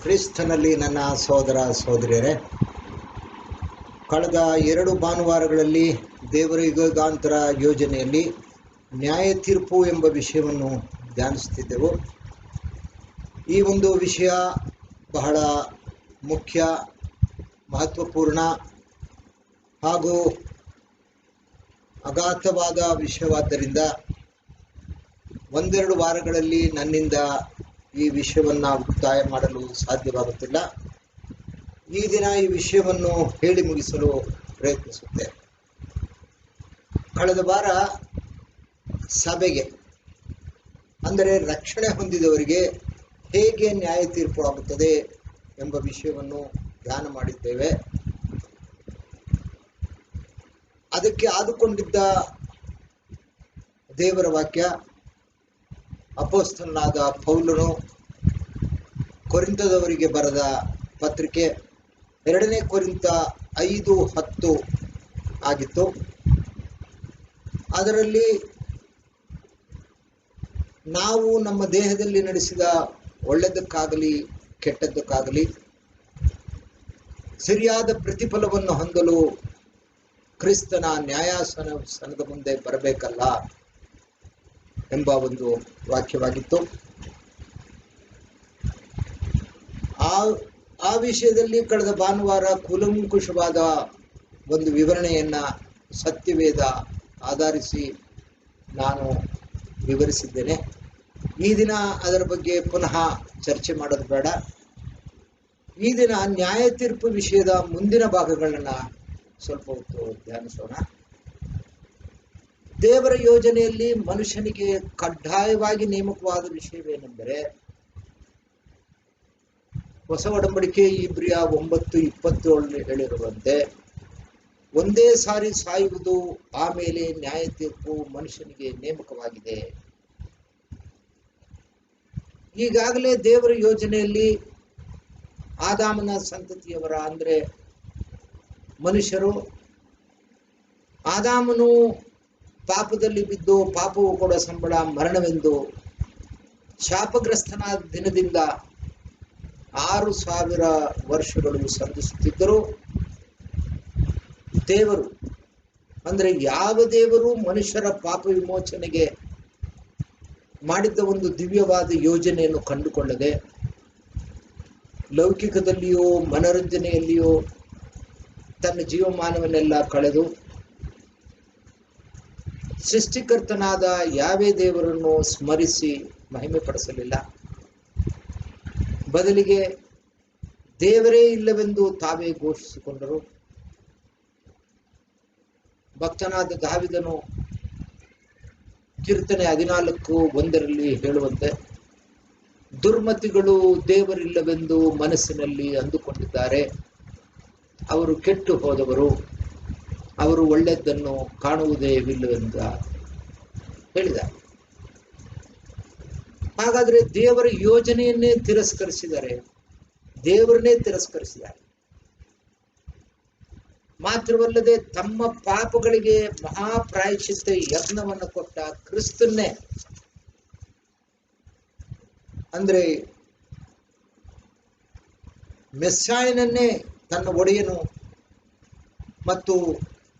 ಕ್ರಿಸ್ತನಲ್ಲಿ ನನ್ನ ಸಹೋದರ ಸಹೋದರಿಯರೇ, ಕಳೆದ 2 ಭಾನುವಾರಗಳಲ್ಲಿ ದೇವರ ಯುಗಾಂತರ ಯೋಜನೆಯಲ್ಲಿ ನ್ಯಾಯ ತೀರ್ಪು ಎಂಬ ವಿಷಯವನ್ನು ಧ್ಯಾನಿಸುತ್ತಿದ್ದೆವು. ಈ ಒಂದು ವಿಷಯ ಬಹಳ ಮುಖ್ಯ, ಮಹತ್ವಪೂರ್ಣ ಹಾಗೂ ಅಗಾಧವಾದ ವಿಷಯವಾದ್ದರಿಂದ 1-2 ವಾರಗಳಲ್ಲಿ ನನ್ನಿಂದ ಈ ವಿಷಯವನ್ನು ಮುಕ್ತಾಯ ಮಾಡಲು ಸಾಧ್ಯವಾಗುತ್ತಿಲ್ಲ. ಈ ದಿನ ಈ ವಿಷಯವನ್ನು ಹೇಳಿ ಮುಗಿಸಲು ಪ್ರಯತ್ನಿಸುತ್ತೇನೆ. ಕಳೆದ ವಾರ ಸಭೆಗೆ ಅಂದರೆ ರಕ್ಷಣೆ ಹೊಂದಿದವರಿಗೆ ಹೇಗೆ ನ್ಯಾಯ ತೀರ್ಪು ಆಗುತ್ತದೆ ಎಂಬ ವಿಷಯವನ್ನು ಧ್ಯಾನ ಮಾಡಿದ್ದೇವೆ. ಅದಕ್ಕೆ ಆದುಕೊಂಡಿದ್ದ ದೇವರ ವಾಕ್ಯ ಅಪೊಸ್ತಲನಾದ ಪೌಲನು ಕೊರಿಂಥದವರಿಗೆ ಬರೆದ ಪತ್ರಿಕೆ 2 ಕೊರಿಂಥ 5:10 ಆಗಿತ್ತು. ಅದರಲ್ಲಿ ನಾವು ನಮ್ಮ ದೇಹದಲ್ಲಿ ನಡೆಸಿದ ಒಳ್ಳೆಯದಕ್ಕಾಗಲಿ ಕೆಟ್ಟದ್ದಕ್ಕಾಗಲಿ ಸರಿಯಾದ ಪ್ರತಿಫಲವನ್ನು ಹೊಂದಲು ಕ್ರಿಸ್ತನ ನ್ಯಾಯಾಸನದ ಮುಂದೆ ಬರಬೇಕಲ್ಲ ಎಂಬ ಒಂದು ವಾಕ್ಯವಾಗಿತ್ತು. ಆ ವಿಷಯದಲ್ಲಿ ಕಳೆದ ಭಾನುವಾರ ಕೂಲಂಕುಷವಾದ ಒಂದು ವಿವರಣೆಯನ್ನು ಸತ್ಯವೇದ ಆಧರಿಸಿ ನಾನು ವಿವರಿಸಿದ್ದೇನೆ. ಈ ದಿನ ಅದರ ಬಗ್ಗೆ ಪುನಃ ಚರ್ಚೆ ಮಾಡೋದು ಬೇಡ. ಈ ದಿನ ನ್ಯಾಯ ತೀರ್ಪು ವಿಷಯದ ಮುಂದಿನ ಭಾಗಗಳನ್ನು ಸ್ವಲ್ಪ ಹೊತ್ತು ಧ್ಯಾನಿಸೋಣ. ದೇವರ ಯೋಜನೆಯಲ್ಲಿ ಮನುಷ್ಯನಿಗೆ ಕಡ್ಡಾಯವಾಗಿ ನೇಮಕವಾದ ವಿಷಯವೇನೆಂದರೆ, ಹೊಸ ಒಡಂಬಡಿಕೆ ಇಬ್ರಿಯ 9:27 ಹೇಳಿರುವಂತೆ ಒಂದೇ ಸಾರಿ ಸಾಯುವುದು, ಆಮೇಲೆ ನ್ಯಾಯ ತೀರ್ಪು ಮನುಷ್ಯನಿಗೆ ನೇಮಕವಾಗಿದೆ. ಈಗಾಗಲೇ ದೇವರ ಯೋಜನೆಯಲ್ಲಿ ಆದಾಮನ ಸಂತತಿಯವರ ಅಂದರೆ ಮನುಷ್ಯರು, ಆದಾಮನು ಪಾಪದಲ್ಲಿ ಬಿದ್ದು ಪಾಪವು ಕೊಡೋ ಸಂಬಳ ಮರಣವೆಂದು ಶಾಪಗ್ರಸ್ತನಾದ ದಿನದಿಂದ 6,000 ವರ್ಷಗಳು ಸಂಧಿಸುತ್ತಿದ್ದರು. ದೇವರು ಅಂದರೆ ಯಾವ ದೇವರು ಮನುಷ್ಯರ ಪಾಪ ವಿಮೋಚನೆಗೆ ಮಾಡಿದ್ದ ಒಂದು ದಿವ್ಯವಾದ ಯೋಜನೆಯನ್ನು ಕಂಡುಕೊಳ್ಳದೆ ಲೌಕಿಕದಲ್ಲಿಯೋ ಮನೋರಂಜನೆಯಲ್ಲಿಯೋ ತನ್ನ ಜೀವಮಾನವನ್ನೆಲ್ಲ ಕಳೆದು ಸೃಷ್ಟಿಕರ್ತನಾದ ಯಾವೇ ದೇವರನ್ನು ಸ್ಮರಿಸಿ ಮಹಿಮೆ ಪಡಿಸಲಿಲ್ಲ. ಬದಲಿಗೆ ದೇವರೇ ಇಲ್ಲವೆಂದು ತಾವೇ ಘೋಷಿಸಿಕೊಂಡರು. ಭಕ್ತನಾದ ದಾವಿದನು ಕೀರ್ತನೆ 14:1 ಹೇಳುವಂತೆ, ದುರ್ಮತಿಗಳು ದೇವರಿಲ್ಲವೆಂದು ಮನಸ್ಸಿನಲ್ಲಿ ಅಂದುಕೊಂಡಿದ್ದಾರೆ, ಅವರು ಕೆಟ್ಟು ಹೋದವರು, ಅವರು ಒಳ್ಳೆಯದನ್ನು ಕಾಣುವುದೇ ಇಲ್ಲವೆಂದು ಹೇಳಿದ. ಹಾಗಾದರೆ ದೇವರ ಯೋಜನೆಯನ್ನೇ ತಿರಸ್ಕರಿಸಿದ್ದಾರೆ, ದೇವರನ್ನೇ ತಿರಸ್ಕರಿಸಿದ್ದಾರೆ. ಮಾತ್ರವಲ್ಲದೆ ತಮ್ಮ ಪಾಪಗಳಿಗೆ ಮಹಾಪ್ರಾಯಶ್ಚಿತ್ತ ಯಜ್ಞವನ್ನು ಕೊಟ್ಟ ಕ್ರಿಸ್ತನ್ನೇ ಅಂದ್ರೆ ಮೆಸ್ಸಾಯನನ್ನೇ ತನ್ನ ಒಡೆಯನು ಮತ್ತು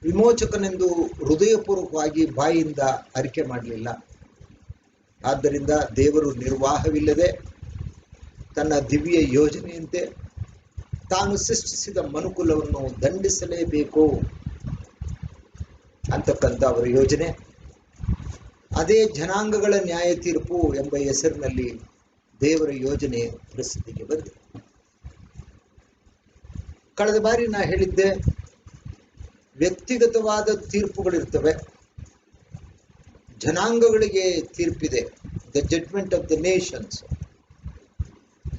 ವಿಮೋಚಕನೆಂದು ಹೃದಯಪೂರ್ವಕವಾಗಿ ಬಾಯಿಂದ ಅರಿಕೆ ಮಾಡಲಿಲ್ಲ. ಆದ್ದರಿಂದ ದೇವರು ನಿರ್ವಾಹವಿಲ್ಲದೆ ತನ್ನ ದಿವ್ಯ ಯೋಜನೆಯಂತೆ ತಾನು ಸೃಷ್ಟಿಸಿದ ಮನುಕುಲವನ್ನು ದಂಡಿಸಲೇಬೇಕು ಅಂತಕ್ಕಂಥ ಅವರ ಯೋಜನೆ. ಅದೇ ಜನಾಂಗಗಳ ನ್ಯಾಯ ತೀರ್ಪು ಎಂಬ ಹೆಸರಿನಲ್ಲಿ ದೇವರ ಯೋಜನೆ ಪ್ರಸಿದ್ಧಿಗೆ ಬಂದಿದೆ. ಕಳೆದ ಬಾರಿ ನಾ ಹೇಳಿದ್ದೆ, ವ್ಯಕ್ತಿಗತವಾದ ತೀರ್ಪುಗಳಿರ್ತವೆ, ಜನಾಂಗಗಳಿಗೆ ತೀರ್ಪಿದೆ, the judgment of the nations.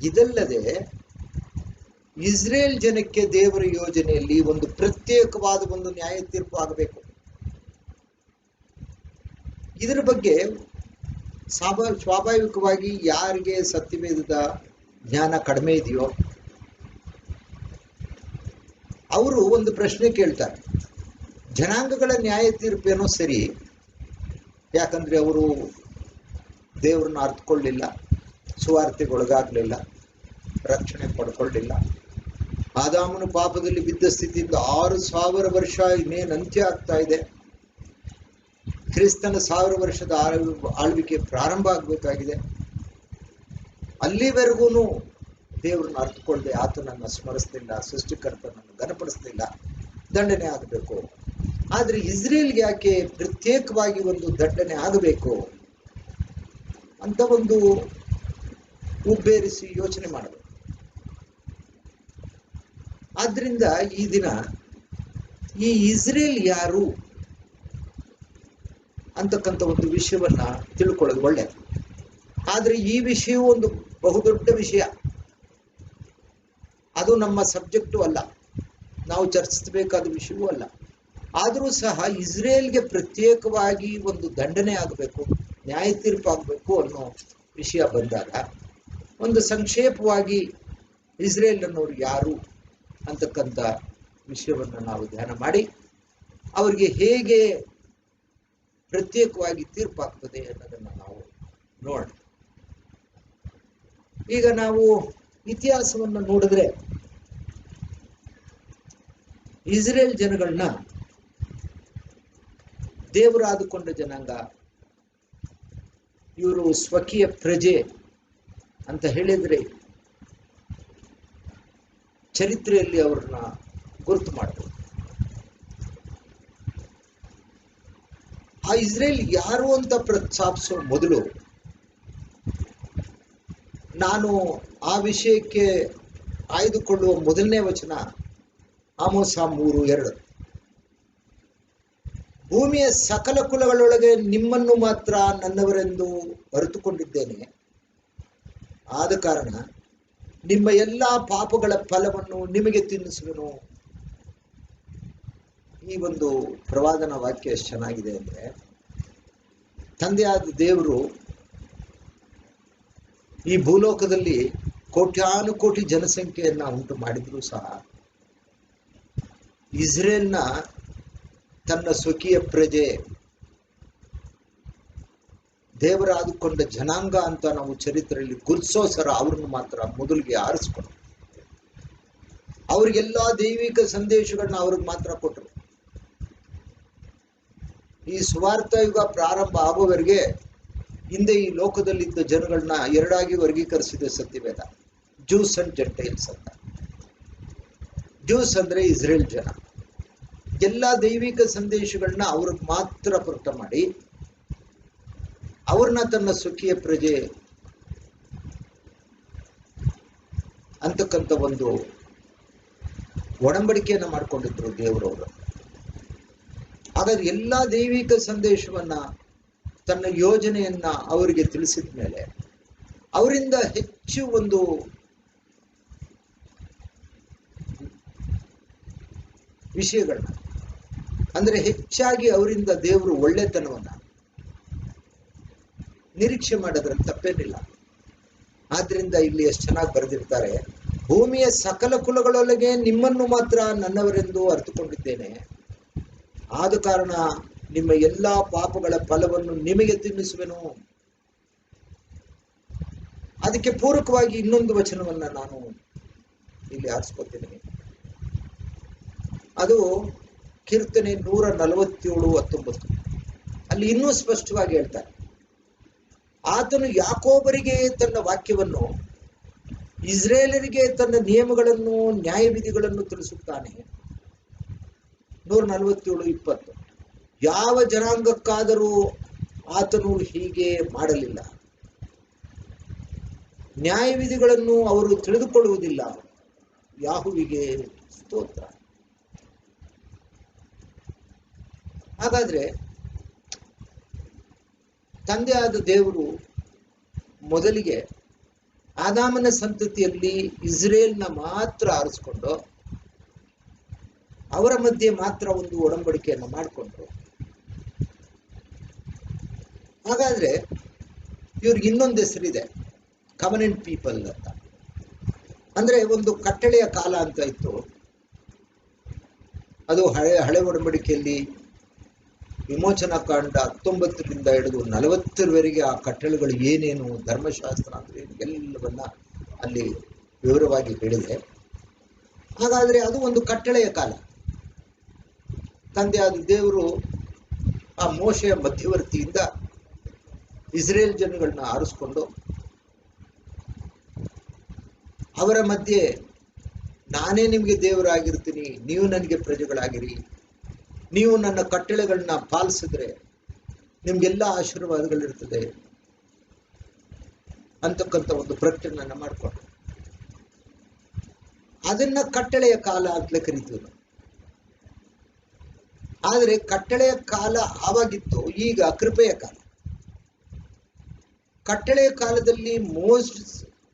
ಇದಲ್ಲದೆ ಇಸ್ರೇಲ್ ಜನಕ್ಕೆ ದೇವರ ಯೋಜನೆಯಲ್ಲಿ ಒಂದು ಪ್ರತ್ಯೇಕವಾದ ಒಂದು ನ್ಯಾಯ ತೀರ್ಪು ಆಗಬೇಕು. ಇದರ ಬಗ್ಗೆ ಸ್ವಾಭಾವಿಕವಾಗಿ ಯಾರಿಗೆ ಸತ್ಯವೇದದ ಜ್ಞಾನ ಕಡಿಮೆ ಇದೆಯೋ ಅವರು ಒಂದು ಪ್ರಶ್ನೆ ಕೇಳ್ತಾರೆ, ಜನಾಂಗಗಳ ನ್ಯಾಯ ತೀರ್ಪೇನೋ ಸರಿ, ಯಾಕಂದ್ರೆ ಅವರು ದೇವರನ್ನು ಅರ್ಥಕೊಳ್ಳಿಲ್ಲ, ಸುವಾರ್ತೆಗೊಳಗಾಗಲಿಲ್ಲ, ರಕ್ಷಣೆ ಪಡ್ಕೊಳ್ಳಿಲ್ಲ. ಆದಾಮನು ಪಾಪದಲ್ಲಿ ಬಿದ್ದ ಸ್ಥಿತಿಯಿಂದ 6,000 ವರ್ಷ ಇನ್ನೇನು ಅಂತ್ಯ ಆಗ್ತಾ ಇದೆ. ಕ್ರಿಸ್ತನ 1000 ವರ್ಷದ ಆಳ್ವಿಕೆ ಪ್ರಾರಂಭ ಆಗಬೇಕಾಗಿದೆ. ಅಲ್ಲಿವರೆಗೂ ದೇವರನ್ನು ಅರ್ಥಕೊಳ್ಳದೆ ಆತನನ್ನು ಸ್ಮರಿಸ್ತಿಲ್ಲ, ಸೃಷ್ಟಿಕರ್ತನನ್ನು ಘನಪಡಿಸ್ತಿಲ್ಲ, ದಂಡನೆ ಆಗಬೇಕು. ಆದರೆ ಇಸ್ರೇಲ್ಗೆ ಯಾಕೆ ಪ್ರತ್ಯೇಕವಾಗಿ ಒಂದು ದಂಡನೆ ಆಗಬೇಕು ಅಂತ ಒಂದು ಉಬ್ಬೇರಿಸಿ ಯೋಚನೆ ಮಾಡಬೇಕು. ಆದ್ರಿಂದ ಈ ದಿನ ಈ ಇಸ್ರೇಲ್ ಯಾರು ಅಂತಕ್ಕಂಥ ಒಂದು ವಿಷಯವನ್ನ ತಿಳ್ಕೊಳ್ಳೋದು ಒಳ್ಳೆಯದು. ಆದರೆ ಈ ವಿಷಯವು ಒಂದು ಬಹುದೊಡ್ಡ ವಿಷಯ. ಅದು ನಮ್ಮ ಸಬ್ಜೆಕ್ಟು ಅಲ್ಲ, ನಾವು ಚರ್ಚಿಸಬೇಕಾದ ವಿಷಯವೂ ಅಲ್ಲ. ಆದರೂ ಸಹ ಇಸ್ರೇಲ್ಗೆ ಪ್ರತ್ಯೇಕವಾಗಿ ಒಂದು ದಂಡನೆ ಆಗಬೇಕು, ನ್ಯಾಯ ತೀರ್ಪು ಆಗಬೇಕು ಅನ್ನೋ ವಿಷಯ ಬಂದಾಗ ಒಂದು ಸಂಕ್ಷೇಪವಾಗಿ ಇಸ್ರೇಲ್ ಅನ್ನೋರು ಯಾರು ಅಂತಕ್ಕಂಥ ವಿಷಯವನ್ನು ನಾವು ಧ್ಯಾನ ಮಾಡಿ ಅವರಿಗೆ ಹೇಗೆ ಪ್ರತ್ಯೇಕವಾಗಿ ತೀರ್ಪಾಗ್ತದೆ ಅನ್ನೋದನ್ನು ನಾವು ನೋಡೋಣ. ಈಗ ನಾವು ಇತಿಹಾಸವನ್ನು ನೋಡಿದ್ರೆ ಇಸ್ರೇಲ್ ಜನಗಳನ್ನ ದೇವರಾದುಕೊಂಡ ಜನಾಂಗ, ಇವರು ಸ್ವಕೀಯ ಪ್ರಜೆ ಅಂತ ಹೇಳಿದ್ರೆ ಚರಿತ್ರೆಯಲ್ಲಿ ಅವ್ರನ್ನ ಗುರುತು ಮಾಡಬಹುದು. ಆ ಇಸ್ರೇಲ್ ಯಾರು ಅಂತ ಪ್ರಸ್ತಾಪಿಸೋ ಮೊದಲು ನಾನು ಆ ವಿಷಯಕ್ಕೆ ಆಯ್ದುಕೊಳ್ಳುವ ಮೊದಲನೇ ವಚನ ಆಮೋಸ 3:2. ಭೂಮಿಯ ಸಕಲ ಕುಲಗಳೊಳಗೆ ನಿಮ್ಮನ್ನು ಮಾತ್ರ ನನ್ನವರೆಂದು ಅರಿತುಕೊಂಡಿದ್ದೇನೆ. ಆದ ಕಾರಣ ನಿಮ್ಮ ಎಲ್ಲಾ ಪಾಪಗಳ ಫಲವನ್ನು ನಿಮಗೆ ತಿನ್ನಿಸುವೆನು. ಈ ಒಂದು ಪ್ರವಾದನ ವಾಕ್ಯ ಎಷ್ಟು ಚೆನ್ನಾಗಿದೆ ಅಂದ್ರೆ, ತಂದೆಯಾದ ದೇವರು ಈ ಭೂಲೋಕದಲ್ಲಿ ಕೋಟ್ಯಾನುಕೋಟಿ ಜನಸಂಖ್ಯೆಯನ್ನ ಉಂಟು ಮಾಡಿದ್ರು ಸಹ ಇಸ್ರೇಲ್ನ ತನ್ನ ಸ್ವಕೀಯ ಪ್ರಜೆ, ದೇವರಾದುಕೊಂಡ ಜನಾಂಗ ಅಂತ ನಾವು ಚರಿತ್ರೆಯಲ್ಲಿ ಗುರುತಿಸೋಸರ ಅವ್ರನ್ನ ಮಾತ್ರ ಮೊದಲಿಗೆ ಆರಿಸ್ಕೊಂಡು ಅವ್ರಿಗೆಲ್ಲ ದೈವಿಕ ಸಂದೇಶಗಳನ್ನ ಅವ್ರಿಗೆ ಮಾತ್ರ ಕೊಟ್ಟರು. ಈ ಸುವಾರ್ಥ ಯುಗ ಪ್ರಾರಂಭ ಆಗೋವರೆಗೆ ಹಿಂದೆ ಈ ಲೋಕದಲ್ಲಿದ್ದ ಜನಗಳನ್ನ ಎರಡಾಗಿ ವರ್ಗೀಕರಿಸಿದೆ ಸತ್ಯವೇದ, ಜ್ಯೂಸ್ ಅಂಡ್ ಜೆಂಟೈಲ್ಸ್ ಅಂತ. ಜ್ಯೂಸ್ ಅಂದ್ರೆ ಇಸ್ರೇಲ್ ಜನ, ಎಲ್ಲ ದೈವಿಕ ಸಂದೇಶಗಳನ್ನ ಅವ್ರಿಗೆ ಮಾತ್ರ ಪ್ರಕಟ ಮಾಡಿ ಅವ್ರನ್ನ ತನ್ನ ಸ್ವಕೀಯ ಪ್ರಜೆ ಅಂತಕ್ಕಂಥ ಒಂದು ಒಡಂಬಡಿಕೆಯನ್ನ ಮಾಡ್ಕೊಂಡಿದ್ರು ದೇವರವರು. ಹಾಗಾದ್ರೆ ಎಲ್ಲ ದೈವಿಕ ಸಂದೇಶವನ್ನ, ತನ್ನ ಯೋಜನೆಯನ್ನ ಅವರಿಗೆ ತಿಳಿಸಿದ ಮೇಲೆ ಅವರಿಂದ ಹೆಚ್ಚು ಒಂದು ವಿಷಯಗಳನ್ನ, ಅಂದ್ರೆ ಹೆಚ್ಚಾಗಿ ಅವರಿಂದ ದೇವರು ಒಳ್ಳೆತನವನ್ನ ನಿರೀಕ್ಷೆ ಮಾಡೋದ್ರಲ್ಲಿ ತಪ್ಪೇನಿಲ್ಲ. ಆದ್ರಿಂದ ಇಲ್ಲಿ ಎಷ್ಟು ಚೆನ್ನಾಗಿ ಬರೆದಿರ್ತಾರೆ, ಭೂಮಿಯ ಸಕಲ ಕುಲಗಳೊಳಗೆ ನಿಮ್ಮನ್ನು ಮಾತ್ರ ನನ್ನವರೆಂದು ಅರಿತುಕೊಂಡಿದ್ದೇನೆ. ಆದ ಕಾರಣ ನಿಮ್ಮ ಎಲ್ಲಾ ಪಾಪಗಳ ಫಲವನ್ನು ನಿಮಗೆ ತಿನ್ನಿಸುವೆನು. ಅದಕ್ಕೆ ಪೂರಕವಾಗಿ ಇನ್ನೊಂದು ವಚನವನ್ನ ನಾನು ಇಲ್ಲಿ ಆರಿಸ್ಕೊತೀನಿ. ಅದು ಕೀರ್ತನೆ 147:19. ಅಲ್ಲಿ ಇನ್ನೂ ಸ್ಪಷ್ಟವಾಗಿ ಹೇಳ್ತಾರೆ, ಆತನು ಯಾಕೋಬರಿಗೆ ತನ್ನ ವಾಕ್ಯವನ್ನು, ಇಸ್ರೇಲರಿಗೆ ತನ್ನ ನಿಯಮಗಳನ್ನು, ನ್ಯಾಯವಿಧಿಗಳನ್ನು ತಿಳಿಸುತ್ತಾನೆ. 147:20. ಯಾವ ಜನಾಂಗಕ್ಕಾದರೂ ಆತನು ಹೀಗೆ ಮಾಡಲಿಲ್ಲ. ನ್ಯಾಯವಿಧಿಗಳನ್ನು ಅವರು ತಿಳಿದುಕೊಳ್ಳುವುದಿಲ್ಲ. ಯಾಹುವಿಗೆ ಸ್ತೋತ್ರ. ಹಾಗಾದ್ರೆ ತಂದೆಯಾದ ದೇವರು ಮೊದಲಿಗೆ ಆದಾಮನ ಸಂತತಿಯಲ್ಲಿ ಇಸ್ರೇಲ್ನ ಮಾತ್ರ ಆರಿಸ್ಕೊಂಡು ಅವರ ಮಧ್ಯೆ ಮಾತ್ರ ಒಂದು ಒಡಂಬಡಿಕೆಯನ್ನು ಮಾಡಿಕೊಂಡ್ರು. ಹಾಗಾದ್ರೆ ಇವ್ರಿಗೆ ಇನ್ನೊಂದು ಹೆಸರಿದೆ, ಕವನೆಂಟ್ ಪೀಪಲ್ ಅಂತ. ಅಂದ್ರೆ ಒಂದು ಕಟ್ಟಳೆಯ ಕಾಲ ಅಂತ ಇತ್ತು. ಅದು ಹಳೆ ಒಡಂಬಡಿಕೆಯಲ್ಲಿ ವಿಮೋಚನಾ ಕಾಂಡ 19ರಿಂದ ಹಿಡಿದು 40ರವರೆಗೆ ಆ ಕಟ್ಟಳೆಗಳು ಏನೇನು, ಧರ್ಮಶಾಸ್ತ್ರ ಅಂದ್ರೆ ಎಲ್ಲವನ್ನ ಅಲ್ಲಿ ವಿವರವಾಗಿ ಹೇಳಿದೆ. ಹಾಗಾದರೆ ಅದು ಒಂದು ಕಟ್ಟಳೆಯ ಕಾಲ. ತಂದೆಯಾದ ದೇವರು ಆ ಮೋಶೆಯ ಮಧ್ಯವರ್ತಿಯಿಂದ ಇಸ್ರೇಲ್ ಜನಗಳನ್ನ ಆರಿಸ್ಕೊಂಡು ಅವರ ಮಧ್ಯೆ ನಾನೇ ನಿಮಗೆ ದೇವರಾಗಿರ್ತೀನಿ, ನೀವು ನನಗೆ ಪ್ರಜೆಗಳಾಗಿರಿ, ನೀವು ನನ್ನ ಕಟ್ಟಳೆಗಳನ್ನ ಪಾಲಿಸಿದ್ರೆ ನಿಮ್ಗೆಲ್ಲ ಆಶೀರ್ವಾದಗಳಿರ್ತದೆ ಅಂತಕ್ಕಂಥ ಒಂದು ಪ್ರಕಟಣೆಯನ್ನ ಮಾಡಿಕೊಂಡು ಅದನ್ನ ಕಟ್ಟಳೆಯ ಕಾಲ ಅಂತಲೇ ಕರಿತೀವಿ ನಾವು. ಆದರೆ ಕಟ್ಟಳೆಯ ಕಾಲ ಆವಾಗಿತ್ತು, ಈಗ ಕೃಪೆಯ ಕಾಲ. ಕಟ್ಟಳೆಯ ಕಾಲದಲ್ಲಿ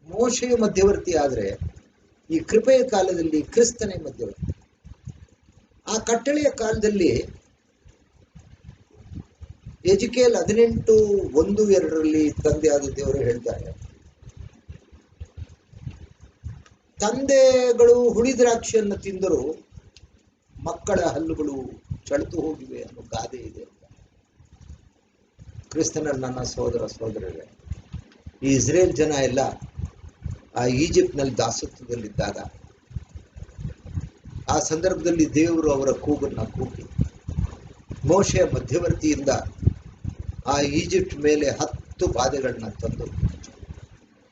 ಮೋಶೆಯ ಮಧ್ಯವರ್ತಿ ಆದರೆ ಈ ಕೃಪೆಯ ಕಾಲದಲ್ಲಿ ಕ್ರಿಸ್ತನೇ ಮಧ್ಯವರ್ತಿ. ಆ ಕಟ್ಟಳೆಯ ಕಾಲದಲ್ಲಿ ಎಜಿಕೇಲ್ 18:1-2 ತಂದೆಯಾದ ದೇವರು ಹೇಳ್ತಾರೆ, ತಂದೆಗಳು ಹುಳಿ ದ್ರಾಕ್ಷಿಯನ್ನು ತಿಂದರೂ ಮಕ್ಕಳ ಹಲ್ಲುಗಳು ಚಳಿತು ಹೋಗಿವೆ ಅನ್ನೋ ಗಾದೆ ಇದೆ ಅಂತ. ಕ್ರಿಸ್ತನ ನನ್ನ ಸಹೋದರ ಸಹೋದರರೇ, ಈ ಇಸ್ರೇಲ್ ಜನ ಎಲ್ಲ ಆ ಈಜಿಪ್ಟ್ನಲ್ಲಿ ದಾಸತ್ವದಲ್ಲಿದ್ದಾಗ ಆ ಸಂದರ್ಭದಲ್ಲಿ ದೇವರು ಅವರ ಕೂಗನ್ನು ಕೂಗಿ ಮೋಶೆಯ ಮಧ್ಯವರ್ತಿಯಿಂದ ಆ ಈಜಿಪ್ಟ್ ಮೇಲೆ 10 ಬಾಧೆಗಳನ್ನ ತಂದು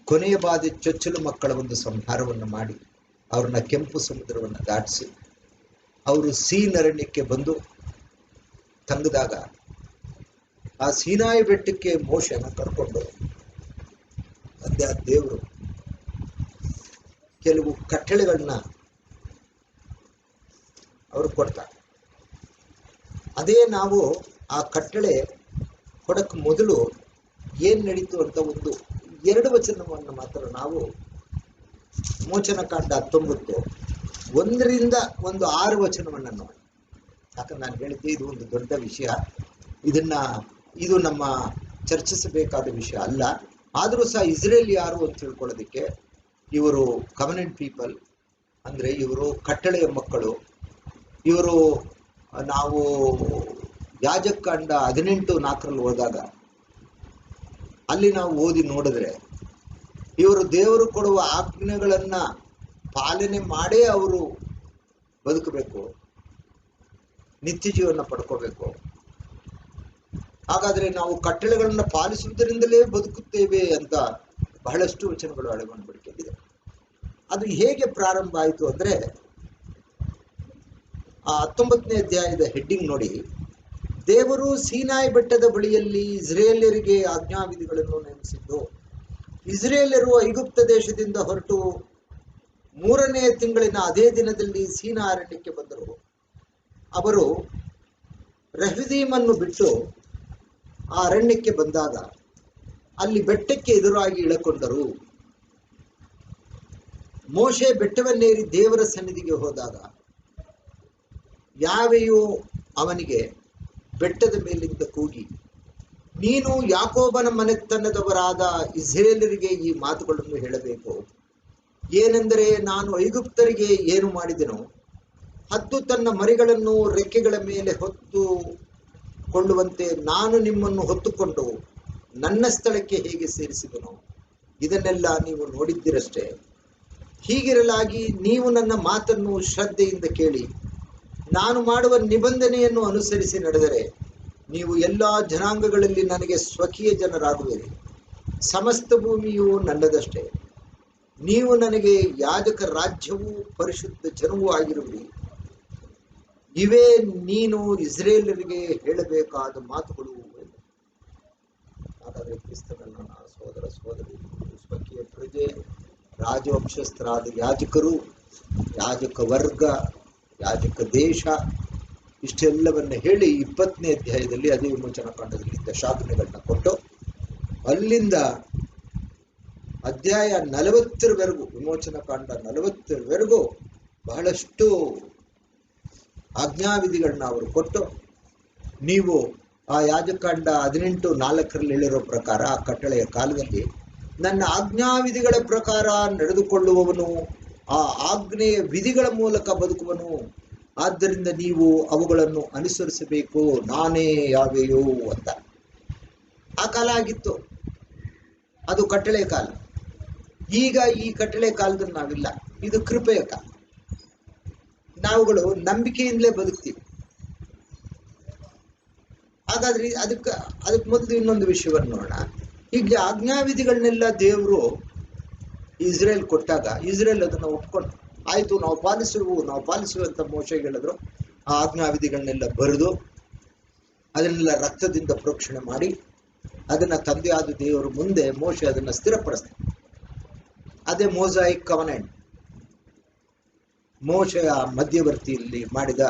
ಕೊನೆಯ ಬಾಧೆ ಚೊಚ್ಚಲು ಮಕ್ಕಳ ಒಂದು ಸಂಹಾರವನ್ನು ಮಾಡಿ ಅವ್ರನ್ನ ಕೆಂಪು ಸಮುದ್ರವನ್ನು ದಾಟಿಸಿ ಅವರು ಸೀನ್ ಅರಣ್ಯಕ್ಕೆ ಬಂದು ತಂಗಿದಾಗ ಆ ಸೀನಾಯಿ ಬೆಟ್ಟಕ್ಕೆ ಮೋಶೆನ ಕರ್ಕೊಂಡು ತಂದೆ ದೇವರು ಕೆಲವು ಕಟ್ಟಳೆಗಳನ್ನ ಅವರು ಕೊಡ್ತಾರೆ. ಅದೇ ನಾವು ಆ ಕಟ್ಟಳೆ ಕೊಡಕ್ಕೆ ಮೊದಲು ಏನು ನಡೀತು ಅಂತ 2 ವಚನವನ್ನು ಮಾತ್ರ ನಾವು ಮೋಚನ ಕಾಂಡ 19:1 ಒಂದು 6 ವಚನವನ್ನು ನೋಡಿ. ಯಾಕಂದ್ರೆ ನಾನು ಹೇಳಿದ್ದೆ ಇದು ಒಂದು ದೊಡ್ಡ ವಿಷಯ, ಇದು ನಮ್ಮ ಚರ್ಚಿಸಬೇಕಾದ ವಿಷಯ ಅಲ್ಲ. ಆದರೂ ಸಹ ಇಸ್ರೇಲ್ ಯಾರು ಅಂತ ತಿಳ್ಕೊಳ್ಳೋದಕ್ಕೆ, ಇವರು ಕವನೆಂಟ್ ಪೀಪಲ್, ಅಂದರೆ ಇವರು ಕಟ್ಟಳೆಯ ಮಕ್ಕಳು. ಇವರು ನಾವು ಯಾಜಕಾಂಡ 18:4 ಹೋದಾಗ ಅಲ್ಲಿ ನಾವು ಓದಿ ನೋಡಿದ್ರೆ ಇವರು ದೇವರು ಕೊಡುವ ಆಜ್ಞೆಗಳನ್ನ ಪಾಲನೆ ಮಾಡೇ ಅವರು ಬದುಕಬೇಕು, ನಿತ್ಯ ಜೀವನ ಪಡ್ಕೋಬೇಕು. ಹಾಗಾದ್ರೆ ನಾವು ಕಟ್ಟಳೆಗಳನ್ನ ಪಾಲಿಸುವುದರಿಂದಲೇ ಬದುಕುತ್ತೇವೆ ಅಂತ ಬಹಳಷ್ಟು ವಚನಗಳು ಅಳವಡಿಕೆಯಾಗಿದೆ. ಅದು ಹೇಗೆ ಪ್ರಾರಂಭ ಆಯಿತು ಅಂದ್ರೆ, ಆ 19ನೇ ಅಧ್ಯಾಯದ ಹೆಡ್ಡಿಂಗ್ ನೋಡಿ, ದೇವರು ಸೀನಾಯಿ ಬೆಟ್ಟದ ಬಳಿಯಲ್ಲಿ ಇಸ್ರೇಲ್ಯರಿಗೆ ಆಜ್ಞಾವಿಧಿಗಳನ್ನು ನೇಮಿಸಿದ್ದು, ಇಸ್ರೇಲ್ಯರು ಐಗುಪ್ತ ದೇಶದಿಂದ ಹೊರಟು 3ನೇ ತಿಂಗಳಿನ ಅದೇ ದಿನದಲ್ಲಿ ಸೀನಾ ಅರಣ್ಯಕ್ಕೆ ಬಂದರು. ಅವರು ರೆಫಿದೀಮನ್ನು ಬಿಟ್ಟು ಆ ಅರಣ್ಯಕ್ಕೆ ಬಂದಾಗ ಅಲ್ಲಿ ಬೆಟ್ಟಕ್ಕೆ ಎದುರಾಗಿ ಇಳಕೊಂಡರು. ಮೋಶೆ ಬೆಟ್ಟವನ್ನೇರಿ ದೇವರ ಸನ್ನಿಧಿಗೆ ಹೋದಾಗ ಯಾವೆಯು ಅವನಿಗೆ ಬೆಟ್ಟದ ಮೇಲಿಂದ ಕೂಗಿ, ನೀನು ಯಾಕೋಬನ ಮನೆತನದವರಾದ ಇಸ್ರೇಲರಿಗೆ ಈ ಮಾತುಗಳನ್ನು ಹೇಳಬೇಕು. ಏನೆಂದರೆ, ನಾನು ಐಗುಪ್ತರಿಗೆ ಏನು ಮಾಡಿದೆನೋ, ಹದ್ದು ತನ್ನ ಮರಿಗಳನ್ನು ರೆಕ್ಕೆಗಳ ಮೇಲೆ ಹೊತ್ತುಕೊಳ್ಳುವಂತೆ ನಾನು ನಿಮ್ಮನ್ನು ಹೊತ್ತುಕೊಂಡು ನನ್ನ ಸ್ಥಳಕ್ಕೆ ಹೇಗೆ ಸೇರಿಸಿದನೋ, ಇದನ್ನೆಲ್ಲ ನೀವು ನೋಡಿದ್ದಿರಷ್ಟೇ. ಹೀಗಿರಲಾಗಿ ನೀವು ನನ್ನ ಮಾತನ್ನು ಶ್ರದ್ಧೆಯಿಂದ ಕೇಳಿ ನಾನು ಮಾಡುವ ನಿಬಂಧನೆಯನ್ನು ಅನುಸರಿಸಿ ನಡೆದರೆ ನೀವು ಎಲ್ಲ ಜನಾಂಗಗಳಲ್ಲಿ ನನಗೆ ಸ್ವಕೀಯ ಜನರಾಗುವಿರಿ. ಸಮಸ್ತ ಭೂಮಿಯು ನನ್ನದಷ್ಟೇ. ನೀವು ನನಗೆ ಯಾಜಕ ರಾಜ್ಯವೂ ಪರಿಶುದ್ಧ ಜನವೂ ಆಗಿರುವಿರಿ. ಇವೇ ನೀನು ಇಸ್ರೇಲರಿಗೆ ಹೇಳಬೇಕಾದ ಮಾತುಗಳು. ಹಾಗಾದರೆ ಕ್ರಿಸ್ತನನ್ನ ಸಹೋದರ ಸಹೋದರಿ, ಸ್ವಕೀಯ ಪ್ರಜೆ, ರಾಜವಂಶಸ್ಥರಾದ ಯಾಜಕರು, ಯಾಜಕ ವರ್ಗ, ಯಾಜಕ ದೇಶ, ಇಷ್ಟೆಲ್ಲವನ್ನ ಹೇಳಿ 20ನೇ ಅಧ್ಯಾಯದಲ್ಲಿ ಅದೇ ವಿಮೋಚನ ಕಾಂಡದಲ್ಲಿ ದಶಾಜ್ಞೆಗಳನ್ನ ಕೊಟ್ಟು ಅಲ್ಲಿಂದ ಅಧ್ಯಾಯ 40ರವರೆಗೂ, ವಿಮೋಚನ ಕಾಂಡ 40ರವರೆಗೂ ಬಹಳಷ್ಟು ಆಜ್ಞಾವಿಧಿಗಳನ್ನ ಅವರು ಕೊಟ್ಟು, ನೀವು ಆ ಯಾಜಕಾಂಡ 18:4 ಹೇಳಿರೋ ಪ್ರಕಾರ ಆ ಕಟ್ಟಳೆಯ ಕಾಲದಲ್ಲಿ ನನ್ನ ಆಜ್ಞಾವಿಧಿಗಳ ಪ್ರಕಾರ ನಡೆದುಕೊಳ್ಳುವವನು ಆ ಆಜ್ಞೆಯ ವಿಧಿಗಳ ಮೂಲಕ ಬದುಕುವನು. ಆದ್ದರಿಂದ ನೀವು ಅವುಗಳನ್ನು ಅನುಸರಿಸಬೇಕು, ನಾನೇ ಯಾವೆಯೋ ಅಂತ. ಆ ಕಾಲ ಆಗಿತ್ತು, ಅದು ಕಟ್ಟಳೆಯ ಕಾಲ. ಈಗ ಈ ಕಟ್ಟಳೆ ಕಾಲದಲ್ಲಿ ನಾವಿಲ್ಲ, ಇದು ಕೃಪೆಯ ಕಾಲ. ನಾವುಗಳು ನಂಬಿಕೆಯಿಂದಲೇ ಬದುಕ್ತೀವಿ. ಹಾಗಾದ್ರೆ ಅದಕ್ಕೆ ಮೊದಲು ಇನ್ನೊಂದು ವಿಷಯವನ್ನು ನೋಡೋಣ. ಈಗ ಆಜ್ಞಾವಿಧಿಗಳನ್ನೆಲ್ಲ ದೇವರು ಇಸ್ರೇಲ್ ಕೊಟ್ಟಾಗ ಇಸ್ರೇಲ್ ಅದನ್ನು ಒಪ್ಕೊಂಡು ಆಯ್ತು ನಾವು ಪಾಲಿಸುವ ಅಂತ ಮೋಶೆಗೆ ಹೇಳಿದ್ರು. ಆ ಆಜ್ಞಾವಿಧಿಗಳನ್ನೆಲ್ಲ ಬರೆದು ಅದನ್ನೆಲ್ಲ ರಕ್ತದಿಂದ ಪ್ರೋಕ್ಷಣೆ ಮಾಡಿ ಅದನ್ನ ತಂದೆಯಾದ ದೇವರ ಮುಂದೆ ಮೋಶೆ ಅದನ್ನ ಸ್ಥಿರಪಡಿಸ್ತಾರೆ. ಅದೇ ಮೊಸಾಯಿಕ್ ಕವನೆಂಟ್, ಮೋಶೆಯ ಮಧ್ಯವರ್ತಿಯಲ್ಲಿ ಮಾಡಿದ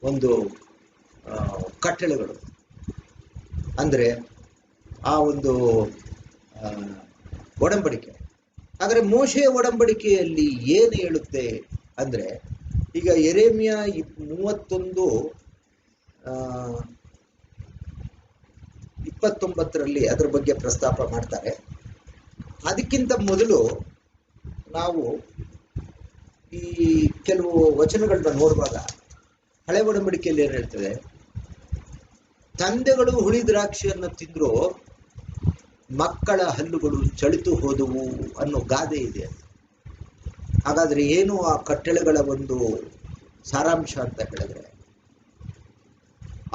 ಒಂದು ಕಟ್ಟಳೆಗಳು. ಅಂದ್ರೆ ಆ ಒಂದು ಒಡಂಬಡಿಕೆ. ಆದರೆ ಮೋಶೆಯ ಒಡಂಬಡಿಕೆಯಲ್ಲಿ ಏನು ಹೇಳುತ್ತೆ ಅಂದ್ರೆ, ಈಗ ಯೆರೆಮೀಯ 31:29 ಅದರ ಬಗ್ಗೆ ಪ್ರಸ್ತಾಪ ಮಾಡ್ತಾರೆ. ಅದಕ್ಕಿಂತ ಮೊದಲು ನಾವು ಈ ಕೆಲವು ವಚನಗಳನ್ನ ನೋಡುವಾಗ ಹಳೆ ಒಡಂಬಡಿಕೆಯಲ್ಲಿ ಏನು ಹೇಳ್ತದೆ, ತಂದೆಗಳು ಹುಳಿ ದ್ರಾಕ್ಷಿಯನ್ನು ತಿಂದ್ರು ಮಕ್ಕಳ ಹಲ್ಲುಗಳು ಚಳಿತು ಹೋದವು ಅನ್ನೋ ಗಾದೆ ಇದೆ. ಹಾಗಾದ್ರೆ ಏನು ಆ ಕಟ್ಟಳೆಗಳ ಒಂದು ಸಾರಾಂಶ ಅಂತ ಹೇಳಿದ್ರೆ,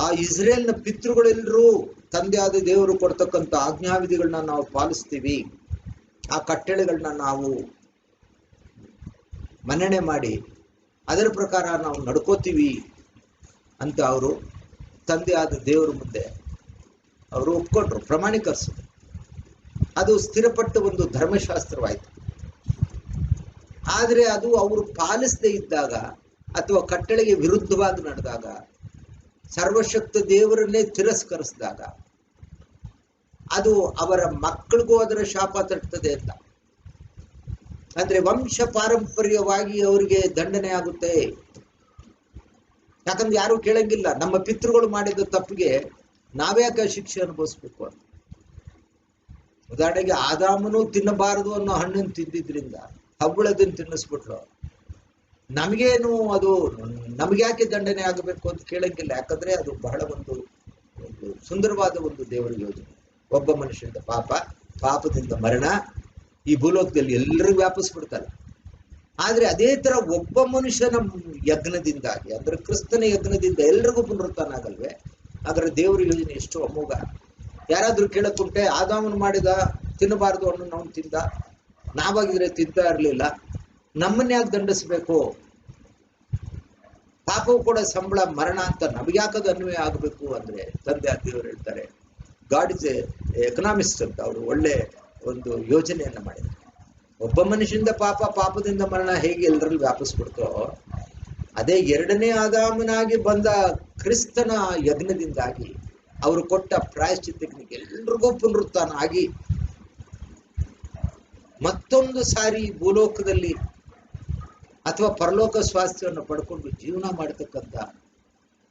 ಆ ಇಸ್ರೇಲ್ನ ಪಿತೃಗಳೆಲ್ಲರೂ ತಂದೆ ಆದ ದೇವರು ಕೊಡ್ತಕ್ಕಂಥ ಆಜ್ಞಾವಿಧಿಗಳನ್ನ ನಾವು ಪಾಲಿಸ್ತೀವಿ, ಆ ಕಟ್ಟಳೆಗಳನ್ನ ನಾವು ಮನ್ನಣೆ ಮಾಡಿ ಅದರ ಪ್ರಕಾರ ನಾವು ನಡ್ಕೋತೀವಿ ಅಂತ ಅವರು ತಂದೆ ಆದ ದೇವರ ಮುಂದೆ ಅವರು ಒಪ್ಕೊಂಡ್ರು, ಪ್ರಮಾಣೀಕರಿಸಿದ್ರು. ಅದು ಸ್ಥಿರಪಟ್ಟ ಒಂದು ಧರ್ಮಶಾಸ್ತ್ರವಾಯಿತು. ಆದರೆ ಅದು ಅವರು ಪಾಲಿಸದೇ ಇದ್ದಾಗ ಅಥವಾ ಕಟ್ಟಳೆಗೆ ವಿರುದ್ಧವಾಗಿ ನಡೆದಾಗ, ಸರ್ವಶಕ್ತ ದೇವರನ್ನೇ ತಿರಸ್ಕರಿಸಿದಾಗ ಅದು ಅವರ ಮಕ್ಕಳಿಗೂ ಅದರ ಶಾಪ ತಟ್ಟುತ್ತದೆ ಅಂತ. ಅಂದ್ರೆ ವಂಶ ಪಾರಂಪರ್ಯವಾಗಿ ಅವರಿಗೆ ದಂಡನೆ ಆಗುತ್ತೆ. ಯಾಕಂದ್ರೆ ಯಾರು ಕೇಳಂಗಿಲ್ಲ, ನಮ್ಮ ಪಿತೃಗಳು ಮಾಡಿದ ತಪ್ಪಿಗೆ ನಾವ್ಯಾಕೆ ಶಿಕ್ಷೆ ಅನುಭವಿಸ್ಬೇಕು ಅಂತ. ಉದಾಹರಣೆಗೆ ಆದಾಮನು ತಿನ್ನಬಾರದು ಅನ್ನೋ ಹಣ್ಣನ್ನು ತಿಂದಿದ್ರಿಂದ ಹವ್ವಳದನ್ನು ತಿನ್ನಿಸ್ಬಿಟ್ರು. ನಮಗೇನು ಅದು, ನಮ್ಗ್ಯಾಕೆ ದಂಡನೆ ಆಗಬೇಕು ಅಂತ ಕೇಳಂಗಿಲ್ಲ. ಯಾಕಂದ್ರೆ ಅದು ಬಹಳ ಒಂದು ಸುಂದರವಾದ ಒಂದು ದೇವರ ಯೋಜನೆ. ಒಬ್ಬ ಮನುಷ್ಯನಿಂದ ಪಾಪದಿಂದ ಮರಣ ಈ ಭೂಲೋಕದಲ್ಲಿ ಎಲ್ಲರಿಗೂ ವ್ಯಾಪಿಸ್ಬಿಡ್ತಾರೆ. ಆದ್ರೆ ಅದೇ ತರ ಒಬ್ಬ ಮನುಷ್ಯನ ಯಜ್ಞದಿಂದಾಗಿ, ಅಂದ್ರೆ ಕ್ರಿಸ್ತನ ಯಜ್ಞದಿಂದ ಎಲ್ರಿಗೂ ಪುನರುತ್ಥಾನ ಆಗಲ್ವೇ? ಹಾಗಾದ್ರೆ ದೇವರ ಯೋಜನೆ ಎಷ್ಟು ಅಮೋಘ. ಯಾರಾದ್ರೂ ಕೇಳಕ್ಕುಂಟೆ, ಆದಾಮನು ಮಾಡಿದ ತಿನ್ನಬಾರದು ಅನ್ನೋ ನಾವು ತಿಂದ, ನಾವಾಗಿದ್ರೆ ತಿಂತಾ ಇರ್ಲಿಲ್ಲ, ನಮ್ಮನ್ನ ಯಾಕೆ ದಂಡಿಸ್ಬೇಕು? ಪಾಪವು ಕೂಡ ಸಂಬಳ ಮರಣ ಅಂತ ನಮಗ್ಯಾಕದು ಅನ್ವಯ ಆಗಬೇಕು ಅಂದ್ರೆ, ತಂದೆ ದೇವರು ಹೇಳ್ತಾರೆ, ಗಾಡ್ ಇಸ್ ಎಕನಾಮಿಸ್ಟ್ ಅಂತ ಅವರು ಒಳ್ಳೆ ಒಂದು ಯೋಜನೆಯನ್ನ ಮಾಡಿದ್ದಾರೆ. ಒಬ್ಬ ಮನುಷ್ಯನಿಂದ ಪಾಪದಿಂದ ಮರಣ ಹೇಗೆ ಎಲ್ಲರಲ್ಲಿ ವ್ಯಾಪಿಸ್ಬಿಡ್ತೋ, ಅದೇ ಎರಡನೇ ಆದಾಮನಾಗಿ ಬಂದ ಕ್ರಿಸ್ತನ ಯಜ್ಞದಿಂದಾಗಿ ಅವರು ಕೊಟ್ಟ ಪ್ರಾಯಶ್ಚಿತ್ತಕ್ಕೆ ಎಲ್ರಿಗೂ ಪುನರುತ್ಥಾನ ಆಗಿ ಮತ್ತೊಂದು ಸಾರಿ ಭೂಲೋಕದಲ್ಲಿ ಅಥವಾ ಪರಲೋಕ ಸ್ವಾಸ್ಥ್ಯವನ್ನು ಪಡ್ಕೊಂಡು ಜೀವನ ಮಾಡತಕ್ಕಂಥ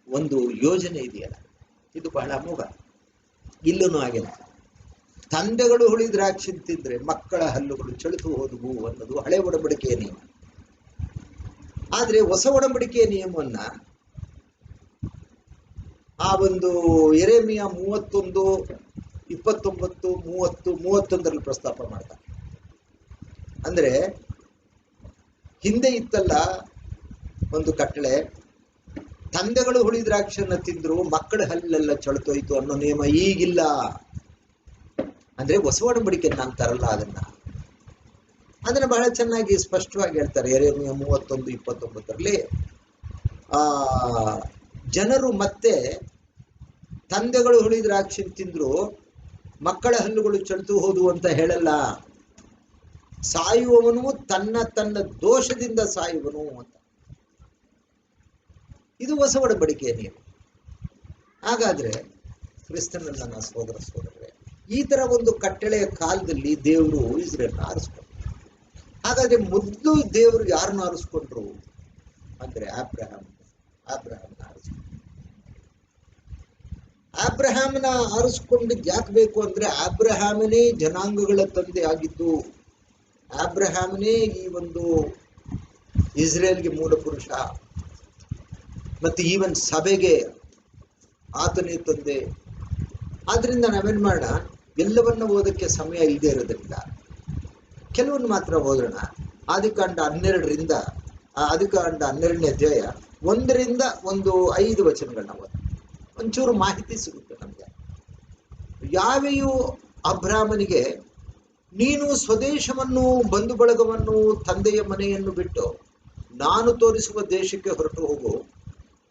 ಒಂದು ಯೋಜನೆ ಇದೆಯಲ್ಲ, ಇದು ಬಹಳ ಅಮೋಘ. ಇಲ್ಲೂ ಹಾಗೇನೆ, ತಂದೆಗಳು ಹುಳಿ ದ್ರಾಕ್ಷಿ ತಿಂದ್ರೆ ಮಕ್ಕಳ ಹಲ್ಲುಗಳು ಚಳಿತು ಹೋದವು ಅನ್ನೋದು ಹಳೆ ಒಡಂಬಡಿಕೆಯ ನಿಯಮ. ಆದ್ರೆ ಹೊಸ ಒಡಂಬಡಿಕೆಯ ನಿಯಮವನ್ನ ಆ ಒಂದು ಯೆರೆಮೀಯ 31:29, 30, 31 ಪ್ರಸ್ತಾಪ ಮಾಡ್ತಾರೆ. ಅಂದ್ರೆ ಹಿಂದೆ ಇತ್ತಲ್ಲ ಒಂದು ಕಟ್ಟಳೆ, ತಂದೆಗಳು ಹುಳಿ ದ್ರಾಕ್ಷಿಯನ್ನ ತಿಂದ್ರು ಮಕ್ಕಳ ಹಲ್ಲೆಲ್ಲ ಚಳಿತೋಯ್ತು ಅನ್ನೋ ನಿಯಮ ಈಗಿಲ್ಲ. ಅಂದ್ರೆ ಹೊಸ ಒಡಂಬಡಿಕೆ ನಾನು ತರಲ್ಲ ಅದನ್ನ ಬಹಳ ಚೆನ್ನಾಗಿ ಸ್ಪಷ್ಟವಾಗಿ ಹೇಳ್ತಾರೆ. ಯೆರೆಮೀಯ 31:29 ಜನರು ಮತ್ತೆ ತಂದೆಗಳು ಹುಳಿ ದ್ರಾಕ್ಷಿ ತಿಂದ್ರು ಮಕ್ಕಳ ಹಲ್ಲುಗಳು ಚಳಿತು ಹೋದು ಅಂತ ಹೇಳಲ್ಲ, ಸಾಯುವವನು ತನ್ನ ದೋಷದಿಂದ ಸಾಯುವನು ಅಂತ. ಇದು ಹೊಸ ಒಡಂಬಡಿಕೆಯ ನಿಯಮ. ಹಾಗಾದ್ರೆ ಕ್ರಿಸ್ತನನ್ನ ನನ್ನ ಸೋದರರೇ, ಈ ತರ ಒಂದು ಕಟ್ಟಳೆಯ ಕಾಲದಲ್ಲಿ ದೇವರು ಇಸ್ರೇಲ್ನ ಆರಿಸ್ಕೊಂಡ್ರು. ಹಾಗಾದ್ರೆ ಮೊದಲು ದೇವರು ಯಾರನ್ನ ಆರಿಸ್ಕೊಂಡ್ರು ಅಂದ್ರೆ ಅಬ್ರಹಾಮನ ಆರಿಸ್ಕೊಂಡ್ರು. ಅಬ್ರಹಾಮನ ಆರಿಸ್ಕೊಂಡಿದ್ದು ಯಾಕೆ ಬೇಕು ಅಂದ್ರೆ, ಅಬ್ರಹಾಮನೇ ಜನಾಂಗಗಳ ತಂದೆ ಆಗಿದ್ದು, ಅಬ್ರಹಾಮನೇ ಈ ಒಂದು ಇಸ್ರೇಲ್ಗೆ ಮೂಲ ಪುರುಷ, ಮತ್ತೆ ಈವನ್ ಸಭೆಗೆ ಆತನೇ ತಂದೆ. ಆದ್ರಿಂದ ನಾವೇನ್ ಮಾಡೋಣ, ಎಲ್ಲವನ್ನ ಓದಕ್ಕೆ ಸಮಯ ಇಲ್ಲದೆ ಇರೋದ್ರಿಂದ ಕೆಲವನ್ನು ಮಾತ್ರ ಓದೋಣ. ಆದಿಕಾಂಡ 12ರಿಂದ ಆದಿಕಾಂಡ 12ನೇ ಅಧ್ಯಾಯ 1ರಿಂದ 5 ವಚನಗಳನ್ನ ಓದ. ಒಂಚೂರು ಮಾಹಿತಿ ಸಿಗುತ್ತೆ ನಮಗೆ. ಯಾವೆಯು ಅಬ್ರಾಮನಿಗೆ, ನೀನು ಸ್ವದೇಶವನ್ನು, ಬಂಧು ಬಳಗವನ್ನು, ತಂದೆಯ ಮನೆಯನ್ನು ಬಿಟ್ಟು ನಾನು ತೋರಿಸುವ ದೇಶಕ್ಕೆ ಹೊರಟು ಹೋಗು.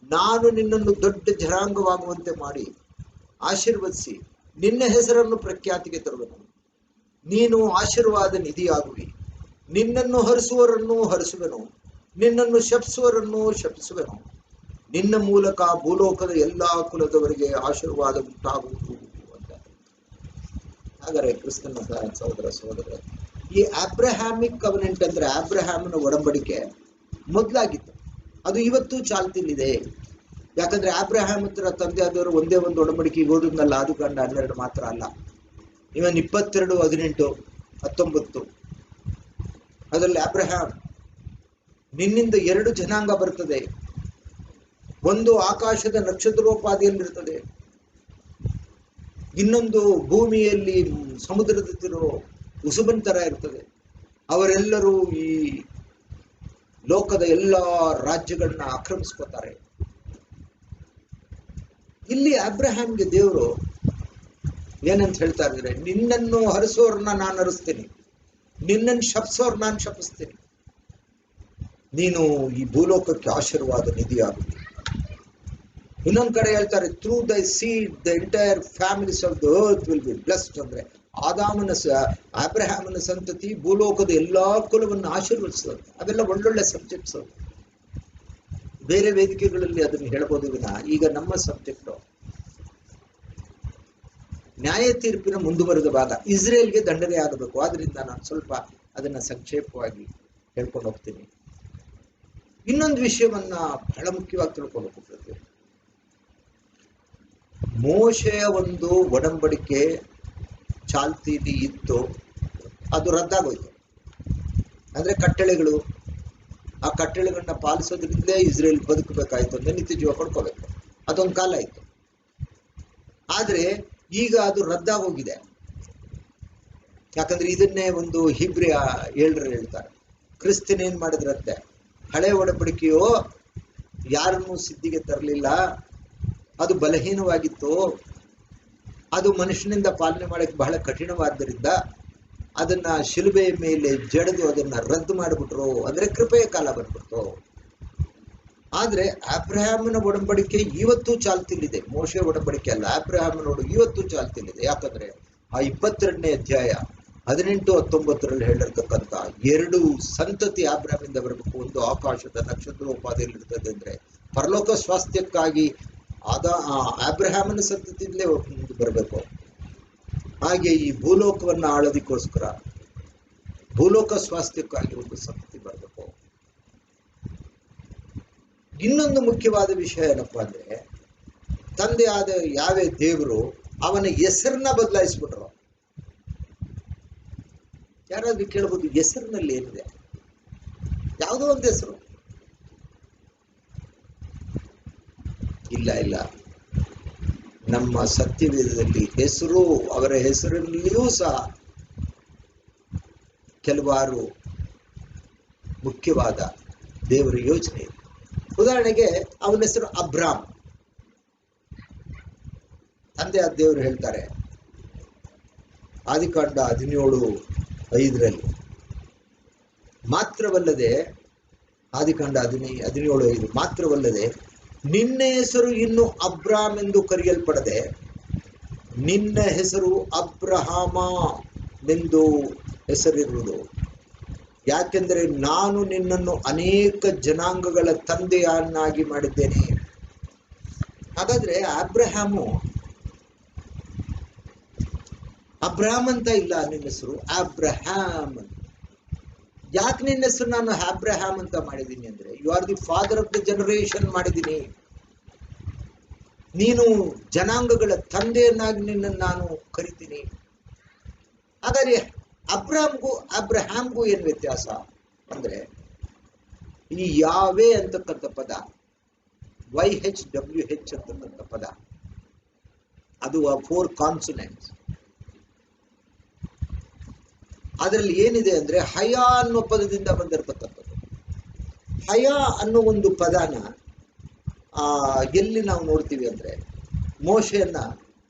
ನಾನು ನಿನ್ನನ್ನು ದೊಡ್ಡ ಜನಾಂಗವಾಗುವಂತೆ ಮಾಡಿ ಆಶೀರ್ವದಿಸಿ ನಿನ್ನ ಹೆಸರನ್ನು ಪ್ರಖ್ಯಾತಿಗೆ ತರುವೆನು. ನೀನು ಆಶೀರ್ವಾದ ನಿಧಿಯಾಗುವಿ. ನಿನ್ನನ್ನು ಹರಿಸುವವರನ್ನು ಹರಿಸುವೆನು, ನಿನ್ನನ್ನು ಶಪಿಸುವವರನ್ನು ಶಪಿಸುವೆನು. ನಿನ್ನ ಮೂಲಕ ಭೂಲೋಕದ ಎಲ್ಲಾ ಕುಲದವರಿಗೆ ಆಶೀರ್ವಾದ ಉಂಟಾಗುವುದು ಅಂತ. ಹಾಗಾದರೆ ಕ್ರಿಸ್ತನ ಸಹೋದರ, ಈ ಅಬ್ರಹಾಮಿಕ್ ಕವನೆಂಟ್ ಅಂದ್ರೆ ಅಬ್ರಹಾಮನ ಒಡಂಬಡಿಕೆ ಮೊದಲಾಗಿತ್ತು. ಅದು ಇವತ್ತು ಚಾಲ್ತಿಲಿದೆ. ಯಾಕಂದ್ರೆ ಅಬ್ರಹಾಮ್ ಹತ್ರ ತಂದೆ ಆದವರು ಒಂದೇ ಒಂದು ಒಡಂಬಡಿಕೆ ಓದುന്നಲ್ಲ, ಆದಿಕಾಂಡ 12 ಮಾತ್ರ ಅಲ್ಲ, ಇವನ್ 22, 18, 19 ಅದರಲ್ಲಿ ಅಬ್ರಹಾಮ್, ನಿನ್ನಿಂದ 2 ಜನಾಂಗ ಬರ್ತದೆ, ಒಂದು ಆಕಾಶದ ನಕ್ಷತ್ರೋಪಾದಿಯಲ್ಲಿರ್ತದೆ, ಇನ್ನೊಂದು ಭೂಮಿಯಲ್ಲಿ ಸಮುದ್ರದ ಉಸುಬನ್ ತರ ಇರ್ತದೆ. ಅವರೆಲ್ಲರೂ ಈ ಲೋಕದ ಎಲ್ಲಾ ರಾಜ್ಯಗಳನ್ನ ಆಕ್ರಮಿಸ್ಕೋತಾರೆ. ಇಲ್ಲಿ ಅಬ್ರಹಾಮ್ಗೆ ದೇವರು ಏನಂತ ಹೇಳ್ತಾ ಇದ್ದಾರೆ, ನಿನ್ನನ್ನು ಹರಿಸೋರ್ನ ನಾನು ಹರಿಸ್ತೀನಿ, ನಿನ್ನನ್ನು ಶಪಿಸೋರ್ ನಾನು ಶಪಿಸ್ತೀನಿ, ನೀನು ಈ ಭೂಲೋಕಕ್ಕೆ ಆಶೀರ್ವಾದ ನಿಧಿಯಾಗುತ್ತೆ. ಇನ್ನೊಂದು ಕಡೆ ಹೇಳ್ತಾರೆ, ಥ್ರೂ ದೈ seed the entire families of the earth will be blessed. ಅಂದ್ರೆ ಅಬ್ರಹಾಮನ ಸಂತತಿ ಭೂಲೋಕದ ಎಲ್ಲಾ ಕುಲವನ್ನು ಆಶೀರ್ವದಿಸೋದು. ಅವೆಲ್ಲ ಒಳ್ಳೊಳ್ಳೆ ಸಬ್ಜೆಕ್ಟ್ಸ್. ಬೇರೆ ವೇದಿಕೆಗಳಲ್ಲಿ ಅದನ್ನು ಹೇಳ್ಬೋದು ವಿನ ಈಗ ನಮ್ಮ ಸಬ್ಜೆಕ್ಟ್ ನ್ಯಾಯ ತೀರ್ಪಿನ ಮುಂದುವರೆದ ಭಾಗ, ಇಸ್ರೇಲ್ಗೆ ದಂಡನೆ ಆಗಬೇಕು. ಆದ್ರಿಂದ ನಾನು ಸ್ವಲ್ಪ ಅದನ್ನ ಸಂಕ್ಷೇಪವಾಗಿ ಹೇಳ್ಕೊಂಡು ಹೋಗ್ತೀನಿ. ಇನ್ನೊಂದು ವಿಷಯವನ್ನ ಬಹಳ ಮುಖ್ಯವಾಗಿ ತಿಳ್ಕೊಬೇಕು. ಪ್ರತಿಯೊಂದು ಮೋಶೆಯ ಒಂದು ಒಡಂಬಡಿಕೆ ಚಾಲ್ತಿಲಿ ಇತ್ತು, ಅದು ರದ್ದಾಗೋಯ್ತು. ಅಂದ್ರೆ ಕಟ್ಟಳೆಗಳು, ಆ ಕಟ್ಟಳೆಗಳನ್ನ ಪಾಲಿಸೋದ್ರಿಂದಲೇ ಇಸ್ರೇಲ್ ಬದುಕಬೇಕಾಯ್ತು ಅಂತ ನಿತ್ಯ ಜೀವ ಪಡ್ಕೋಬೇಕು. ಅದೊಂದು ಕಾಲ ಇತ್ತು. ಆದ್ರೆ ಈಗ ಅದು ರದ್ದಾಗೋಗಿದೆ. ಯಾಕಂದ್ರೆ ಇದನ್ನೇ ಒಂದು ಹಿಬ್ರಿಯ 7 ಹೇಳ್ತಾರೆ. ಕ್ರಿಸ್ತನ್ ಏನ್ ಮಾಡಿದ್ರಂತೆ, ಹಳೆ ಒಡಂಬಡಿಕೆಯು ಯಾರನ್ನು ಸಿದ್ಧಿಗೆ ತರಲಿಲ್ಲ, ಅದು ಬಲಹೀನವಾಗಿತ್ತು, ಅದು ಮನುಷ್ಯನಿಂದ ಪಾಲನೆ ಮಾಡಕ್ಕೆ ಬಹಳ ಕಠಿಣವಾದ್ದರಿಂದ ಅದನ್ನ ಶಿಲುಬೆಯ ಮೇಲೆ ಜಡಿದು ಅದನ್ನ ರದ್ದು ಮಾಡಿಬಿಟ್ರು. ಅಂದ್ರೆ ಕೃಪೆಯ ಕಾಲ ಬಂದ್ಬಿಡ್ತು. ಆದ್ರೆ ಅಬ್ರಹಾಮನ ಒಡಂಬಡಿಕೆ ಇವತ್ತು ಚಾಲ್ತಿಲಿದೆ. ಮೋಶೆ ಒಡಂಬಡಿಕೆ ಅಲ್ಲ, ಅಬ್ರಹಾಮನ ಇವತ್ತು ಚಾಲ್ತಿಲಿದೆ. ಯಾಕಂದ್ರೆ ಆ 22ನೇ ಅಧ್ಯಾಯ 18, 19ರಲ್ಲಿ ಹೇಳಿರ್ತಕ್ಕಂಥ 2 ಸಂತತಿ ಅಬ್ರಹಾಮಿಂದ ಬರಬೇಕು. ಒಂದು ಆಕಾಶದ ನಕ್ಷತ್ರೋಪಾದಿಯಲ್ಲಿ ಇರ್ತದೆ, ಅಂದ್ರೆ ಪರಲೋಕ ಸ್ವಾಸ್ಥ್ಯಕ್ಕಾಗಿ ಅಬ್ರಹಾಮನ ಸಂತತಿಯಿಂದಲೇ ಬರಬೇಕು. ಹಾಗೆ ಈ ಭೂಲೋಕವನ್ನ ಆಳೋದಕ್ಕೋಸ್ಕರ ಭೂಲೋಕ ಸ್ವಾಸ್ಥ್ಯಕ್ಕಾಗಿ ಒಂದು ಸಂತತಿ ಬರಬೇಕು. ಇನ್ನೊಂದು ಮುಖ್ಯವಾದ ವಿಷಯ ಏನಪ್ಪಾ ಅಂದ್ರೆ, ತಂದೆ ಆದ ಯಾವೇ ದೇವರು ಅವನ ಹೆಸರನ್ನ ಬದಲಾಯಿಸ್ಬಿಟ್ರು. ಯಾರಾದ್ರೂ ಕೇಳ್ಬೋದು, ಹೆಸರಿನಲ್ಲಿ ಏನಿದೆ? ಯಾವುದೋ ಒಂದು ಹೆಸರು ಇಲ್ಲ. ನಮ್ಮ ಸತ್ಯವೇದದಲ್ಲಿ ಹೆಸರು, ಅವರ ಹೆಸರಿನಲ್ಲಿಯೂ ಸಹ ಕೆಲವಾರು ಮುಖ್ಯವಾದ ದೇವರ ಯೋಚನೆ ಇದೆ. ಉದಾಹರಣೆಗೆ ಅವನ ಹೆಸರು ಅಬ್ರಾಮ್. ತಂದೆ ಆದ ದೇವರು ಹೇಳ್ತಾರೆ ಆದಿಕಾಂಡ 17:5 ಮಾತ್ರವಲ್ಲದೆ, ಆದಿಕಾಂಡ 17:5 ಮಾತ್ರವಲ್ಲದೆ, ನಿನ್ನ ಹೆಸರು ಇನ್ನು ಅಬ್ರಾಮ್ ಎಂದು ಕರೆಯಲ್ಪಡದೆ ನಿನ್ನ ಹೆಸರು ಅಬ್ರಹಾಮ ಎಂದು ಹೆಸರಿರುವುದು. ಯಾಕೆಂದರೆ ನಾನು ನಿನ್ನನ್ನು ಅನೇಕ ಜನಾಂಗಗಳ ತಂದೆಯನ್ನಾಗಿ ಮಾಡಿದ್ದೇನೆ. ಹಾಗಾದ್ರೆ ಅಬ್ರಹಾಮ್ ಅಂತ ಇಲ್ಲ, ನಿನ್ನ ಹೆಸರು ಅಬ್ರಹಾಮ್. ಯಾಕೆ ನಿನ್ನ ಹೆಸರು ನಾನು ಅಬ್ರಹಾಮ್ ಅಂತ ಮಾಡಿದ್ದೀನಿ ಅಂದ್ರೆ, you are the father of the generation ಮಾಡಿದ್ದೀನಿ. ನೀನು ಜನಾಂಗಗಳ ತಂದೆಯನ್ನಾಗಿ ನಿನ್ನನ್ನು ನಾನು ಕರಿತೀನಿ. ಹಾಗಾದ್ರೆ ಅಬ್ರಹಾಮ್ಗೂ ಏನ್ ವ್ಯತ್ಯಾಸ ಅಂದ್ರೆ, ಈ ಯಾವೇ ಅಂತಕ್ಕಂಥ ಪದ, YHWH ಅಂತಕ್ಕಂಥ ಪದ, ಅದು 4 ಕಾನ್ಸನೆಂಟ್ಸ್. ಅದರಲ್ಲಿ ಏನಿದೆ ಅಂದ್ರೆ ಹಯ ಅನ್ನೋ ಪದದಿಂದ ಬಂದಿರತಕ್ಕಂಥದ್ದು. ಹಯ ಅನ್ನೋ ಒಂದು ಪದನ ಎಲ್ಲಿ ನಾವು ನೋಡ್ತೀವಿ ಅಂದ್ರೆ, ಮೋಶೆಯನ್ನ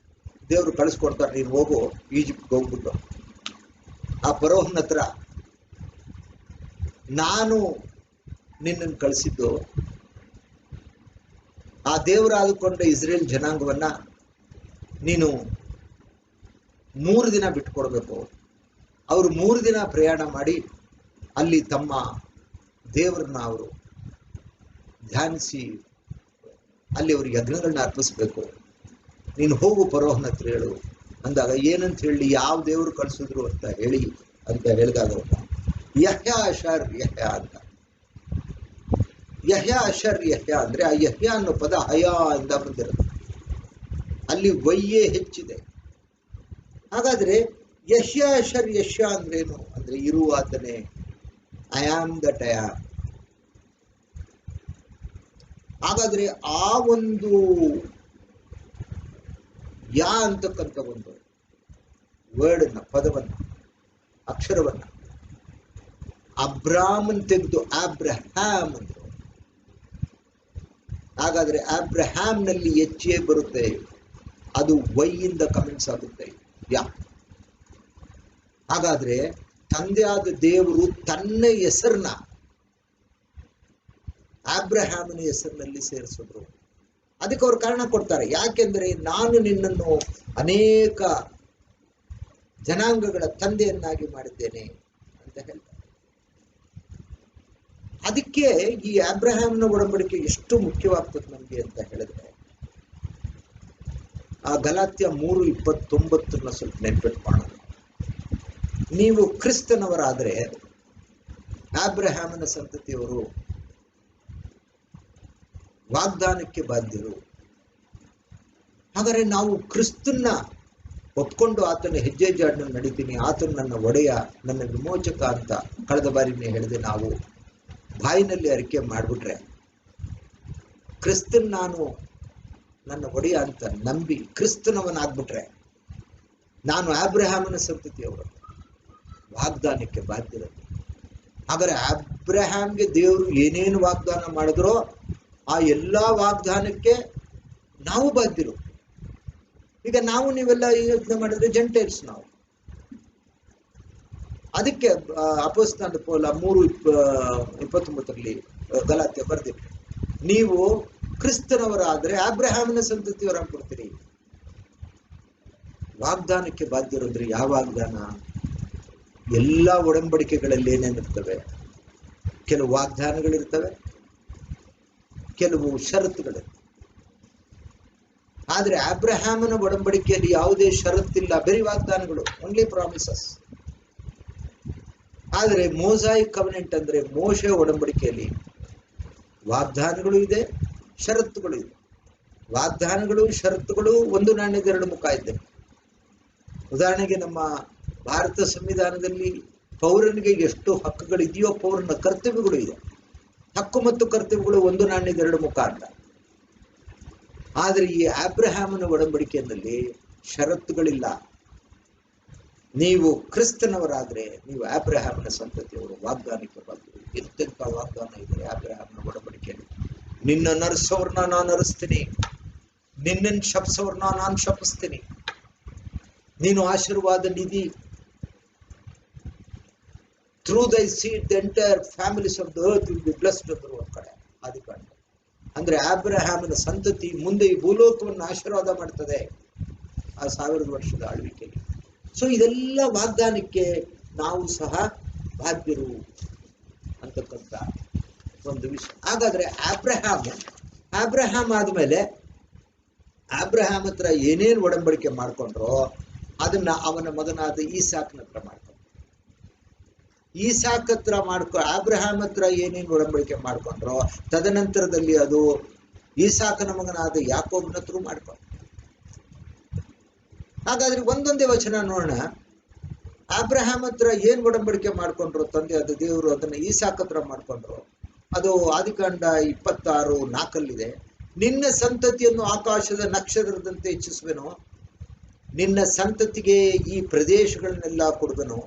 ದೇವರು ಕಳಿಸ್ಕೊಡ್ತಾರೆ, ನೀನು ಹೋಗು ಈಜಿಪ್ಟ್ಗೆ ಹೋಗ್ಬಿಟ್ಟು ಆ ಫರೋಹನ ಹತ್ರ, ನಾನು ನಿನ್ನನ್ನು ಕಳಿಸಿದ್ದು ಆ ದೇವರಾದುಕೊಂಡ ಇಸ್ರೇಲ್ ಜನಾಂಗವನ್ನ ನೀನು 3 ದಿನ ಬಿಟ್ಕೊಡ್ಬೇಕು. ಅವರು 3 ದಿನ ಪ್ರಯಾಣ ಮಾಡಿ ಅಲ್ಲಿ ತಮ್ಮ ದೇವರನ್ನ ಅವರು ಧ್ಯಾನಿಸಿ ಅಲ್ಲಿ ಅವ್ರಿಗೆ ಯಜ್ಞಗಳನ್ನ ಅರ್ಪಿಸ್ಬೇಕು. ನೀನು ಹೋಗು ಫರೋಹನ ಹತ್ರ ಹೇಳು ಅಂದಾಗ, ಏನಂತ ಹೇಳಿ, ಯಾವ ದೇವರು ಕಳಿಸಿದ್ರು ಅಂತ ಹೇಳಿ ಅಂತ ಹೇಳಿದಾಗ ಯಹ್ಯ ಅಶರ್ ಯಹ್ಯ ಅಂತ. ಯಹ್ಯ ಅಶರ್ ಯಹ್ಯ ಅಂದ್ರೆ ಆ ಯಹ್ಯ ಅನ್ನೋ ಪದ ಹಯ ಇಂದ ಬಂದಿರುತ್ತೆ. ಅಲ್ಲಿ ವಯ್ಯೇ ಹೆಚ್ಚಿದೆ. ಹಾಗಾದ್ರೆ ಯಹ್ಯ ಅಶರ್ ಯಹ್ಯ ಅಂದ್ರೇನು ಅಂದ್ರೆ, ಇರುವಾತನೇ, I am that I am. ಹಾಗಾದ್ರೆ ಆ ಒಂದು ಯಾ ಅಂತಕ್ಕಂಥ ಒಂದು ವರ್ಡ್ ಪದವನ್ನ, ಅಕ್ಷರವನ್ನ ಅಬ್ರಾಮನ್ ತೆಗೆದು ಆಬ್ರಹಾಮ್ ಅಂದ್ರು. ಹಾಗಾದ್ರೆ ಆಬ್ರಹಾಮ್ನಲ್ಲಿ ಹೆಚ್ಚೇ ಬರುತ್ತೆ, ಅದು ವೈಯಿಂದ ಕಮೆಂಟ್ಸ್ ಆಗುತ್ತೆ ಯಾ. ಹಾಗಾದ್ರೆ ತಂದೆಯಾದ ದೇವರು ತನ್ನ ಹೆಸರನ್ನ ಆಬ್ರಹಾಮನ ಹೆಸರಿನಲ್ಲಿ ಸೇರಿಸಿದ್ರು. ಅದಕ್ಕೆ ಅವ್ರು ಕಾರಣ ಕೊಡ್ತಾರೆ, ಯಾಕೆಂದ್ರೆ ನಾನು ನಿನ್ನನ್ನು ಅನೇಕ ಜನಾಂಗಗಳ ತಂದೆಯನ್ನಾಗಿ ಮಾಡಿದ್ದೇನೆ ಅಂತ ಹೇಳ್ತಾರೆ. ಅದಕ್ಕೆ ಈ ಅಬ್ರಹಾಮ್ನ ಒಡಂಬಡಿಕೆ ಎಷ್ಟು ಮುಖ್ಯವಾಗ್ತದೆ ನಮಗೆ ಅಂತ ಹೇಳಿದ್ರೆ, ಆ ಗಲಾತ್ಯ 3:29 ಸ್ವಲ್ಪ ನೆನ್ಪಿಟ್ಕೊಳ್ಳೋಣ. ನೀವು ಕ್ರಿಸ್ತನವರಾದ್ರೆ ಅಬ್ರಹಾಮನ ಸಂತತಿಯವರು, ವಾಗ್ದಾನಕ್ಕೆ ಬಾಧ್ಯರು. ಹಾಗಾದ್ರೆ ನಾವು ಕ್ರಿಸ್ತನ್ನ ಒಪ್ಕೊಂಡು ಆತನ ಹೆಜ್ಜೆ ಜಾಡನ್ನು ನಡಿತೀನಿ, ಆತನ ನನ್ನ ಒಡೆಯ, ನನ್ನ ವಿಮೋಚಕ ಅಂತ ಕಳೆದ ಬಾರಿನೇ ಹೇಳಿದೆ. ನಾವು ಬಾಯಿನಲ್ಲಿ ಅರಿಕೆ ಮಾಡಿಬಿಟ್ರೆ, ಕ್ರಿಸ್ತನ್ ನಾನು ನನ್ನ ಒಡೆಯ ಅಂತ ನಂಬಿ ಕ್ರಿಸ್ತನವನಾಗ್ಬಿಟ್ರೆ, ನಾನು ಅಬ್ರಹಾಮನ ಸಂತತಿಯವರು, ವಾಗ್ದಾನಕ್ಕೆ ಬಾಧ್ಯರದ್ದು. ಹಾಗಾದ್ರೆ ಅಬ್ರಹಾಮ್ಗೆ ದೇವರು ಏನೇನು ವಾಗ್ದಾನ ಮಾಡಿದ್ರೋ ಆ ಎಲ್ಲಾ ವಾಗ್ದಾನಕ್ಕೆ ನಾವು ಬಾಧ್ಯರು. ಈಗ ನಾವು ನೀವೆಲ್ಲ ಯೋಚನೆ ಮಾಡಿದ್ರೆ ಜೆಂಟೈಲ್ಸ್ ನಾವು. ಅದಕ್ಕೆ ಅಪೊಸ್ತಲನಾದ ಪೌಲ 3:29 ಗಲಾತ್ಯ ಬರ್ದಿರಿ, ನೀವು ಕ್ರಿಸ್ತನವರಾದ್ರೆ ಅಬ್ರಹಾಮನ ಸಂತತಿಯವರಾಗ್ಬಿಡ್ತೀರಿ. ವಾಗ್ದಾನಕ್ಕೆ ಬಾಧ್ಯರಂದ್ರೆ ಯಾವ ವಾಗ್ದಾನ? ಎಲ್ಲ ಒಡಂಬಡಿಕೆಗಳಲ್ಲಿ ಏನೇನಿರ್ತವೆ? ಕೆಲವು ವಾಗ್ದಾನಗಳಿರ್ತವೆ, ಕೆಲವು ಷರತ್ತುಗಳಿರ್ತವೆ. ಆದ್ರೆ ಅಬ್ರಹಾಮನ ಒಡಂಬಡಿಕೆಯಲ್ಲಿ ಯಾವುದೇ ಷರತ್ತಿಲ್ಲ, ಬರೀ ವಾಗ್ದಾನಗಳು, ಓನ್ಲಿ ಪ್ರಾಮಿಸಸ್. ಆದರೆ ಮೋಸಾಯಿಕ್ ಕವೆನೆಂಟ್ ಅಂದ್ರೆ ಮೋಶೆ ಒಡಂಬಡಿಕೆಯಲ್ಲಿ ವಾಗ್ದಾನಗಳು ಇದೆ, ಷರತ್ತುಗಳು ಇದೆ. ವಾಗ್ದಾನಗಳು ಷರತ್ತುಗಳು ಒಂದು ನಾಣ್ಯದ ಎರಡು ಮುಖ ಇದ್ದಂತೆ. ಉದಾಹರಣೆಗೆ ನಮ್ಮ ಭಾರತ ಸಂವಿಧಾನದಲ್ಲಿ ಪೌರನಿಗೆ ಎಷ್ಟು ಹಕ್ಕುಗಳಿದೆಯೋ ಪೌರನ ಕರ್ತವ್ಯಗಳು ಇದೆ. ಹಕ್ಕು ಮತ್ತು ಕರ್ತವ್ಯಗಳು ಒಂದು ನಾಣ್ಯದ ಎರಡು ಮುಖ ಅಂತ. ಆದರೆ ಈ ಅಬ್ರಹಾಮನ ಒಡಂಬಡಿಕೆಯಲ್ಲಿ ಷರತ್ತುಗಳಿಲ್ಲ. ನೀವು ಕ್ರಿಸ್ತನವರಾದ್ರೆ ನೀವು ಅಬ್ರಹಾಮನ ಸಂತತಿಯವರು, ವಾಗ್ದಾನಕ್ಕೆ ಬಾಧ್ಯರು. ಎಂತೆಂಥ ವಾಗ್ದಾನ ಇದೆ ಅಬ್ರಹಾಮನ ಒಡಂಬಡಿಕೆಯಲ್ಲಿ. ನಿನ್ನ ನರಸೋರ್ನ ನಾನು ಅರಸ್ತೀನಿ, ನಿನ್ನನ್ನು ಶಪಿಸೋರ್ನ ನಾನು ಶಪಿಸ್ತೀನಿ, ನೀನು ಆಶೀರ್ವಾದ ನಿಧಿ. ಥ್ರೂ ದೈ seed the entire families of the earth will be blessed ಅಂದ್ರು ಒಂದ್ ಕಡೆ ಆದಿಕಾಂಡ. ಅಂದ್ರೆ ಅಬ್ರಹಾಮನ ಸಂತತಿ ಮುಂದೆ ಈ ಭೂಲೋಕವನ್ನು ಆಶೀರ್ವಾದ ಮಾಡ್ತದೆ ಆ 1000 ವರ್ಷದ ಆಳ್ವಿಕೆಯಲ್ಲಿ. ಸೊ ಇದೆಲ್ಲ ವಾಗ್ದಾನಕ್ಕೆ ನಾವು ಸಹ ಬಾಧ್ಯರು ಅಂತಕ್ಕಂಥ ಒಂದು ವಿಷಯ. ಹಾಗಾದ್ರೆ ಅಬ್ರಹಾಮ್ ಆದ್ಮೇಲೆ ಅಬ್ರಹಾಮ್ ಹತ್ರ ಏನೇನು ಒಡಂಬಡಿಕೆ ಮಾಡ್ಕೊಂಡ್ರೋ ಅದನ್ನ ಅವನ ಮಗನಾದ ಈಸಾಕ್ನ ಹತ್ರ ಮಾಡ್ಕೊಂಡ್ರು. ಈಸಾಕ್ ಹತ್ರ ಅಬ್ರಹಾಮ್ ಹತ್ರ ಏನೇನು ಒಡಂಬಡಿಕೆ ಮಾಡ್ಕೊಂಡ್ರೋ ತದನಂತರದಲ್ಲಿ ಅದು ಈಸಾಕನ ಮಗನಾದ ಯಾಕೋಬನ ಹತ್ರ ಮಾಡ್ಕೊಂಡ್ರು. ಹಾಗಾದ್ರೆ ಒಂದೊಂದೇ ವಚನ ನೋಡೋಣ. ಅಬ್ರಹಾಮ್ ಹತ್ರ ಏನ್ ಒಡಂಬಡಿಕೆ ಮಾಡ್ಕೊಂಡ್ರು ತಂದೆ ಅದು ದೇವರು, ಅದನ್ನ ಈಸಾಕ್ ಹತ್ರ ಮಾಡ್ಕೊಂಡ್ರು. ಅದು ಆದಿಕಾಂಡ 26:4 ನಿನ್ನ ಸಂತತಿಯನ್ನು ಆಕಾಶದ ನಕ್ಷತ್ರದಂತೆ ಹೆಚ್ಚಿಸುವೆನು, ನಿನ್ನ ಸಂತತಿಗೆ ಈ ಪ್ರದೇಶಗಳನ್ನೆಲ್ಲ ಕೊಡುವೆನು,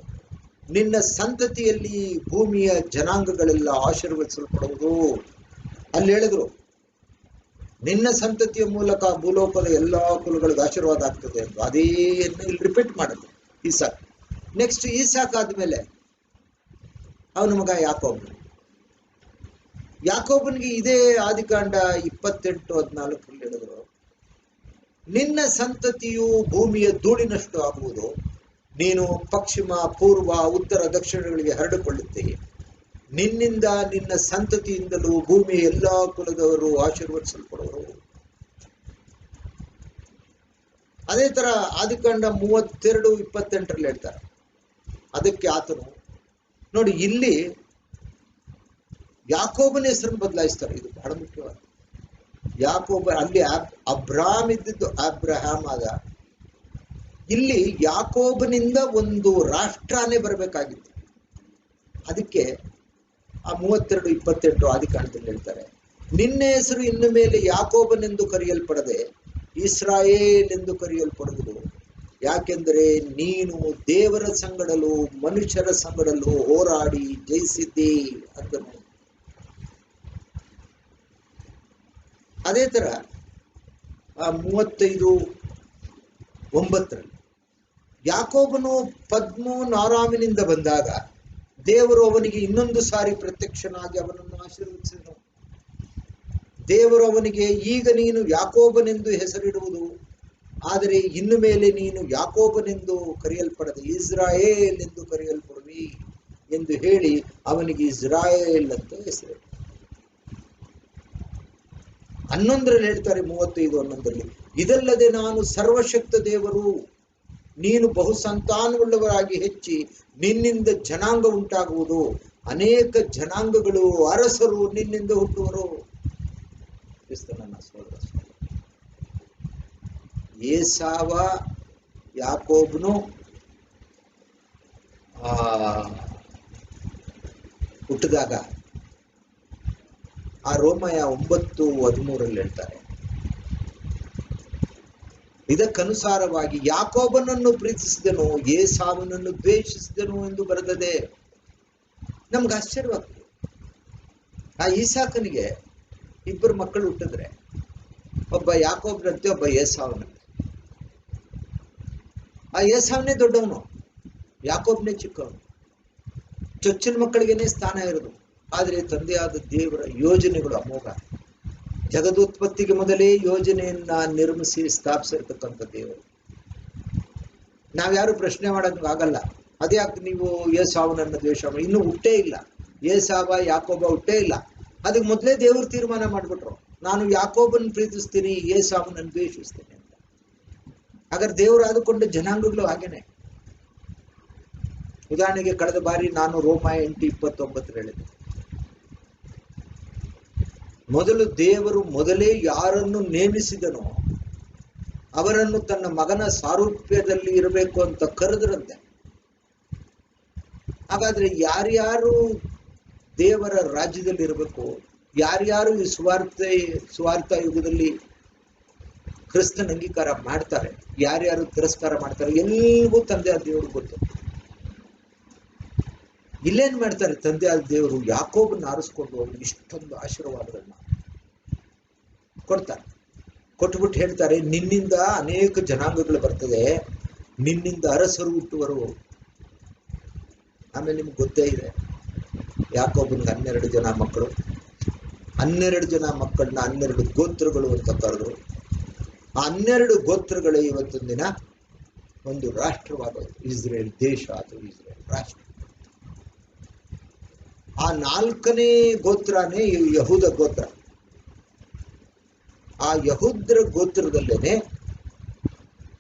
ನಿನ್ನ ಸಂತತಿಯಲ್ಲಿ ಭೂಮಿಯ ಜನಾಂಗಗಳೆಲ್ಲ ಆಶೀರ್ವದಿಸಲ್ಪಡುವುದು. ಅಲ್ಲಿ ಹೇಳಿದ್ರು, ನಿನ್ನ ಸಂತತಿಯ ಮೂಲಕ ಭೂಲೋಕದ ಎಲ್ಲಾ ಕುಲಗಳಿಗೆ ಆಶೀರ್ವಾದ ಆಗ್ತದೆ ಅಂತ. ಅದೇನು ಇಲ್ಲಿ ರಿಪೀಟ್ ಮಾಡುದು ಈಸಾಕ್. ನೆಕ್ಸ್ಟ್ ಈಸಾಕ್ ಆದ್ಮೇಲೆ ಅವನ ಮಗ ಯಾಕೋಬ್. ಯಾಕೋಬನಿಗೆ ಇದೇ ಆದಿಕಾಂಡ 28:14 ಹೇಳಿದ್ರು, ನಿನ್ನ ಸಂತತಿಯು ಭೂಮಿಯ ಧೂಳಿನಷ್ಟು ಆಗುವುದು, ನೀನು ಪಶ್ಚಿಮ ಪೂರ್ವ ಉತ್ತರ ದಕ್ಷಿಣಗಳಿಗೆ ಹರಡಿಕೊಳ್ಳುತ್ತೀಯ, ನಿನ್ನಿಂದ ನಿನ್ನ ಸಂತತಿಯಿಂದಲೂ ಭೂಮಿಯ ಎಲ್ಲಾ ಕುಲದವರು ಆಶೀರ್ವದಿಸಲ್ಪಡುವರು. ಅದೇ ತರ ಆದಿಕಾಂಡ 32:28 ಹೇಳ್ತಾರೆ. ಅದಕ್ಕೆ ಆತನು ನೋಡಿ, ಇಲ್ಲಿ ಯಾಕೋಬನ ಹೆಸರನ್ನು ಬದಲಾಯಿಸ್ತಾರೆ. ಇದು ಬಹಳ ಮುಖ್ಯವಾದ. ಯಾಕೋಬ ಅಲ್ಲಿ ಅಬ್ರಾಮ್ ಇದ್ದಿದ್ದು ಅಬ್ರಹಾಮ್ ಆದ. ಇಲ್ಲಿ ಯಾಕೋಬನಿಂದ ಒಂದು ರಾಷ್ಟ್ರನೇ ಬರಬೇಕಾಗಿತ್ತು. ಅದಕ್ಕೆ ಆ 32:28 ಆದಿಕಾಂಡದಲ್ಲಿ ಹೇಳ್ತಾರೆ, ನಿನ್ನ ಹೆಸರು ಇನ್ನು ಮೇಲೆ ಯಾಕೋಬನೆಂದು ಕರೆಯಲ್ಪಡದೆ ಇಸ್ರಾಯೇಲ್ ಎಂದು ಕರೆಯಲ್ಪಡುವುದು, ಯಾಕೆಂದರೆ ನೀನು ದೇವರ ಸಂಗಡಲು ಮನುಷ್ಯರ ಸಂಗಡಲು ಹೋರಾಡಿ ಜಯಿಸಿದ್ದಿ ಅಂದನು. ಅದೇ ತರ 35:9 ಯಾಕೋಬನು ಪದ್ಮೋನಾರಾಮಿನಿಂದ ಬಂದಾಗ ದೇವರು ಅವನಿಗೆ ಇನ್ನೊಂದು ಸಾರಿ ಪ್ರತ್ಯಕ್ಷನಾಗಿ ಅವನನ್ನು ಆಶೀರ್ವದಿಸಿದನು. ದೇವರು ಅವನಿಗೆ, ಈಗ ನೀನು ಯಾಕೋಬನೆಂದು ಹೆಸರಿಡುವುದು, ಆದರೆ ಇನ್ನು ಮೇಲೆ ನೀನು ಯಾಕೋಬನೆಂದು ಕರೆಯಲ್ಪಡದೆ ಇಸ್ರಾಯೇಲ್ ಎಂದು ಕರೆಯಲ್ಪಡುವಿ ಎಂದು ಹೇಳಿ ಅವನಿಗೆ ಇಸ್ರಾಯೇಲ್ ಅಂತ ಹೆಸರಿಟ್ಟು. 11 ಹೇಳ್ತಾರೆ, 35:11, ಇದಲ್ಲದೆ ನಾನು ಸರ್ವಶಕ್ತ ದೇವರು, ನೀನು ಬಹುಸಂತಾನವುಳ್ಳವರಾಗಿ ಹೆಚ್ಚಿ ನಿನ್ನಿಂದ ಜನಾಂಗ ಉಂಟಾಗುವುದು, ಅನೇಕ ಜನಾಂಗಗಳು ಅರಸರು ನಿನ್ನಿಂದ ಹುಟ್ಟುವರು. ಕ್ರಿಸ್ತನನ್ನ ಸೋದರ ಏಸಾವ ಯಾಕೋಬನು ಹುಟ್ಟಿದಾಗ ಆ ರೋಮಯ 9:13 ಹೇಳ್ತಾರೆ, ಇದಕ್ಕನುಸಾರವಾಗಿ ಯಾಕೋಬನನ್ನು ಪ್ರೀತಿಸಿದನು, ಏಸಾವನನ್ನು ದ್ವೇಷಿಸಿದನು ಎಂದು ಬರೆದದೆ. ನಮ್ಗೆ ಆಶ್ಚರ್ಯವಾಗ್ತದೆ. ಆ ಈಸಾಕನಿಗೆ 2 ಮಕ್ಕಳು ಹುಟ್ಟಿದ್ರೆ, ಒಬ್ಬ ಯಾಕೋಬನಂತೆ, ಒಬ್ಬ ಏಸಾವನಂತೆ. ಆ ಏಸಾವನೇ ದೊಡ್ಡವನು, ಯಾಕೋಬನೇ ಚಿಕ್ಕವನು. ಚೊಚ್ಚಿನ ಮಕ್ಕಳಿಗೇನೆ ಸ್ಥಾನ ಇರೋದು. ಆದರೆ ತಂದೆಯಾದ ದೇವರ ಯೋಜನೆಗಳು ಅಮೋಘ. ಜಗದುತ್ಪತ್ತಿಗೆ ಮೊದಲೇ ಯೋಜನೆಯನ್ನ ನಿರ್ಮಿಸಿ ಸ್ಥಾಪಿಸಿರ್ತಕ್ಕಂಥ ದೇವರು. ನಾವ್ಯಾರು ಪ್ರಶ್ನೆ ಮಾಡೋದು ಆಗಲ್ಲ. ಅದ್ಯಾಕೆ ನೀವು ಏಸಾವನನ್ನ ದ್ವೇಷ ಮಾಡಿ, ಇನ್ನೂ ಹುಟ್ಟೇ ಇಲ್ಲ, ಏಸಾವ ಯಾಕೋಬ ಹುಟ್ಟೇ ಇಲ್ಲ. ಅದಕ್ಕೆ ಮೊದಲೇ ದೇವರು ತೀರ್ಮಾನ ಮಾಡ್ಬಿಟ್ರು, ನಾನು ಯಾಕೋಬನ್ ಪ್ರೀತಿಸ್ತೀನಿ, ಏಸಾವನನ್ನು ದ್ವೇಷಿಸ್ತೀನಿ ಅಂತ. ಹಾಗಾದ್ರೆ ದೇವರು ಆದುಕೊಂಡ ಜನಾಂಗಗಳು ಹಾಗೇನೆ. ಉದಾಹರಣೆಗೆ ಕಳೆದ ಬಾರಿ ನಾನು ರೋಮ 8:29 ಹೇಳಿದೆ. ಮೊದಲು ದೇವರು ಮೊದಲೇ ಯಾರನ್ನು ನೇಮಿಸಿದನೋ ಅವರನ್ನು ತನ್ನ ಮಗನ ಸಾರೂಪ್ಯದಲ್ಲಿ ಇರಬೇಕು ಅಂತ ಕರೆದ್ರಂತೆ. ಹಾಗಾದ್ರೆ ಯಾರ್ಯಾರು ದೇವರ ರಾಜ್ಯದಲ್ಲಿ ಇರಬೇಕು, ಯಾರ್ಯಾರು ಈ ಸ್ವಾರ್ಥ ಯುಗದಲ್ಲಿ ಕ್ರಿಸ್ತನ ಅಂಗೀಕಾರ ಮಾಡ್ತಾರೆ, ಯಾರ್ಯಾರು ತಿರಸ್ಕಾರ ಮಾಡ್ತಾರೆ, ಎಲ್ಲರಿಗೂ ತಂದೆ ಆದ ದೇವರು ಗೊತ್ತು. ಇಲ್ಲೇನ್ ಮಾಡ್ತಾರೆ, ತಂದೆ ಆದ ದೇವರು ಯಾಕೋಬನ್ನ ಆರಿಸ್ಕೊಂಡು ಅವ್ರಿಗೆ ಇಷ್ಟೊಂದು ಆಶೀರ್ವಾದಗಳನ್ನ ಕೊಡ್ತಾರೆ. ಕೊಟ್ಬಿಟ್ಟು ಹೇಳ್ತಾರೆ, ನಿನ್ನಿಂದ ಅನೇಕ ಜನಾಂಗಗಳು ಬರ್ತದೆ, ನಿನ್ನಿಂದ ಅರಸರು ಹುಟ್ಟುವರು. ಆಮೇಲೆ ನಿಮ್ಗೆ ಗೊತ್ತೇ ಇದೆ, ಯಾಕೋಬನ್ಗೆ 12 ಜನ ಮಕ್ಕಳು. 12 ಜನ ಮಕ್ಕಳನ್ನ 12 ಗೋತ್ರಗಳು ಅಂತ ಕರೆದ್ರು. ಆ 12 ಗೋತ್ರಗಳೇ ಇವತ್ತಿನ ದಿನ ಒಂದು ರಾಷ್ಟ್ರವಾಗೋದು, ಇಸ್ರೇಲ್ ದೇಶ ಅದು, ಇಸ್ರೇಲ್ ರಾಷ್ಟ್ರ. ಆ 4ನೇ ಗೋತ್ರನೇ ಯಹೂದ ಗೋತ್ರ. ಆ ಯಹೂದ್ರ ಗೋತ್ರದಲ್ಲೇನೆ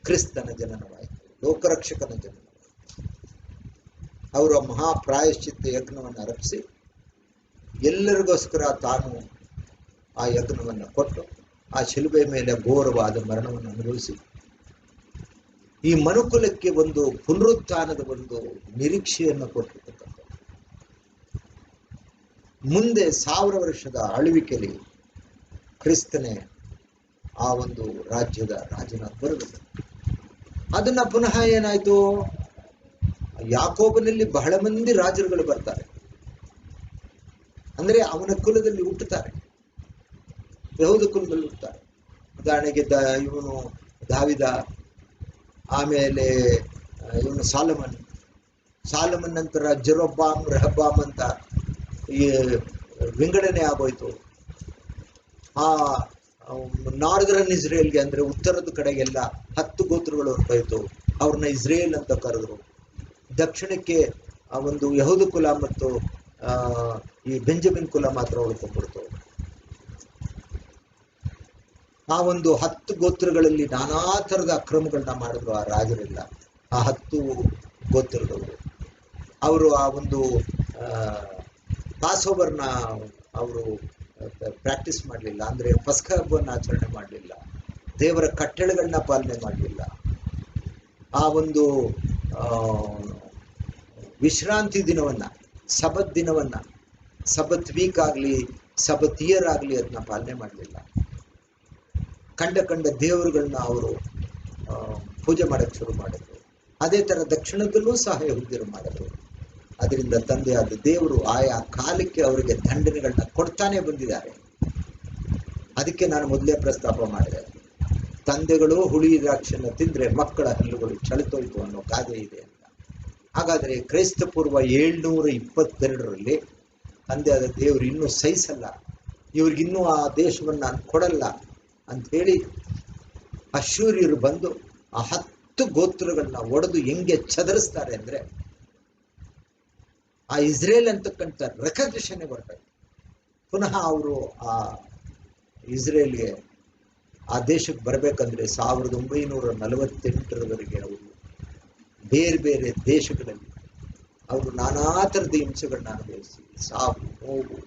ಕ್ರಿಸ್ತನ ಜನನವಾಯಿತು, ಲೋಕರಕ್ಷಕನ ಜನನ. ಅವರ ಮಹಾಪ್ರಾಯಶ್ಚಿತ್ತ ಯಜ್ಞವನ್ನು ಅರ್ಪಿಸಿ ಎಲ್ಲರಿಗೋಸ್ಕರ ತಾನು ಆ ಯಜ್ಞವನ್ನು ಕೊಟ್ಟು ಆ ಶಿಲುಬೆ ಮೇಲೆ ಘೋರವಾದ ಮರಣವನ್ನು ಅನುಭವಿಸಿ ಈ ಮನುಕುಲಕ್ಕೆ ಒಂದು ಪುನರುತ್ಥಾನದ ಒಂದು ನಿರೀಕ್ಷೆಯನ್ನು ಕೊಟ್ಟಿರ್ತಕ್ಕಂಥ, ಮುಂದೆ 1000 ವರ್ಷದ ಆಳ್ವಿಕೆಯಲ್ಲಿ ಕ್ರಿಸ್ತನೇ ಆ ಒಂದು ರಾಜ್ಯದ ರಾಜನ ಬರಬೇಕು. ಅದನ್ನ ಪುನಃ ಏನಾಯ್ತು, ಯಾಕೋಬನಲ್ಲಿ ಬಹಳ ಮಂದಿ ರಾಜರುಗಳು ಬರ್ತಾರೆ, ಅಂದ್ರೆ ಅವನ ಕುಲದಲ್ಲಿ ಹುಟ್ಟುತ್ತಾರೆ, ಯಹೂದ ಕುಲದಲ್ಲಿ ಹುಟ್ಟುತ್ತಾರೆ. ಉದಾಹರಣೆಗೆ ಇವನು ದಾವಿದ, ಆಮೇಲೆ ಇವನು ಸಾಲಮನ್ ನಂತರ ಜೆರೊಬ್ಬಾಮ್, ರೆಹಬ್ಬಾಮ್ ಅಂತ ಈ ವಿಂಗಡಣೆ ಆಗೋಯ್ತು. ಆ ನಾರ್ದರ್ನ್ ಇಸ್ರೇಲ್ಗೆ ಅಂದ್ರೆ ಉತ್ತರದ ಕಡೆಗೆಲ್ಲ 10 ಗೋತ್ರಗಳು ಹೊರಟೋಯ್ತು, ಅವ್ರನ್ನ ಇಸ್ರೇಲ್ ಅಂತ ಕರೆದ್ರು. ದಕ್ಷಿಣಕ್ಕೆ ಒಂದು ಯಹೂದ ಕುಲ ಮತ್ತು ಈ ಬೆಂಜಮಿನ್ ಕುಲ ಮಾತ್ರ ಉಳ್ಕೊಂಡ್ಬಿಡ್ತು. ಆ ಒಂದು 10 ಗೋತ್ರಗಳಲ್ಲಿ ನಾನಾ ಥರದ ಅಕ್ರಮಗಳನ್ನ ಮಾಡಿದ್ರು ಆ ರಾಜರೆಲ್ಲ. ಆ 10 ಗೋತ್ರದವರು ಅವರು ಆ ಒಂದು ಪಾಸ್ ಓವರ್ನ ಅವರು ಪ್ರಾಕ್ಟೀಸ್ ಮಾಡಲಿಲ್ಲ, ಅಂದ್ರೆ ಪಸ್ಕ ಹಬ್ಬವನ್ನು ಆಚರಣೆ ಮಾಡಲಿಲ್ಲ, ದೇವರ ಕಟ್ಟಳೆಗಳನ್ನ ಪಾಲನೆ ಮಾಡಲಿಲ್ಲ. ಆ ಒಂದು ವಿಶ್ರಾಂತಿ ದಿನವನ್ನ, ಸಬತ್ ದಿನವನ್ನ, ಸಬತ್ ವೀಕ್ ಆಗಲಿ ಸಬತ್ ಇಯರ್ ಆಗಲಿ ಅದನ್ನ ಪಾಲನೆ ಮಾಡಲಿಲ್ಲ. ಕಂಡ ದೇವರುಗಳನ್ನ ಅವರು ಪೂಜೆ ಮಾಡಕ್ಕೆ ಶುರು ಮಾಡಿದ್ರು. ಅದೇ ತರ ದಕ್ಷಿಣದಲ್ಲೂ ಸಹ ಯಹೂದ್ಯರು ಮಾಡಿದ್ರು. ಅದರಿಂದ ತಂದೆಯಾದ ದೇವರು ಆಯಾ ಕಾಲಕ್ಕೆ ಅವರಿಗೆ ದಂಡನೆಗಳನ್ನ ಕೊಡ್ತಾನೆ ಬಂದಿದ್ದಾರೆ. ಅದಕ್ಕೆ ನಾನು ಮೊದಲೇ ಪ್ರಸ್ತಾಪ ಮಾಡಿದೆ, ತಂದೆಗಳು ಹುಳಿ ದ್ರಾಕ್ಷಿಯನ್ನು ತಿಂದ್ರೆ ಮಕ್ಕಳ ಹಲ್ಲುಗಳು ಚಳಿತೋಯ್ತು ಅನ್ನೋ ಗಾದೆ ಇದೆ ಅಂತ. ಹಾಗಾದ್ರೆ ಕ್ರೈಸ್ತ ಪೂರ್ವ 722ರಲ್ಲಿ ತಂದೆಯಾದ ದೇವರು ಇನ್ನೂ ಸಹಿಸಲ್ಲ, ಇವ್ರಿಗಿನ್ನೂ ಆ ದೇಶವನ್ನ ಕೊಡಲ್ಲ ಅಂತ ಹೇಳಿ ಅಶ್ಶೂರ್ಯರು ಬಂದು ಆ 10 ಗೋತ್ರಗಳನ್ನ ಒಡೆದು ಹೆಂಗೆ ಚದರಿಸ್ತಾರೆ ಅಂದ್ರೆ ಆ ಇಸ್ರೇಲ್ ಅಂತಕ್ಕಂಥ ರೆಕಗ್ನಿಷನ್ ಬರ್ತಾರೆ. ಪುನಃ ಅವರು ಆ ಇಸ್ರೇಲ್ಗೆ ಆ ದೇಶಕ್ಕೆ ಬರಬೇಕಂದ್ರೆ 1948ರವರೆಗೆ ಅವರು ಬೇರೆ ಬೇರೆ ದೇಶಗಳಲ್ಲಿ ಅವರು ನಾನಾ ಥರದ ಹಿಂಸೆಗಳನ್ನ ಅನುಭವಿಸಿ, ಸಾವು ನೋವು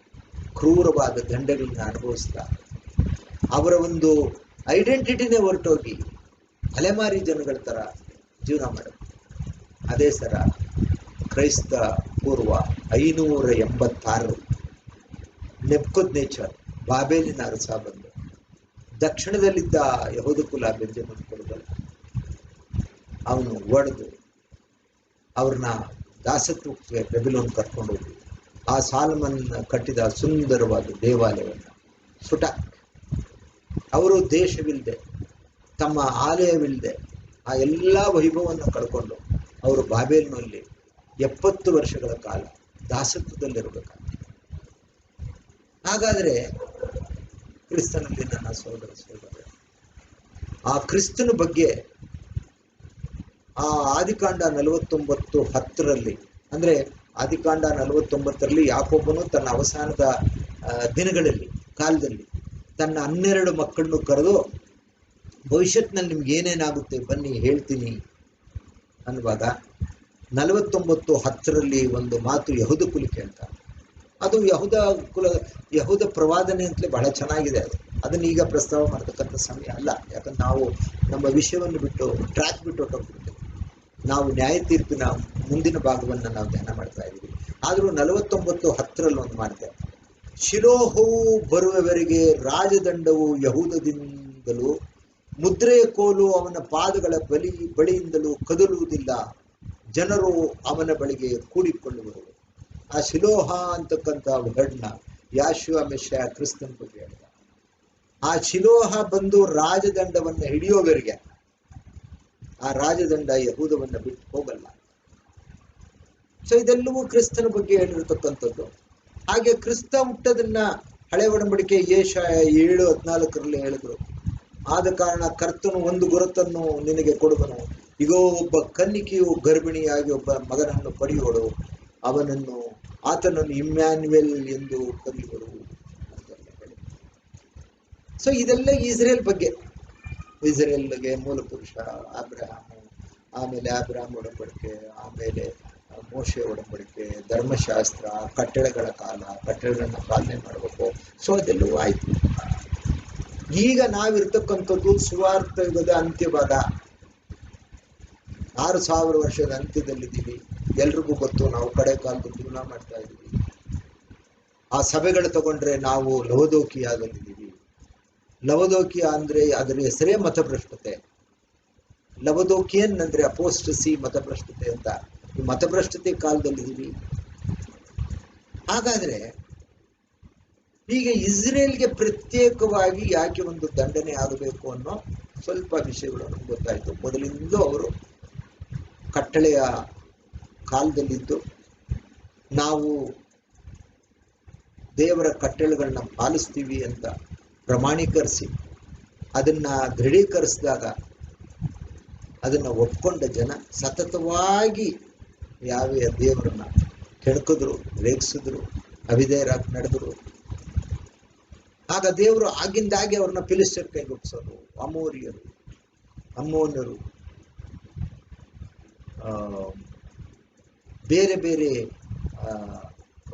ಕ್ರೂರವಾದ ದಂಡಗಳನ್ನ ಅನುಭವಿಸ್ತಾ ಅವರ ಒಂದು ಐಡೆಂಟಿಟಿನೇ ಹೊರಟೋಗಿ ಅಲೆಮಾರಿ ಜನಗಳ ಥರ ಜೀವನ ಮಾಡೋದು. ಅದೇ ಸರ ಕ್ರೈಸ್ತ ಪೂರ್ವ 586 ನೆಬೂಕದ್ನೆಚ್ಚರ್ ಬಾಬೇಲಿನ ಅರಸ ಬಂದು ದಕ್ಷಿಣದಲ್ಲಿದ್ದ ಯಹೂದ ಕುಲ ಬೆಂಜಮಿನ್ ಕುಲದಲ್ಲಿ ಅವನು ಒಡೆದು ಅವ್ರನ್ನ ದಾಸತ್ವಕ್ಕೆ ಬೆಬಿಲೋನ್ ಕರ್ಕೊಂಡು ಹೋಗಿ ಆ ಸಾಲಮನ್ ಕಟ್ಟಿದ ಸುಂದರವಾದ ದೇವಾಲಯವನ್ನು ಸುಟ, ಅವರು ದೇಶವಿಲ್ಲದೆ ತಮ್ಮ ಆಲಯವಿಲ್ಲದೆ ಆ ಎಲ್ಲ ವೈಭವವನ್ನು ಕಳ್ಕೊಂಡು ಅವರು ಬಾಬೇಲಿನಲ್ಲಿ 70 ವರ್ಷಗಳ ಕಾಲ ದಾಸತ್ವದಲ್ಲಿರಬೇಕಾಗ್ತದೆ. ಹಾಗಾದ್ರೆ ಕ್ರಿಸ್ತನಲ್ಲಿ ನನ್ನ ಸಹೋದರ, ಆ ಕ್ರಿಸ್ತನ ಬಗ್ಗೆ ಆ ಆದಿಕಾಂಡ 49:10ರಲ್ಲಿ, ಅಂದ್ರೆ ಆದಿಕಾಂಡ 49ರಲ್ಲಿ ಯಾಕೋಬನು ತನ್ನ ಅವಸಾನದ ದಿನಗಳಲ್ಲಿ ಕಾಲದಲ್ಲಿ ತನ್ನ 12 ಮಕ್ಕಳನ್ನು ಕರೆದು ಭವಿಷ್ಯತ್ನಲ್ಲಿ ನಿಮ್ಗೆ ಏನೇನಾಗುತ್ತೆ ಬನ್ನಿ ಹೇಳ್ತೀನಿ ಅನ್ನುವಾಗ 49:10ರಲ್ಲಿ ಒಂದು ಮಾತು ಯಹೂದ ಕುಲಕ್ಕೆ ಹೇಳ್ತಾರೆ. ಅದು ಯಹೂದ ಪ್ರವಾದನೆ ಅಂತಲೇ ಬಹಳ ಚೆನ್ನಾಗಿದೆ. ಅದನ್ನ ಈಗ ಪ್ರಸ್ತಾವ ಮಾಡ್ತಕ್ಕಂಥ ಸಮಯ ಅಲ್ಲ, ಯಾಕಂದ್ರೆ ನಾವು ನಮ್ಮ ವಿಷಯವನ್ನು ಬಿಟ್ಟು ಟ್ರ್ಯಾಕ್ ಬಿಟ್ಟು ಹೊರಟೋಗ್ಬಿಡ್ತೇವೆ. ನಾವು ನ್ಯಾಯ ತೀರ್ಪಿನ ಮುಂದಿನ ಭಾಗವನ್ನು ನಾವು ಧ್ಯಾನ ಮಾಡ್ತಾ ಇದ್ದೀವಿ. ಆದರೂ 49:10ರಲ್ಲಿ ಒಂದು ಮಾಡ್ತೇವೆ, ಶಿಲೋಹವು ಬರುವವರೆಗೆ ರಾಜದಂಡವು ಯಹೂದದಿಂದಲೂ ಮುದ್ರೆಯ ಕೋಲು ಅವನ ಪಾದಗಳ ಬಳಿಯಿಂದಲೂ ಕದಲುವುದಿಲ್ಲ, ಜನರು ಅವನ ಬಳಿಗೆ ಕೂಡಿಕೊಳ್ಳುವರು. ಆ ಶಿಲೋಹ ಅಂತಕ್ಕಂಥ ವರ್ಡ್ನ ಯಾಶುವ ಮೆಸ್ಸಿಯ ಕ್ರಿಸ್ತನ ಬಗ್ಗೆ ಹೇಳಿದ. ಆ ಶಿಲೋಹ ಬಂದು ರಾಜದಂಡವನ್ನು ಹಿಡಿಯೋವರೆಗೆ ಆ ರಾಜದಂಡ ಯಹೂದವನ್ನು ಬಿಟ್ಟು ಹೋಗಲ್ಲ. ಸೊ ಇದೆಲ್ಲವೂ ಕ್ರಿಸ್ತನ ಬಗ್ಗೆ ಹೇಳಿರ್ತಕ್ಕಂಥದ್ದು. ಹಾಗೆ ಕ್ರಿಸ್ತ ಹುಟ್ಟದನ್ನ ಹಳೆ ಒಡಂಬಡಿಕೆ ಯೆಶಾಯ 7:14ರಲ್ಲಿ ಹೇಳಿದ್ರು. ಆದ ಕಾರಣ ಕರ್ತನು ಒಂದು ಗುರುತನ್ನು ನಿನಗೆ ಕೊಡುವನು, ಇಗೋ ಒಬ್ಬ ಕನ್ನಿಕೆಯು ಗರ್ಭಿಣಿಯಾಗಿ ಒಬ್ಬ ಮಗನನ್ನು ಪಡೆಯುವಳು, ಆತನನ್ನು ಇಮ್ಯಾನ್ಯುವೆಲ್ ಎಂದು ಕರೆಯುವರು ಅಂತ ಹೇಳಿ. ಸೊ ಇದೆಲ್ಲ ಇಸ್ರೇಲ್ ಬಗ್ಗೆ. ಇಸ್ರೇಲ್ಗೆ ಮೂಲ ಪುರುಷ ಅಬ್ರಹಾಮು, ಆಮೇಲೆ ಅಬ್ರಹಾಮ್ ಒಡಂಬಡಿಕೆ, ಆಮೇಲೆ ಮೋಶೆ ಒಡಂಬಡಿಕೆ, ಧರ್ಮಶಾಸ್ತ್ರ, ಕಟ್ಟಳೆಗಳ ಕಾಲ, ಕಟ್ಟಳೆಗಳನ್ನ ಪಾಲನೆ ಮಾಡಬೇಕು. ಸೊ ಅದೆಲ್ಲವೂ ಆಯ್ತು. ಈಗ ನಾವಿರ್ತಕ್ಕಂಥದ್ದು ಸುವಾರ್ಥ ಯುಗದ ಅಂತ್ಯಭಾಗ, 6000 ವರ್ಷದ ಅಂತ್ಯದಲ್ಲಿದ್ದೀವಿ. ಎಲ್ರಿಗೂ ಗೊತ್ತು, ನಾವು ಕಡೆ ಕಾಲದ ಜೀವನ ಮಾಡ್ತಾ ಇದ್ದೀವಿ. ಆ ಸಭೆಗಳು ತಗೊಂಡ್ರೆ ನಾವು ಲವದೋಕಿಯಾದಲ್ಲಿದ್ದೀವಿ. ಲವದೋಕಿಯ ಅಂದ್ರೆ ಅದರ ಹೆಸರೇ ಮತಭ್ರಷ್ಟತೆ. ಲವದೋಕಿಯನ್ ಅಂದ್ರೆ ಅಪೋಸ್ಟಸಿ, ಮತಭ್ರಷ್ಟತೆ ಅಂತ ಈ ಮತಭ್ರಷ್ಟತೆ ಕಾಲದಲ್ಲಿದ್ದೀವಿ. ಹಾಗಾದ್ರೆ ಈಗ ಇಸ್ರೇಲ್ಗೆ ಪ್ರತ್ಯೇಕವಾಗಿ ಯಾಕೆ ಒಂದು ದಂಡನೆ ಆಗಬೇಕು ಅನ್ನೋ ಸ್ವಲ್ಪ ವಿಷಯಗಳು ನಮ್ಗೆ ಗೊತ್ತಾಯ್ತು. ಮೊದಲಿಂದಲೂ ಅವರು ಕಟ್ಟಳೆಯ ಕಾಲದಲ್ಲಿದ್ದು ನಾವು ದೇವರ ಕಟ್ಟಳೆಗಳನ್ನ ಪಾಲಿಸ್ತೀವಿ ಅಂತ ಪ್ರಮಾಣೀಕರಿಸಿ ಅದನ್ನ ದೃಢೀಕರಿಸಿದಾಗ ಅದನ್ನ ಒಪ್ಕೊಂಡ ಜನ ಸತತವಾಗಿ ಯಾವ ದೇವರನ್ನ ಕೆಣಕಿದ್ರು, ರೇಗಿಸಿದ್ರು, ಅವಿಧೇಯರಾಗಿ ನಡೆದ್ರು. ಆಗ ದೇವರು ಆಗಿಂದಾಗೆ ಅವ್ರನ್ನ ಫಿಲಿಸ್ಟಿಯರ್ ಕೈಗೊಪ್ಸೋರು, ಅಮೋರಿಯರು, ಅಮ್ಮೋನರು, ಬೇರೆ ಬೇರೆ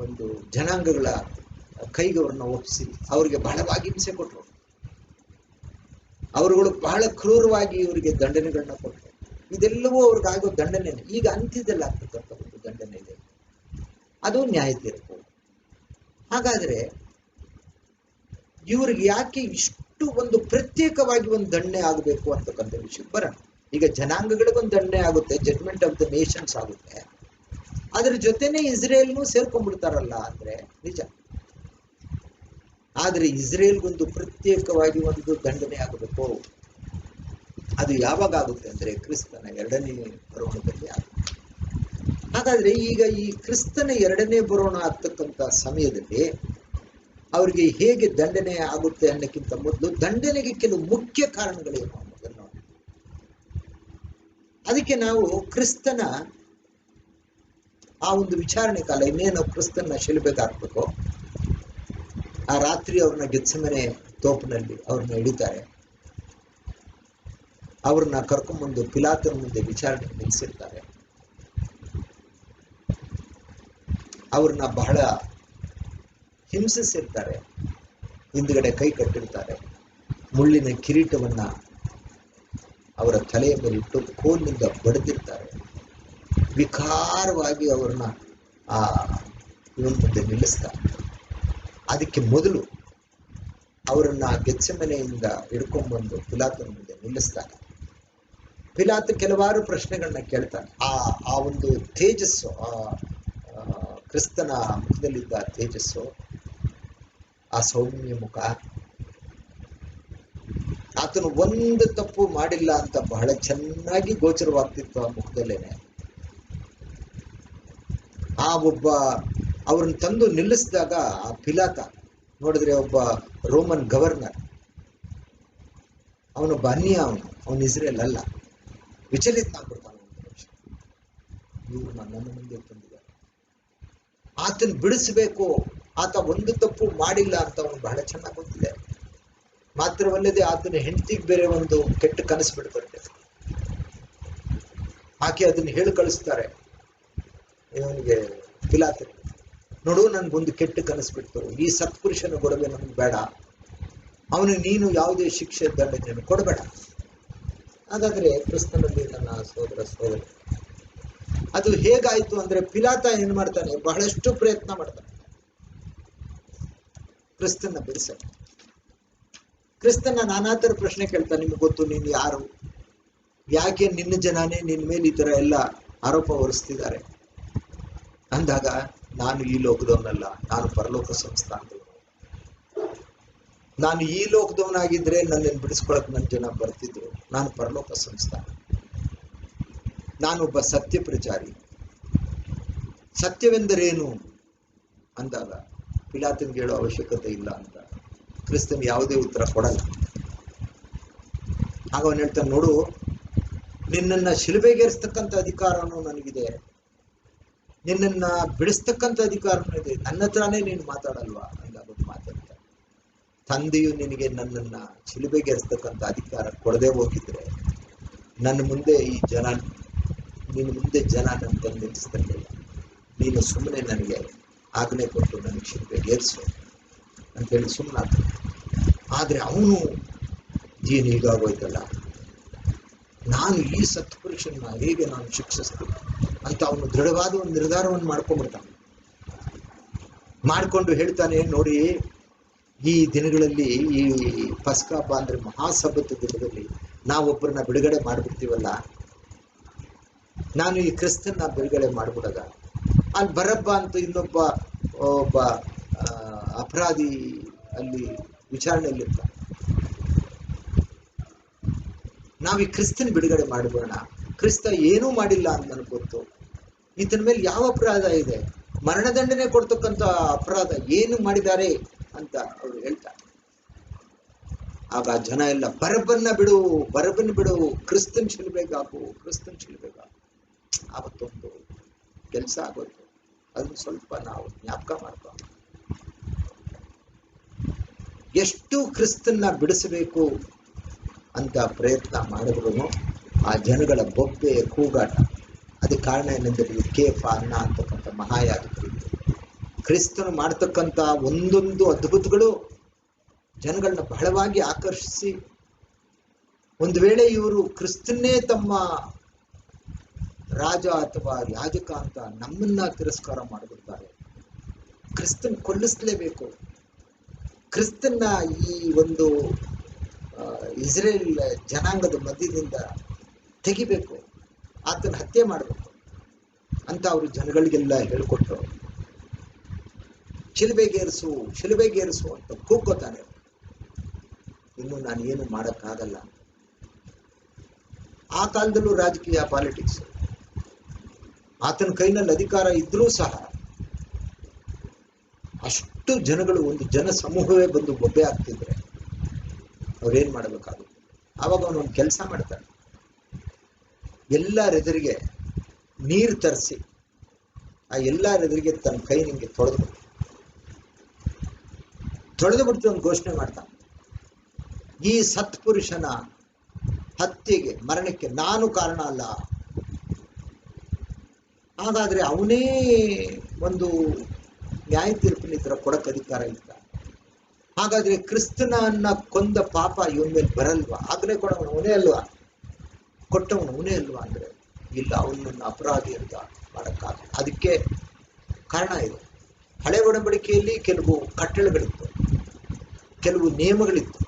ಒಂದು ಜನಾಂಗಗಳ ಕೈಗೆ ಅವ್ರನ್ನ ಒಪ್ಪಿಸಿ ಅವರಿಗೆ ಬಹಳವಾಗಿ ಹಿಂಸೆ ಕೊಟ್ಟರು. ಅವರುಗಳು ಬಹಳ ಕ್ರೂರವಾಗಿ ಇವರಿಗೆ ದಂಡನೆಗಳನ್ನ ಕೊಟ್ಟರು. ಇದೆಲ್ಲವೂ ಅವ್ರಿಗಾಗೋ ದಂಡನೆ. ಈಗ ಅಂತ್ಯದಲ್ಲಿ ಆಗ್ತಕ್ಕಂಥ ಒಂದು ದಂಡನೆ ಇದೆ, ಅದು ನ್ಯಾಯ ತೀರ್ಪು. ಹಾಗಾದ್ರೆ ಇವ್ರಿಗೆ ಯಾಕೆ ಇಷ್ಟು ಒಂದು ಪ್ರತ್ಯೇಕವಾಗಿ ಒಂದು ದಂಡನೆ ಆಗಬೇಕು ಅಂತಕ್ಕಂಥ ವಿಷಯ ಬರೋಣ. ಈಗ ಜನಾಂಗಗಳಿಗೊಂದು ದಂಡನೆ ಆಗುತ್ತೆ, ಜಡ್ಜ್ಮೆಂಟ್ ಆಫ್ ದ ನೇಷನ್ಸ್ ಆಗುತ್ತೆ. ಅದ್ರ ಜೊತೆನೆ ಇಸ್ರೇಲ್ನು ಸೇರ್ಕೊಂಡ್ಬಿಡ್ತಾರಲ್ಲ ಅಂದ್ರೆ ನಿಜ. ಆದ್ರೆ ಇಸ್ರೇಲ್ಗೊಂದು ಪ್ರತ್ಯೇಕವಾಗಿ ಒಂದು ದಂಡನೆ ಆಗಬೇಕು. ಅದು ಯಾವಾಗ ಆಗುತ್ತೆ ಅಂದ್ರೆ ಕ್ರಿಸ್ತನ 2ನೇ ಬರೋಣದಲ್ಲಿ ಆಗುತ್ತೆ. ಹಾಗಾದ್ರೆ ಈಗ ಈ ಕ್ರಿಸ್ತನ 2ನೇ ಬರೋಣ ಆಗ್ತಕ್ಕಂಥ ಸಮಯದಲ್ಲಿ ಅವ್ರಿಗೆ ಹೇಗೆ ದಂಡನೆ ಆಗುತ್ತೆ ಅನ್ನೋಕ್ಕಿಂತ ಮೊದಲು ದಂಡನೆಗೆ ಕೆಲವು ಮುಖ್ಯ ಕಾರಣಗಳೇನು ಅನ್ನೋದನ್ನು ನೋಡಿ. ಅದಕ್ಕೆ ನಾವು ಕ್ರಿಸ್ತನ ಆ ಒಂದು ವಿಚಾರಣೆ ಕಾಲ, ಇನ್ನೇನು ಕ್ರಿಸ್ತನ ಶಿಲುಬೆಗೆ ಹಾಕ್ಬೇಕು, ಆ ರಾತ್ರಿ ಅವ್ರನ್ನ ಗೆತ್ಸೆಮನೆ ತೋಪಿನಲ್ಲಿ ಅವ್ರನ್ನ ಹಿಡಿತಾರೆ. ಅವ್ರನ್ನ ಕರ್ಕೊಂಡ್ಬಂದು ಪಿಲಾತನ ಮುಂದೆ ವಿಚಾರಣೆ ನಿಲ್ಲಿಸಿರ್ತಾರೆ. ಅವ್ರನ್ನ ಬಹಳ ಹಿಂಸಿಸಿರ್ತಾರೆ. ಹಿಂದ್ಗಡೆ ಕೈ ಕಟ್ಟಿರ್ತಾರೆ. ಮುಳ್ಳಿನ ಕಿರೀಟವನ್ನ ಅವರ ತಲೆಯ ಮೇಲಿಟ್ಟು ಕೋಲಿನಿಂದ ಬಡಿದಿರ್ತಾರೆ. ವಿಕಾರವಾಗಿ ಅವ್ರನ್ನ ಆ ಇವನ ಮುಂದೆ ನಿಲ್ಲಿಸ್ತಾರೆ. ಅದಕ್ಕೆ ಮೊದಲು ಅವರನ್ನ ಗೆತ್ಸೆಮನೆಯಿಂದ ಹಿಡ್ಕೊಂಡ್ಬಂದು ಪಿಲಾತನ ಮುಂದೆ ನಿಲ್ಲಿಸ್ತಾರೆ. ಪಿಲಾತ ಕೆಲವಾರು ಪ್ರಶ್ನೆಗಳನ್ನ ಕೇಳ್ತಾನೆ. ಆ ಒಂದು ತೇಜಸ್ಸು, ಕ್ರಿಸ್ತನ ಮುಖದಲ್ಲಿದ್ದ ತೇಜಸ್ಸು, ಆ ಸೌಮ್ಯ ಮುಖ, ಆತನು ಒಂದು ತಪ್ಪು ಮಾಡಿಲ್ಲ ಅಂತ ಬಹಳ ಚೆನ್ನಾಗಿ ಗೋಚರವಾಗ್ತಿತ್ತು ಆ ಮುಖದಲ್ಲೇನೆ. ಆ ಒಬ್ಬ ಅವ್ರನ್ನ ತಂದು ನಿಲ್ಲಿಸಿದಾಗ ಆ ಪಿಲಾತ ನೋಡಿದ್ರೆ ಒಬ್ಬ ರೋಮನ್ ಗವರ್ನರ್, ಅವನೊಬ್ಬ ಅನ್ಯ, ಅವನು ಇಸ್ರೇಲ್ ಅಲ್ಲ. ವಿಚಲಿತನಾಗ್ಬಿಡ್ತಾನೆ. ಇವ್ರು ನನ್ನ ಮುಂದೆ ತಂದಿದ್ದಾರೆ, ಆತನ ಬಿಡಿಸ್ಬೇಕು, ಆತ ಒಂದು ತಪ್ಪು ಮಾಡಿಲ್ಲ ಅಂತ ಅವನು ಬಹಳ ಚೆನ್ನಾಗಿ ಗೊತ್ತಿದೆ. ಮಾತ್ರವಲ್ಲದೆ ಆತನ ಹೆಂಡತಿಗೆ ಬೇರೆ ಒಂದು ಕೆಟ್ಟ ಕನಸು ಬಿಡ್ತಾರೆ. ಆಕೆ ಅದನ್ನ ಹೇಳಿ ಕಳಿಸ್ತಾರೆ ಇವನಿಗೆ, ಪಿಲಾತ, ನೋಡು ನನ್ಗೊಂದು ಕೆಟ್ಟ ಕನಸು ಬಿಡ್ತು, ಈ ಸತ್ಪುರುಷನ ಗೊಡವೆ ನಮ್ಗೆ ಬೇಡ, ಅವನಿಗೆ ನೀನು ಯಾವುದೇ ಶಿಕ್ಷೆ ದಂಡನೆಯನ್ನು ಕೊಡಬೇಡ. ಹಾಗಾದ್ರೆ ಕ್ರಿಸ್ತನಲ್ಲಿ ನನ್ನ ಸೋದರ ಅದು ಹೇಗಾಯ್ತು ಅಂದ್ರೆ, ಪಿಲಾತ ಏನ್ ಮಾಡ್ತಾನೆ, ಬಹಳಷ್ಟು ಪ್ರಯತ್ನ ಮಾಡ್ತಾನೆ ಕ್ರಿಸ್ತನ ಬಿಡಿಸಕ್ಕೆ. ಕ್ರಿಸ್ತನ ನಾನಾ ಥರ ಪ್ರಶ್ನೆ ಕೇಳ್ತಾನೆ. ನಿಮ್ಗೆ ಗೊತ್ತು, ನೀನು ಯಾರು, ಯಾಕೆ ನಿನ್ನ ಜನನೇ ನಿನ್ನ ಮೇಲೆ ಈ ತರ ಎಲ್ಲ ಆರೋಪ ಹೊರಿಸ್ತಿದ್ದಾರೆ ಅಂದಾಗ, ನಾನು ಈ ಲೋಕದವನಲ್ಲ, ನಾನು ಪರಲೋಕ ಸಂಸ್ಥಾನದವನು. ನಾನು ಈ ಲೋಕದವನಾಗಿದ್ರೆ ನನ್ನನ್ನು ಬಿಡಿಸ್ಕೊಳಕ್ ನನ್ನ ಜನ ಬರ್ತಿದ್ರು. ನಾನು ಪರಲೋಕ ಸಂಸ್ಥಾನ, ನಾನೊಬ್ಬ ಸತ್ಯ ಪ್ರಚಾರಿ. ಸತ್ಯವೆಂದರೇನು ಅಂದಾಗ ಪಿಲಾತನಿಗೆ ಹೇಳೋ ಅವಶ್ಯಕತೆ ಇಲ್ಲ ಅಂತ ಕ್ರಿಸ್ತನ್ ಯಾವುದೇ ಉತ್ತರ ಕೊಡಲ್ಲ. ಆಗ ಅವನು ಹೇಳ್ತಾನೆ, ನೋಡು, ನಿನ್ನನ್ನ ಶಿಲುಬೆಗೇರಿಸ್ತಕ್ಕಂಥ ಅಧಿಕಾರನೂ ನನಗಿದೆ, ನಿನ್ನನ್ನ ಬಿಡಿಸ್ತಕ್ಕಂಥ ಅಧಿಕಾರನೂ ಇದೆ, ನನ್ನ ಹತ್ರನೇ ನೀನು ಮಾತಾಡಲ್ವಾ ಅಂದಾಗ ಮಾತಾಡ್ತಾನೆ. ತಂದೆಯು ನಿನಗೆ ನನ್ನನ್ನ ಶಿಲುಬೆಗೇರಿಸ್ತಕ್ಕಂಥ ಅಧಿಕಾರ ಕೊಡದೆ ಹೋಗಿದ್ರೆ ನನ್ನ ಮುಂದೆ ಈ ಜನ, ನಿನ್ನ ಮುಂದೆ ಜನ ನನ್ನ ತಂದು ನಿಲ್ಲಿಸ್ತಿರ್ಲಿಲ್ಲ. ನೀನು ಸುಮ್ಮನೆ ನನಗೆ ಆಜ್ಞೆ ಕೊಟ್ಟು ನನಗೆ ಶಿಲುಬೆಗೇರಿಸು ಅಂತೇಳಿ ಸುಮ್ಮನಾದ. ಆದ್ರೆ ಅವನು ಏನು ಹೀಗಾಗೋಯ್ತಲ್ಲ, ನಾನು ಈ ಸತ್ಪುರುಷನ್ನ ಹೇಗೆ ನಾನು ಶಿಕ್ಷಿಸ್ತೀನಿ ಅಂತ ಅವನು ದೃಢವಾದ ಒಂದು ನಿರ್ಧಾರವನ್ನು ಮಾಡ್ಕೊಂಡ್ಬಿಡ್ತಾನೆ. ಮಾಡ್ಕೊಂಡು ಹೇಳ್ತಾನೆ, ನೋಡಿ, ಈ ದಿನಗಳಲ್ಲಿ, ಈ ಪಸ್ಕ ಹಬ್ಬ ಅಂದ್ರೆ ಮಹಾಸಬ್ಬತ್ ದಿನದಲ್ಲಿ ನಾವೊಬ್ಬರನ್ನ ಬಿಡುಗಡೆ ಮಾಡ್ಬಿಡ್ತೀವಲ್ಲ, ನಾನು ಈ ಕ್ರಿಸ್ತನ್ನ ಬಿಡುಗಡೆ ಮಾಡ್ಬಿಡೋದ? ಅಲ್ಲಿ ಬರಬ್ಬ ಅಂತ ಇನ್ನೊಬ್ಬ ಒಬ್ಬ ಅಪರಾಧಿ ಅಲ್ಲಿ ವಿಚಾರಣೆಯಲ್ಲಿರ್ತಾನೆ. ನಾವು ಈ ಕ್ರಿಸ್ತನ ಬಿಡುಗಡೆ ಮಾಡಿಬಿಡೋಣ, ಕ್ರಿಸ್ತ ಏನೂ ಮಾಡಿಲ್ಲ ಅಂತ ನನಗೆ ಗೊತ್ತು, ಈತನ ಮೇಲೆ ಯಾವ ಅಪರಾಧ ಇದೆ, ಮರಣದಂಡನೆ ಕೊಡ್ತಕ್ಕಂಥ ಅಪರಾಧ ಏನು ಮಾಡಿದ್ದಾರೆ ಅಂತ ಅವರು ಹೇಳ್ತಾರೆ. ಆಗ ಜನ ಎಲ್ಲ ಬರಬ್ಬನ್ನ ಬಿಡು, ಬರಬ್ಬನ್ನ ಬಿಡು, ಕ್ರಿಸ್ತನ್ ಶಿಲುಬೆಗೆ ಹಾಕು, ಕ್ರಿಸ್ತನ್ ಶಿಲುಬೆಗೆ ಹಾಕು. ಆವತ್ತೊಂದು ಕೆಲಸ ಆಗೋಯ್ತು. ಅದನ್ನ ಸ್ವಲ್ಪ ನಾವು ಜ್ಞಾಪಕ ಮಾಡ್ಕೊಂಡು ಎಷ್ಟು ಕ್ರಿಸ್ತನ್ನ ಬಿಡಿಸಬೇಕು ಅಂತ ಪ್ರಯತ್ನ ಮಾಡಿದ್ರು ಆ ಜನಗಳ ಬೊಬ್ಬೆ ಕೂಗಾಟ. ಅದಕ್ಕೆ ಕಾರಣ ಏನೆಂದರೆ ಕೇಫ ಅನ್ನ ಅಂತಕ್ಕಂಥ ಮಹಾಯಾಜಕರಿಗೆ ಕ್ರಿಸ್ತನು ಮಾಡ್ತಕ್ಕಂಥ ಒಂದೊಂದು ಅದ್ಭುತಗಳು ಜನಗಳನ್ನ ಬಹಳವಾಗಿ ಆಕರ್ಷಿಸಿ, ಒಂದು ವೇಳೆ ಇವರು ಕ್ರಿಸ್ತನ್ನೇ ತಮ್ಮ ರಾಜ ಅಥವಾ ಯಾಜಕ ಅಂತ ನಮ್ಮನ್ನ ತಿರಸ್ಕಾರ ಮಾಡಿಬಿಡ್ತಾರೆ, ಕ್ರಿಸ್ತನ್ ಕೊಲ್ಲಿಸಲೇಬೇಕು, ಕ್ರಿಸ್ತನ್ನ ಈ ಒಂದು ಇಸ್ರೇಲ್ ಜನಾಂಗದ ಮಧ್ಯದಿಂದ ತೆಗಿಬೇಕು, ಆತನ ಹತ್ಯೆ ಮಾಡಬೇಕು ಅಂತ ಅವರು ಜನಗಳಿಗೆಲ್ಲ ಹೇಳ್ಕೊಟ್ಟು ಶಿಲುಬೆಗೇರಿಸು ಅಂತ ಕೂಗ್ಕೋತಾನೆ. ಇನ್ನು ನಾನು ಏನು ಮಾಡೋಕ್ಕಾಗಲ್ಲ. ಆ ಕಾಲದಲ್ಲೂ ರಾಜಕೀಯ ಪಾಲಿಟಿಕ್ಸ್, ಆತನ ಕೈನಲ್ಲಿ ಅಧಿಕಾರ ಇದ್ರೂ ಸಹ ಅಷ್ಟು ಜನಗಳು, ಒಂದು ಜನ ಸಮೂಹವೇ ಬಂದು ಬೊಬ್ಬೆ ಆಗ್ತಿದ್ರೆ ಅವ್ರೇನ್ ಮಾಡಬೇಕಾಗುತ್ತೆ? ಆವಾಗ ಅವನೊಂದು ಕೆಲಸ ಮಾಡ್ತಾನೆ, ಎಲ್ಲರೆದುರಿಗೆ ನೀರು ತರಿಸಿ ಆ ಎಲ್ಲರೆದುರಿಗೆ ತನ್ನ ಕೈ ನಿಂಗೆ ತೊಳೆದು ಬಿಟ್ಟು ಒಂದು ಘೋಷಣೆ ಮಾಡ್ತಾನೆ, ಈ ಸತ್ಪುರುಷನ ಹತ್ಯೆಗೆ, ಮರಣಕ್ಕೆ ನಾನು ಕಾರಣ ಅಲ್ಲ. ಹಾಗಾದ್ರೆ ಅವನೇ ಒಂದು ನ್ಯಾಯ ತೀರ್ಪಿನ ಈ ಥರ ಕೊಡಕ್ಕೆ ಅಧಿಕಾರ ಇತ್ತ. ಹಾಗಾದ್ರೆ ಕ್ರಿಸ್ತನನ್ನ ಕೊಂದ ಪಾಪ ಇವನ ಮೇಲೆ ಬರಲ್ವಾ? ಆಗ್ಲೇ ಕೊಡವನು ಅವನೇ ಅಲ್ವಾ, ಕೊಟ್ಟವನು ಅವನೇ ಅಲ್ವಾ? ಅಂದ್ರೆ ಇಲ್ಲ, ಅವನನ್ನು ಅಪರಾಧಿ ಅಂತ ಮಾಡಕ್ಕಾಗಲ್ಲ. ಅದಕ್ಕೆ ಕಾರಣ ಇದೆ. ಹಳೆ ಒಡಂಬಡಿಕೆಯಲ್ಲಿ ಕೆಲವು ಕಟ್ಟಳೆಗಳಿತ್ತು, ಕೆಲವು ನಿಯಮಗಳಿತ್ತು.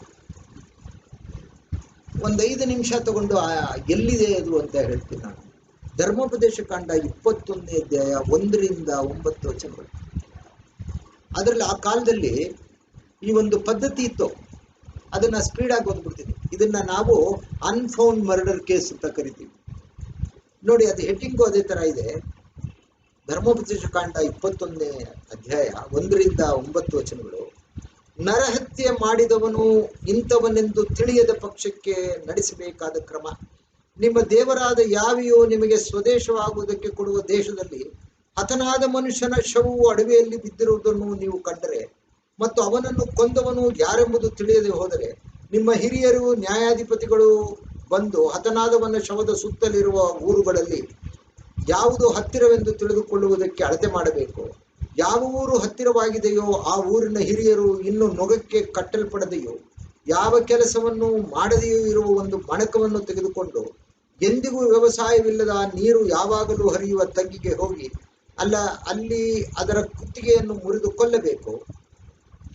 ಒಂದು 5 ನಿಮಿಷ ತಗೊಂಡು ಎಲ್ಲಿದೆ ಅದು ಅಂತ ಹೇಳ್ತೀನಿ ನಾನು. ಧರ್ಮೋಪದೇಶ ಕಾಂಡ 21ನೇ ಅಧ್ಯಾಯ 1ರಿಂದ 9 ವಚನಗಳು. ಅದರಲ್ಲಿ ಆ ಕಾಲದಲ್ಲಿ ಈ ಒಂದು ಪದ್ಧತಿ ಇತ್ತು. ಅದನ್ನ ಸ್ಪೀಡಾಗಿ ಓದ್ಬಿಡ್ತೀನಿ. ಇದನ್ನ ನಾವು ಅನ್ಫೌಂಡ್ ಮರ್ಡರ್ ಕೇಸ್ ಅಂತ ಕರಿತೀವಿ. ನೋಡಿ, ಅದು ಹೆಡ್ಡಿಂಗು ಅದೇ ತರ ಇದೆ. ಧರ್ಮೋಪದೇಶ ಕಾಂಡ 21ನೇ ಅಧ್ಯಾಯ 1ರಿಂದ 9 ವಚನಗಳು. ನರಹತ್ಯೆ ಮಾಡಿದವನು ಇಂಥವನೆಂದು ತಿಳಿಯದ ಪಕ್ಷಕ್ಕೆ ನಡೆಸಬೇಕಾದ ಕ್ರಮ. ನಿಮ್ಮ ದೇವರಾದ ಯಾವಿಯೋ ನಿಮಗೆ ಸ್ವದೇಶವಾಗುವುದಕ್ಕೆ ಕೊಡುವ ದೇಶದಲ್ಲಿ ಹತನಾದ ಮನುಷ್ಯನ ಶವವು ಅಡವಿಯಲ್ಲಿ ಬಿದ್ದಿರುವುದನ್ನು ನೀವು ಕಂಡರೆ ಮತ್ತು ಅವನನ್ನು ಕೊಂದವನು ಯಾರೆಂಬುದು ತಿಳಿಯದೆ ಹೋದರೆ, ನಿಮ್ಮ ಹಿರಿಯರು ನ್ಯಾಯಾಧಿಪತಿಗಳು ಬಂದು ಹತನಾದವನ ಶವದ ಸುತ್ತಲಿರುವ ಊರುಗಳಲ್ಲಿ ಯಾವುದು ಹತ್ತಿರವೆಂದು ತಿಳಿದುಕೊಳ್ಳುವುದಕ್ಕೆ ಅಳತೆ ಮಾಡಬೇಕು. ಯಾವ ಊರು ಹತ್ತಿರವಾಗಿದೆಯೋ ಆ ಊರಿನ ಹಿರಿಯರು ಇನ್ನು ನೊಗಕ್ಕೆ ಕಟ್ಟಲ್ಪಡದೆಯೋ ಯಾವ ಕೆಲಸವನ್ನು ಮಾಡದೆಯೂ ಇರುವ ಒಂದು ಮಣಕವನ್ನು ತೆಗೆದುಕೊಂಡು ಎಂದಿಗೂ ವ್ಯವಸಾಯವಿಲ್ಲದ ನೀರು ಯಾವಾಗಲೂ ಹರಿಯುವ ತಗ್ಗಿಗೆ ಹೋಗಿ ಅಲ್ಲಿ ಅದರ ಕುತ್ತಿಗೆಯನ್ನು ಮುರಿದು ಕೊಲ್ಲಬೇಕು.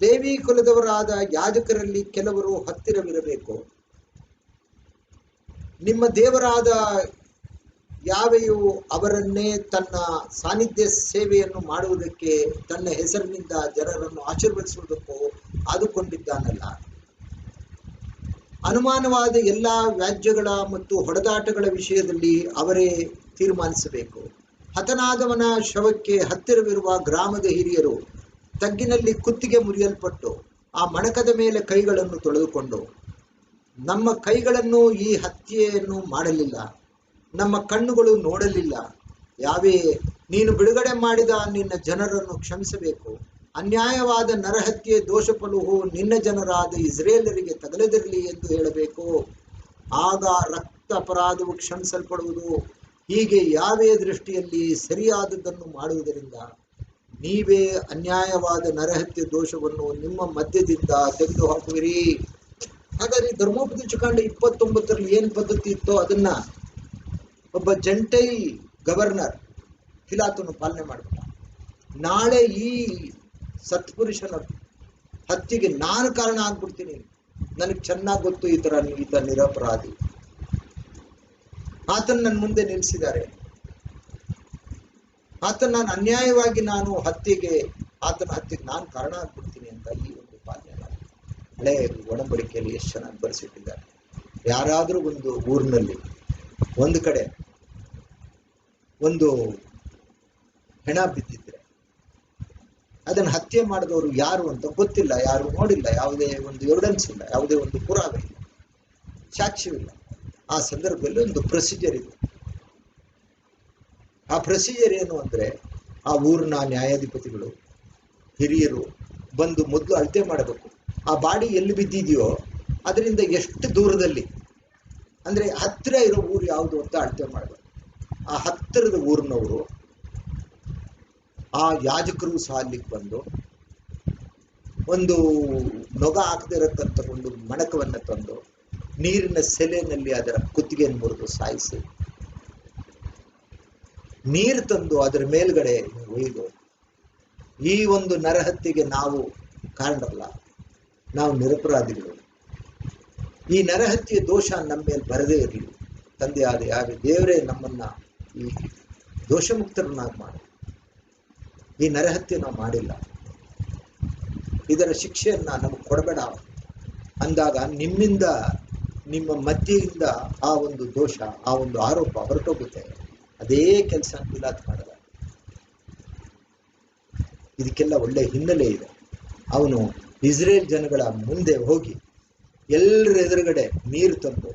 ಲೇವಿ ಕುಲದವರಾದ ಯಾಜಕರಲ್ಲಿ ಕೆಲವರು ಹತ್ತಿರವಿರಬೇಕು. ನಿಮ್ಮ ದೇವರಾದ ಯಾವೆಯೂ ಅವರನ್ನೇ ತನ್ನ ಸಾನ್ನಿಧ್ಯ ಸೇವೆಯನ್ನು ಮಾಡುವುದಕ್ಕೆ ತನ್ನ ಹೆಸರಿನಿಂದ ಜನರನ್ನು ಆಶೀರ್ವದಿಸುವುದಕ್ಕೂ ಆದುಕೊಂಡಿದ್ದಾನಲ್ಲ. ಅನುಮಾನವಾದ ಎಲ್ಲ ವ್ಯಾಜ್ಯಗಳ ಮತ್ತು ಹೊಡೆದಾಟಗಳ ವಿಷಯದಲ್ಲಿ ಅವರೇ ತೀರ್ಮಾನಿಸಬೇಕು. ಹತನಾದವನ ಶವಕ್ಕೆ ಹತ್ತಿರವಿರುವ ಗ್ರಾಮದ ಹಿರಿಯರು ತಗ್ಗಿನಲ್ಲಿ ಕುತ್ತಿಗೆ ಮುರಿಯಲ್ಪಟ್ಟು ಆ ಮಣಕದ ಮೇಲೆ ಕೈಗಳನ್ನು ತೊಳೆದುಕೊಂಡು, ನಮ್ಮ ಕೈಗಳನ್ನು ಈ ಹತ್ಯೆಯನ್ನು ಮಾಡಲಿಲ್ಲ, ನಮ್ಮ ಕಣ್ಣುಗಳು ನೋಡಲಿಲ್ಲ. ಯಾವೇ, ನೀನು ಬಿಡುಗಡೆ ಮಾಡಿದ ನಿನ್ನ ಜನರನ್ನು ಕ್ಷಮಿಸಬೇಕು. ಅನ್ಯಾಯವಾದ ನರಹತ್ಯೆ ದೋಷಫಲವು ನಿನ್ನ ಜನರಾದ ಇಸ್ರೇಲರಿಗೆ ತಗಲದಿರಲಿ ಎಂದು ಹೇಳಬೇಕು. ಆಗ ರಕ್ತ ಅಪರಾಧವು ಕ್ಷಮಿಸಲ್ಪಡುವುದು. ಹೀಗೆ ಯಾವೇ ದೃಷ್ಟಿಯಲ್ಲಿ ಸರಿಯಾದದ್ದನ್ನು ಮಾಡುವುದರಿಂದ ನೀವೇ ಅನ್ಯಾಯವಾದ ನರಹತ್ಯೆ ದೋಷವನ್ನು ನಿಮ್ಮ ಮಧ್ಯದಿಂದ ತೆಗೆದುಹಾಕುವಿರಿ. ಹಾಗಾದ್ರೆ ಧರ್ಮೋಪದೇಶ ಕಾಂಡ 29ರಲ್ಲಿ ಏನು ಪದ್ಧತಿ ಇತ್ತೋ ಅದನ್ನ ಒಬ್ಬ ಜೆಂಟೈಲ್ ಗವರ್ನರ್ ಪಿಲಾತನು ಪಾಲನೆ ಮಾಡ್ತಾನೆ. ನಾಳೆ ಈ ಸತ್ಪುರುಷನ ಹತ್ಯೆಗೆ ನಾನು ಕಾರಣ ಆಗ್ಬಿಡ್ತೀನಿ, ನನಗೆ ಚೆನ್ನಾಗಿ ಗೊತ್ತು ಈತ ನಿರಪರಾಧಿ, ಆತನ ನನ್ನ ಮುಂದೆ ನಿಲ್ಲಿಸಿದ್ದಾರೆ, ನಾನು ಅನ್ಯಾಯವಾಗಿ ಆತನ ಹತ್ಯೆಗೆ ನಾನು ಕಾರಣ ಆಗ್ಬಿಡ್ತೀನಿ ಅಂತ ಈ ಒಂದು ಪಾಲನೆ ಮಾಡಿ ಹಳೆ ಒಡಂಬಡಿಕೆಯಲ್ಲಿ ಎಷ್ಟು ಚೆನ್ನಾಗಿ ಬರೆಸಿಟ್ಟಿದ್ದಾರೆ. ಯಾರಾದರೂ ಒಂದು ಊರಿನಲ್ಲಿ ಒಂದು ಕಡೆ ಒಂದು ಹೆಣ ಬಿದ್ದಿದ್ರೆ ಅದನ್ನು ಹತ್ಯೆ ಮಾಡಿದವರು ಯಾರು ಅಂತ ಗೊತ್ತಿಲ್ಲ, ಯಾರು ನೋಡಿಲ್ಲ, ಯಾವುದೇ ಒಂದು ಎವಿಡೆನ್ಸ್ ಇಲ್ಲ, ಯಾವುದೇ ಒಂದು ಪುರಾವೆ ಇಲ್ಲ, ಸಾಕ್ಷ್ಯವಿಲ್ಲ. ಆ ಸಂದರ್ಭದಲ್ಲಿ ಒಂದು ಪ್ರೊಸೀಜರ್ ಇದೆ. ಆ ಪ್ರೊಸೀಜರ್ ಏನು ಅಂದ್ರೆ, ಆ ಊರಿನ ನ್ಯಾಯಾಧಿಪತಿಗಳು ಹಿರಿಯರು ಬಂದು ಮೊದಲು ಅಳತೆ ಮಾಡಬೇಕು. ಆ ಬಾಡಿ ಎಲ್ಲಿ ಬಿದ್ದಿದೆಯೋ ಅದರಿಂದ ಎಷ್ಟು ದೂರದಲ್ಲಿ, ಅಂದ್ರೆ ಹತ್ತಿರ ಇರೋ ಊರು ಯಾವುದು ಅಂತ ಅಳತೆ ಮಾಡಬೇಕು. ಆ ಹತ್ತಿರದ ಊರಿನವರು ಆ ಯಾಜಕರು ಸಹ ಅಲ್ಲಿಗೆ ಬಂದು ಒಂದು ನೊಗ ಹಾಕದಿರತಕ್ಕಂಥ ಒಂದು ಮಣಕವನ್ನು ತಂದು ನೀರಿನ ಸೆಲೆಯಲ್ಲಿ ಅದರ ಕುತ್ತಿಗೆಯನ್ನು ಮುರಿದು ಸಾಯಿಸಿ, ನೀರು ತಂದು ಅದರ ಮೇಲ್ಗಡೆ ಒಯ್ದು, ಈ ಒಂದು ನರಹತ್ಯೆಗೆ ನಾವು ಕಾರಣರಲ್ಲ, ನಾವು ನಿರಪರಾಧಿಗಳು, ಈ ನರಹತ್ಯೆ ದೋಷ ನಮ್ಮ ಮೇಲೆ ಬರದೇ ಇರಲಿ, ತಂದೆಯಾದ ಯಾರು ದೇವರೇ ನಮ್ಮನ್ನ ಈ ದೋಷಮುಕ್ತರನ್ನಾಗಿ ಮಾಡಿ, ಈ ನರಹತ್ಯೆ ನಾವು ಮಾಡಿಲ್ಲ, ಇದರ ಶಿಕ್ಷೆಯನ್ನ ನಮಗೆ ಕೊಡಬೇಡ ಅಂದಾಗ ನಿಮ್ಮಿಂದ, ನಿಮ್ಮ ಮಧ್ಯೆಯಿಂದ ಆ ಒಂದು ದೋಷ, ಆ ಒಂದು ಆರೋಪ ಹೊರಟೋಗುತ್ತೆ. ಅದೇ ಕೆಲಸ ಪಿಲಾತ್ ಮಾಡಿದ. ಇದಕ್ಕೆಲ್ಲ ಒಳ್ಳೆ ಹಿನ್ನೆಲೆ ಇದೆ. ಅವನು ಇಸ್ರೇಲ್ ಜನಗಳ ಮುಂದೆ ಹೋಗಿ ಎಲ್ಲರ ಎದುರುಗಡೆ ನೀರು ತಂದು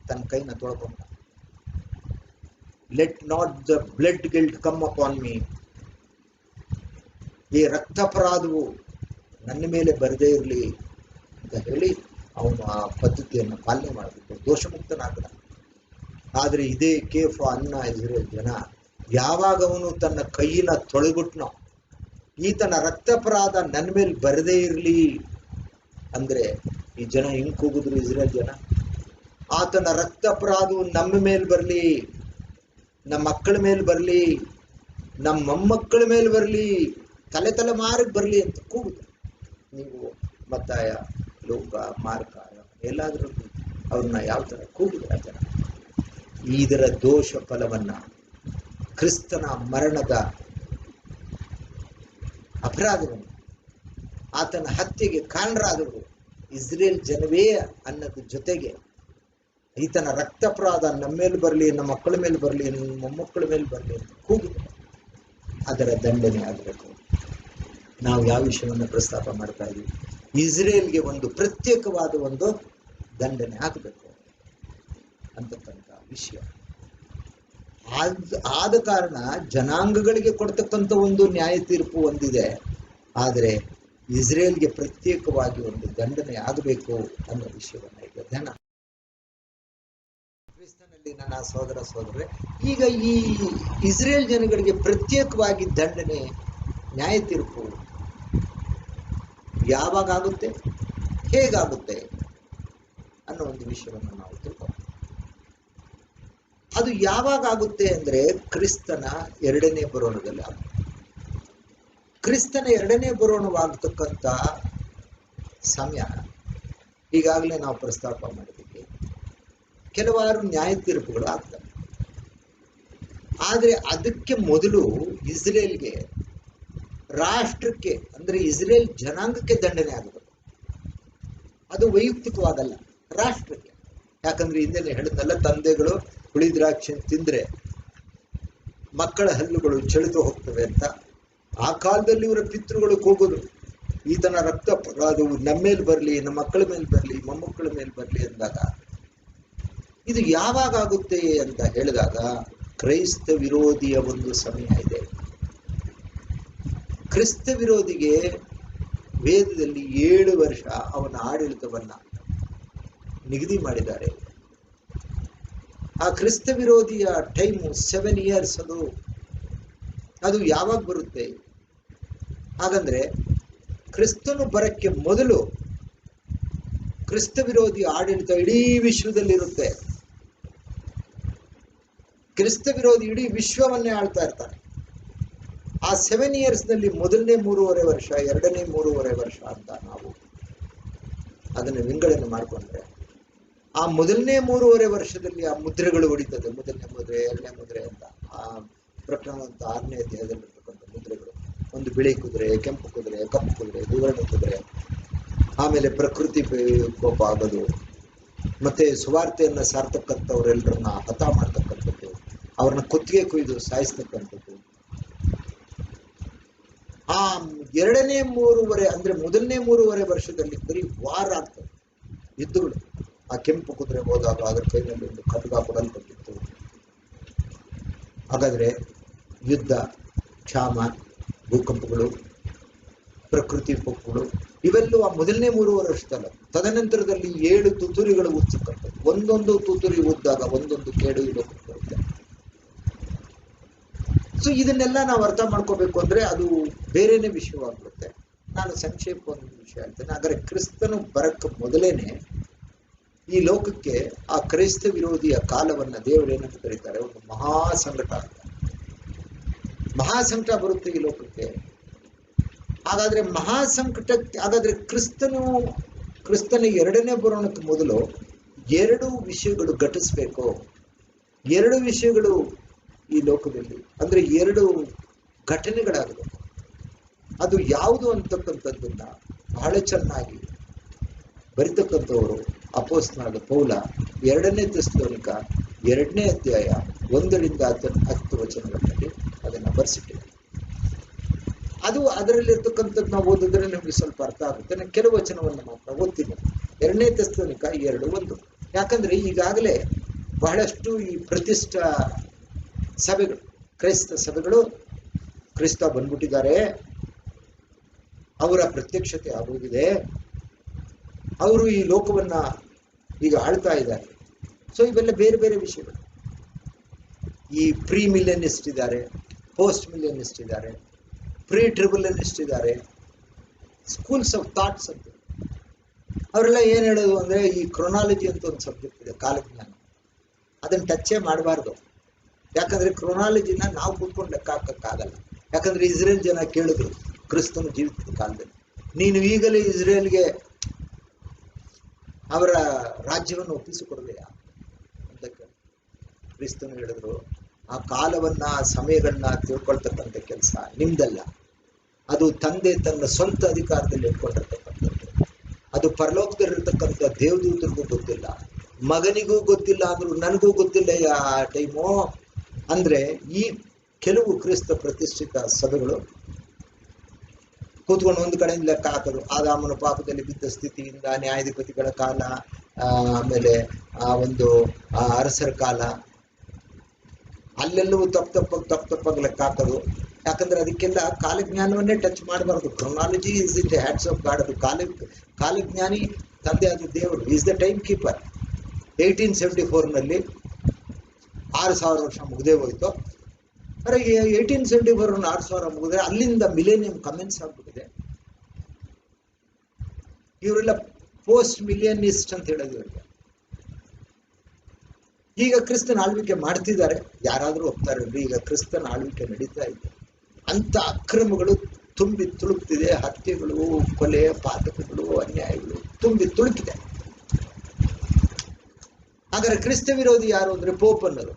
ತನ್ನ ಕೈನ ತೊಳ್ಕೊಂಡ. Let not the blood guilt come upon me, ಈ ರಕ್ತಾಪರಾಧವು ನನ್ನ ಮೇಲೆ ಬರದೇ ಇರಲಿ ಅಂತ ಹೇಳಿ ಅವನು ಆ ಪದ್ಧತಿಯನ್ನು ಪಾಲನೆ ಮಾಡಬೇಕು, ದೋಷಮುಕ್ತನಾಗದ. ಆದರೆ ಇದೇ ಕೇಫ ಅನ್ನ ಇಸ್ರೇಲ್ ಜನ ಯಾವಾಗ ಅವನು ತನ್ನ ಕೈಯಿನ ತೊಳೆಬಿಟ್ನೋ, ಈತನ ರಕ್ತಾಪರಾಧ ನನ್ನ ಮೇಲೆ ಬರದೇ ಇರಲಿ ಅಂದ್ರೆ ಈ ಜನ ಹಿಂಗ್ ಕೂಗಿದ್ರು ಇಸ್ರೇಲ್ ಜನ, ಆತನ ರಕ್ತಾಪರಾಧವು ನಮ್ಮ ಮೇಲೆ ಬರಲಿ, ನಮ್ಮ ಮಕ್ಕಳ ಮೇಲೆ ಬರಲಿ, ನಮ್ಮ ಮೊಮ್ಮಕ್ಕಳ ಮೇಲೆ ಬರಲಿ, ತಲೆಮಾರಿಗೆ ಬರಲಿ ಅಂತ ಕೂಗುದು. ನೀವು ಮತ್ತಾಯ, ಲೋಕ, ಮಾರ್ಕ ಎಲ್ಲಾದ್ರೂ ಅವ್ರನ್ನ ಯಾವ ತರ ಕೂಗಿದ್ರೆ ಆ ಜನ. ಇದರ ದೋಷ ಫಲವನ್ನ, ಕ್ರಿಸ್ತನ ಮರಣದ ಅಪರಾಧವನ್ನು, ಆತನ ಹತ್ಯೆಗೆ ಕಾರಣರಾದವರು ಇಸ್ರೇಲ್ ಜನವೇ ಅನ್ನೋದ್ರ ಜೊತೆಗೆ ಈತನ ರಕ್ತಾಪರಾಧ ನಮ್ಮ ಮೇಲೆ ಬರಲಿ, ನಮ್ಮ ಮಕ್ಕಳ ಮೇಲೆ ಬರಲಿ, ನಮ್ಮ ಮೊಮ್ಮಕ್ಕಳ ಮೇಲೆ ಬರಲಿ ಅಂತ ಕೂಗಿದ್ರು. ಅದರ ದಂಡನೆ ಆಗಬೇಕು. ನಾವು ಯಾವ ವಿಷಯವನ್ನು ಪ್ರಸ್ತಾಪ ಮಾಡ್ತಾ ಇದ್ದೀವಿ? ಇಸ್ರೇಲ್ಗೆ ಒಂದು ಪ್ರತ್ಯೇಕವಾದ ಒಂದು ದಂಡನೆ ಆಗಬೇಕು ಅಂತಕ್ಕಂಥ ವಿಷಯ. ಆದ ಕಾರಣ ಜನಾಂಗಗಳಿಗೆ ಕೊಡ್ತಕ್ಕಂಥ ಒಂದು ನ್ಯಾಯ ತೀರ್ಪು ಒಂದಿದೆ, ಆದರೆ ಇಸ್ರೇಲ್ಗೆ ಪ್ರತ್ಯೇಕವಾಗಿ ಒಂದು ದಂಡನೆ ಆಗಬೇಕು ಅನ್ನೋ ವಿಷಯವನ್ನ ಈಗ ಧ್ಯಾನ. ಕ್ರಿಸ್ತನಲ್ಲಿ ನನ್ನ ಸಹೋದರ ಸಹೋದರರೇ, ಈಗ ಈ ಇಸ್ರೇಲ್ ಜನಗಳಿಗೆ ಪ್ರತ್ಯೇಕವಾಗಿ ದಂಡನೆ, ನ್ಯಾಯ ತೀರ್ಪು ಯಾವಾಗ ಆಗುತ್ತೆ, ಹೇಗಾಗುತ್ತೆ ಅನ್ನೋ ಒಂದು ವಿಷಯವನ್ನು ನಾವು ತಿಳ್ಕೊಂಡು, ಅದು ಯಾವಾಗ ಆಗುತ್ತೆ ಅಂದ್ರೆ ಕ್ರಿಸ್ತನ ಎರಡನೇ ಬರೋಣದಲ್ಲಿ ಆಗುತ್ತೆ. ಕ್ರಿಸ್ತನ ಎರಡನೇ ಬರೋಣವಾಗತಕ್ಕಂಥ ಸಮಯ ಈಗಾಗಲೇ ನಾವು ಪ್ರಸ್ತಾಪ ಮಾಡಿದ್ದೀವಿ. ಕೆಲವಾರು ನ್ಯಾಯ ತೀರ್ಪುಗಳು ಆಗ್ತವೆ, ಆದರೆ ಅದಕ್ಕೆ ಮೊದಲು ಇಸ್ರೇಲ್ಗೆ, ರಾಷ್ಟ್ರಕ್ಕೆ ಅಂದ್ರೆ ಇಸ್ರೇಲ್ ಜನಾಂಗಕ್ಕೆ ದಂಡನೆ ಆಗಬೇಕು. ಅದು ವೈಯಕ್ತಿಕವಾಗಲ್ಲ, ರಾಷ್ಟ್ರಕ್ಕೆ. ಯಾಕಂದ್ರೆ ಹಿಂದೆ ಹೇಳಿದ್ನಲ್ಲ, ತಂದೆಗಳು ಹುಳಿ ದ್ರಾಕ್ಷಿ ತಿಂದ್ರೆ ಮಕ್ಕಳ ಹಲ್ಲುಗಳು ಚೆಳಿದು ಹೋಗ್ತವೆ ಅಂತ. ಆ ಕಾಲದಲ್ಲಿ ಇವರ ಪಿತೃಗಳು ಕೂಗುದು, ಈತನ ರಕ್ತಾಪರಾಧವು ನಮ್ಮ ಮೇಲೆ ಬರಲಿ, ನಮ್ಮ ಮಕ್ಕಳ ಮೇಲೆ ಬರಲಿ, ಮೊಮ್ಮಕ್ಕಳ ಮೇಲೆ ಬರಲಿ ಅಂದಾಗ, ಇದು ಯಾವಾಗ ಆಗುತ್ತೆ ಅಂತ ಹೇಳಿದಾಗ ಕ್ರೈಸ್ತ ವಿರೋಧಿಯ ಒಂದು ಸಮಯ ಇದೆ. ಕ್ರಿಸ್ತ ವಿರೋಧಿಗೆ ವೇದದಲ್ಲಿ 7 ವರ್ಷ ಅವನ ಆಡಳಿತವನ್ನ ನಿಗದಿ ಮಾಡಿದ್ದಾರೆ. ಆ ಕ್ರಿಸ್ತ ವಿರೋಧಿಯ ಟೈಮು 7 ಇಯರ್ಸ್. ಅದು ಯಾವಾಗ ಬರುತ್ತೆ ಹಾಗಂದ್ರೆ, ಕ್ರಿಸ್ತನು ಬರಕ್ಕೆ ಮೊದಲು ಕ್ರಿಸ್ತ ವಿರೋಧಿ ಆಡಳಿತ ಇಡೀ ವಿಶ್ವದಲ್ಲಿರುತ್ತೆ. ಕ್ರಿಸ್ತ ವಿರೋಧಿ ಇಡೀ ವಿಶ್ವವನ್ನೇ ಆಳ್ತಾ ಇರ್ತಾನೆ. ಆ 7 ಇಯರ್ಸ್ನಲ್ಲಿ ಮೊದಲನೇ 3.5 ವರ್ಷ, ಎರಡನೇ 3.5 ವರ್ಷ ಅಂತ ನಾವು ಅದನ್ನು ವಿಂಗಡಣೆ ಮಾಡಿಕೊಂಡ್ರೆ, ಆ ಮೊದಲನೇ 3.5 ವರ್ಷದಲ್ಲಿ ಆ ಮುದ್ರೆಗಳು ಹೊಡಿತದೆ. ಮೊದಲನೇ ಮುದ್ರೆ, ಎರಡನೇ ಮುದ್ರೆ ಅಂತ. ಆ ಪ್ರಕರಣ 6ನೇ ಅಧ್ಯಾಯದಲ್ಲಿರ್ತಕ್ಕಂಥ ಮುದ್ರೆಗಳು. ಒಂದು ಬಿಳಿ ಕುದುರೆ, ಕೆಂಪು ಕುದುರೆ, ಕಪ್ಪು ಕುದುರೆ, ದುವರ್ಣ ಕುದುರೆ, ಆಮೇಲೆ ಪ್ರಕೃತಿ ಕೋಪ ಆಗೋದು, ಮತ್ತೆ ಸುವಾರ್ತೆಯನ್ನ ಸಾರ್ತಕ್ಕಂಥವ್ರೆಲ್ಲರನ್ನ ಹತ ಮಾಡ್ತಕ್ಕಂಥದ್ದು, ಅವ್ರನ್ನ ಕುತ್ತಿಗೆ ಕುಯ್ದು ಸಾಯಿಸ್ತಕ್ಕಂಥದ್ದು. ಆ ಎರಡನೇ ಮೂರುವರೆ ಅಂದ್ರೆ ಮೊದಲನೇ 3.5 ವರ್ಷದಲ್ಲಿ ಬರೀ ವಾರ ಆಗ್ತದೆ, ಯುದ್ಧಗಳು. ಆ ಕೆಂಪು ಕುದುರೆ ಹೋದಾಗ ಅದರ ಕೈನಲ್ಲಿ ಒಂದು ಖಡ್ಗ ಕೊಡಲ್ಪಟ್ಟಿತ್ತು. ಹಾಗಾದ್ರೆ ಯುದ್ಧ, ಕ್ಷಾಮ, ಭೂಕಂಪಗಳು, ಪ್ರಕೃತಿ ವಿಪತ್ತುಗಳು ಇವೆಲ್ಲೂ ಆ ಮೊದಲನೇ 3.5 ವರ್ಷದಲ್ಲ. ತದನಂತರದಲ್ಲಿ 7 ತುತ್ತೂರಿಗಳು ಉಚ್ಚಕ್ಕಂಥದ್ದು. ಒಂದೊಂದು ತುತ್ತೂರಿ ಉದ್ದಾಗ ಒಂದೊಂದು ಕೇಡು ಇರೋದು ಬರುತ್ತೆ. ಸೊ ಇದನ್ನೆಲ್ಲ ನಾವು ಅರ್ಥ ಮಾಡ್ಕೋಬೇಕು ಅಂದ್ರೆ ಅದು ಬೇರೆನೇ ವಿಷಯವಾಗ್ಬಿಡುತ್ತೆ. ನಾನು ಸಂಕ್ಷೇಪ ಒಂದು ವಿಷಯ ಹೇಳ್ತೇನೆ. ಹಾಗಾದ್ರೆ ಕ್ರಿಸ್ತನು ಬರಕ್ಕೆ ಮೊದಲೇನೆ ಈ ಲೋಕಕ್ಕೆ ಆ ಕ್ರೈಸ್ತ ವಿರೋಧಿಯ ಕಾಲವನ್ನ ದೇವರು ಏನಂತ ಕರೀತಾರೆ, ಒಂದು ಮಹಾ ಸಂಕಟ ಅಂತ. ಮಹಾ ಸಂಕಟ ಬರುತ್ತೆ ಈ ಲೋಕಕ್ಕೆ. ಹಾಗಾದ್ರೆ ಮಹಾ ಸಂಕಟಕ್ಕೆ ಹಾಗಾದ್ರೆ ಕ್ರಿಸ್ತನ ಎರಡನೇ ಬರೋಣಕ್ಕೆ ಮೊದಲು 2 ವಿಷಯಗಳು ಘಟಿಸ್ಬೇಕು. 2 ವಿಷಯಗಳು ಈ ಲೋಕದಲ್ಲಿ ಅಂದ್ರೆ 2 ಘಟನೆಗಳಾಗಬೇಕು. ಅದು ಯಾವುದು ಅಂತಕ್ಕಂಥದ್ದನ್ನ ಬಹಳ ಚೆನ್ನಾಗಿ ಬರಿತಕ್ಕಂಥವರು ಅಪೊಸ್ತಲನಾದ ಪೌಲ 2ನೇ ಥೆಸಲೋನಿಕ 2ನೇ ಅಧ್ಯಾಯ 1ರಿಂದ 10 ವಚನಗಳಲ್ಲಿ ಅದನ್ನ ಬರೆಸಿಟ್ಟಿದೆ. ಅದು ಅದರಲ್ಲಿರ್ತಕ್ಕಂಥದ್ದು ನಾವು ಓದಿದ್ರೆ ನಮಗೆ ಸ್ವಲ್ಪ ಅರ್ಥ ಆಗುತ್ತೆ. ನಾನು ಕೆಲವು ವಚನವನ್ನು ಮಾತ್ರ ಓದ್ತೀನಿ. 2ನೇ ಥೆಸಲೋನಿಕ 2:1. ಯಾಕಂದ್ರೆ ಈಗಾಗಲೇ ಬಹಳಷ್ಟು ಈ ಪ್ರತಿಷ್ಠಾ ಸಭೆಗಳು, ಕ್ರೈಸ್ತ ಸಭೆಗಳು, ಕ್ರಿಸ್ತ ಬಂದ್ಬಿಟ್ಟಿದ್ದಾರೆ, ಅವರ ಪ್ರತ್ಯಕ್ಷತೆ ಆಗೋಗಿದೆ, ಅವರು ಈ ಲೋಕವನ್ನ ಈಗ ಆಳ್ತಾ ಇದ್ದಾರೆ. ಸೊ ಇವೆಲ್ಲ ಬೇರೆ ಬೇರೆ ವಿಷಯಗಳು. ಈ ಪ್ರೀ ಮಿಲಿಯನಿಸ್ಟ್ ಇದ್ದಾರೆ, ಪೋಸ್ಟ್ ಮಿಲಿಯನಿಸ್ಟ್ ಇದ್ದಾರೆ, ಪ್ರೀ ಟ್ರಿಬುಲನಿಸ್ಟ್ ಇದ್ದಾರೆ, ಸ್ಕೂಲ್ಸ್ ಆಫ್ ಥಾಟ್ಸ್ ಅಂತ. ಅವರೆಲ್ಲ ಏನ್ ಹೇಳೋದು ಅಂದ್ರೆ ಈ ಕ್ರೊನಾಲಜಿ ಅಂತ ಒಂದು ಸಬ್ಜೆಕ್ಟ್ ಇದೆ, ಕಾಲಜ್ಞಾನ. ಅದನ್ನ ಟಚ್ಚೇ ಮಾಡಬಾರ್ದು. ಯಾಕಂದ್ರೆ ಕ್ರೊನಾಲಜಿನ ನಾವು ಕೂತ್ಕೊಂಡು ಲೆಕ್ಕ ಹಾಕಕ್ಕಾಗಲ್ಲ. ಯಾಕಂದ್ರೆ ಇಸ್ರೇಲ್ ಜನ ಕೇಳಿದ್ರು ಕ್ರಿಸ್ತನ ಜೀವಿತದ ಕಾಲದಲ್ಲಿ, ನೀನು ಈಗಲೇ ಇಸ್ರೇಲ್ಗೆ ಅವರ ರಾಜ್ಯವನ್ನು ಒಪ್ಪಿಸಿಕೊಡದೆಯಾ ಅಂತ ಕ್ರಿಸ್ತನು ಹೇಳಿದ್ರು, ಆ ಕಾಲವನ್ನ ಸಮಯಗಳನ್ನ ತಿಳ್ಕೊಳ್ತಕ್ಕಂಥ ಕೆಲಸ ನಿಮ್ದಲ್ಲ. ಅದು ತಂದೆ ತನ್ನ ಸ್ವಂತ ಅಧಿಕಾರದಲ್ಲಿ ಇಟ್ಕೊಂಡಿರ್ತಕ್ಕಂಥದ್ದು. ಅದು ಪರಲೋಕದಲ್ಲಿರ್ತಕ್ಕಂಥ ದೇವದೂತರಿಗೂ ಗೊತ್ತಿಲ್ಲ, ಮಗನಿಗೂ ಗೊತ್ತಿಲ್ಲ, ಅಂದ್ರೂ ನನಗೂ ಗೊತ್ತಿಲ್ಲ ಆ ಟೈಮು. ಅಂದ್ರೆ ಈ ಕೆಲವು ಕ್ರಿಸ್ತ ಪ್ರತಿಷ್ಠಿತ ಸಭೆಗಳು ಕೂತ್ಕೊಂಡು ಒಂದು ಕಡೆಯಿಂದ ಲೆಕ್ಕ ಹಾಕೋದು. ಆದಾಮನ ಪಾಪದಲ್ಲಿ ಬಿದ್ದ ಸ್ಥಿತಿಯಿಂದ ನ್ಯಾಯಾಧಿಪತಿಗಳ ಕಾಲ, ಆಮೇಲೆ ಆ ಒಂದು ಅರಸರ ಕಾಲ, ಅಲ್ಲೆಲ್ಲವೂ ತಪ್ಪಾಗಿ ಲೆಕ್ಕ ಹಾಕೋದು. ಯಾಕಂದ್ರೆ ಅದಕ್ಕೆಲ್ಲ ಕಾಲಜ್ಞಾನವನ್ನೇ ಟಚ್ ಮಾಡಬಾರ್ದು. Chronology is in the hands of god. ಅದು ಕಾಲಜ್ಞಾನಿ ತಂದೆ ಆದ ದೇವರು, ಈಸ್ ದ ಟೈಮ್ ಕೀಪರ್. 1874ನಲ್ಲಿ 6000 ವರ್ಷ ಮುಗ್ದೇ ಹೋಯ್ತು. ಅರೆ 1874 6000 ಮುಗಿದ್ರೆ ಅಲ್ಲಿಂದ ಮಿಲೇನಿಯಂ ಕಮೆನ್ಸ್ ಆಗ್ಬಿಟ್ಟಿದೆ. ಇವರೆಲ್ಲ ಪೋಸ್ಟ್ ಮಿಲಿಯನಿಸ್ಟ್ ಅಂತ ಹೇಳೋದು ಇವರಿಗೆ. ಈಗ ಕ್ರಿಸ್ತನ ಆಳ್ವಿಕೆ ಮಾಡ್ತಿದ್ದಾರೆ, ಯಾರಾದ್ರೂ ಒಪ್ತಾರೆ. ಈಗ ಕ್ರಿಸ್ತನ ಆಳ್ವಿಕೆ ನಡೀತಾ ಇದೆ. ಅಂತ ಅಕ್ರಮಗಳು ತುಂಬಿ ತುಳುಕ್ತಿದೆ. ಹತ್ಯೆಗಳು, ಕೊಲೆ, ಪಾತಕಗಳು, ಅನ್ಯಾಯಗಳು ತುಂಬಿ ತುಳುಕಿದೆ. ಹಾಗಾದ್ರೆ ಕ್ರಿಸ್ತ ವಿರೋಧಿ ಯಾರು ಅಂದ್ರೆ ಪೋಪ್ ಅನ್ನೋದು.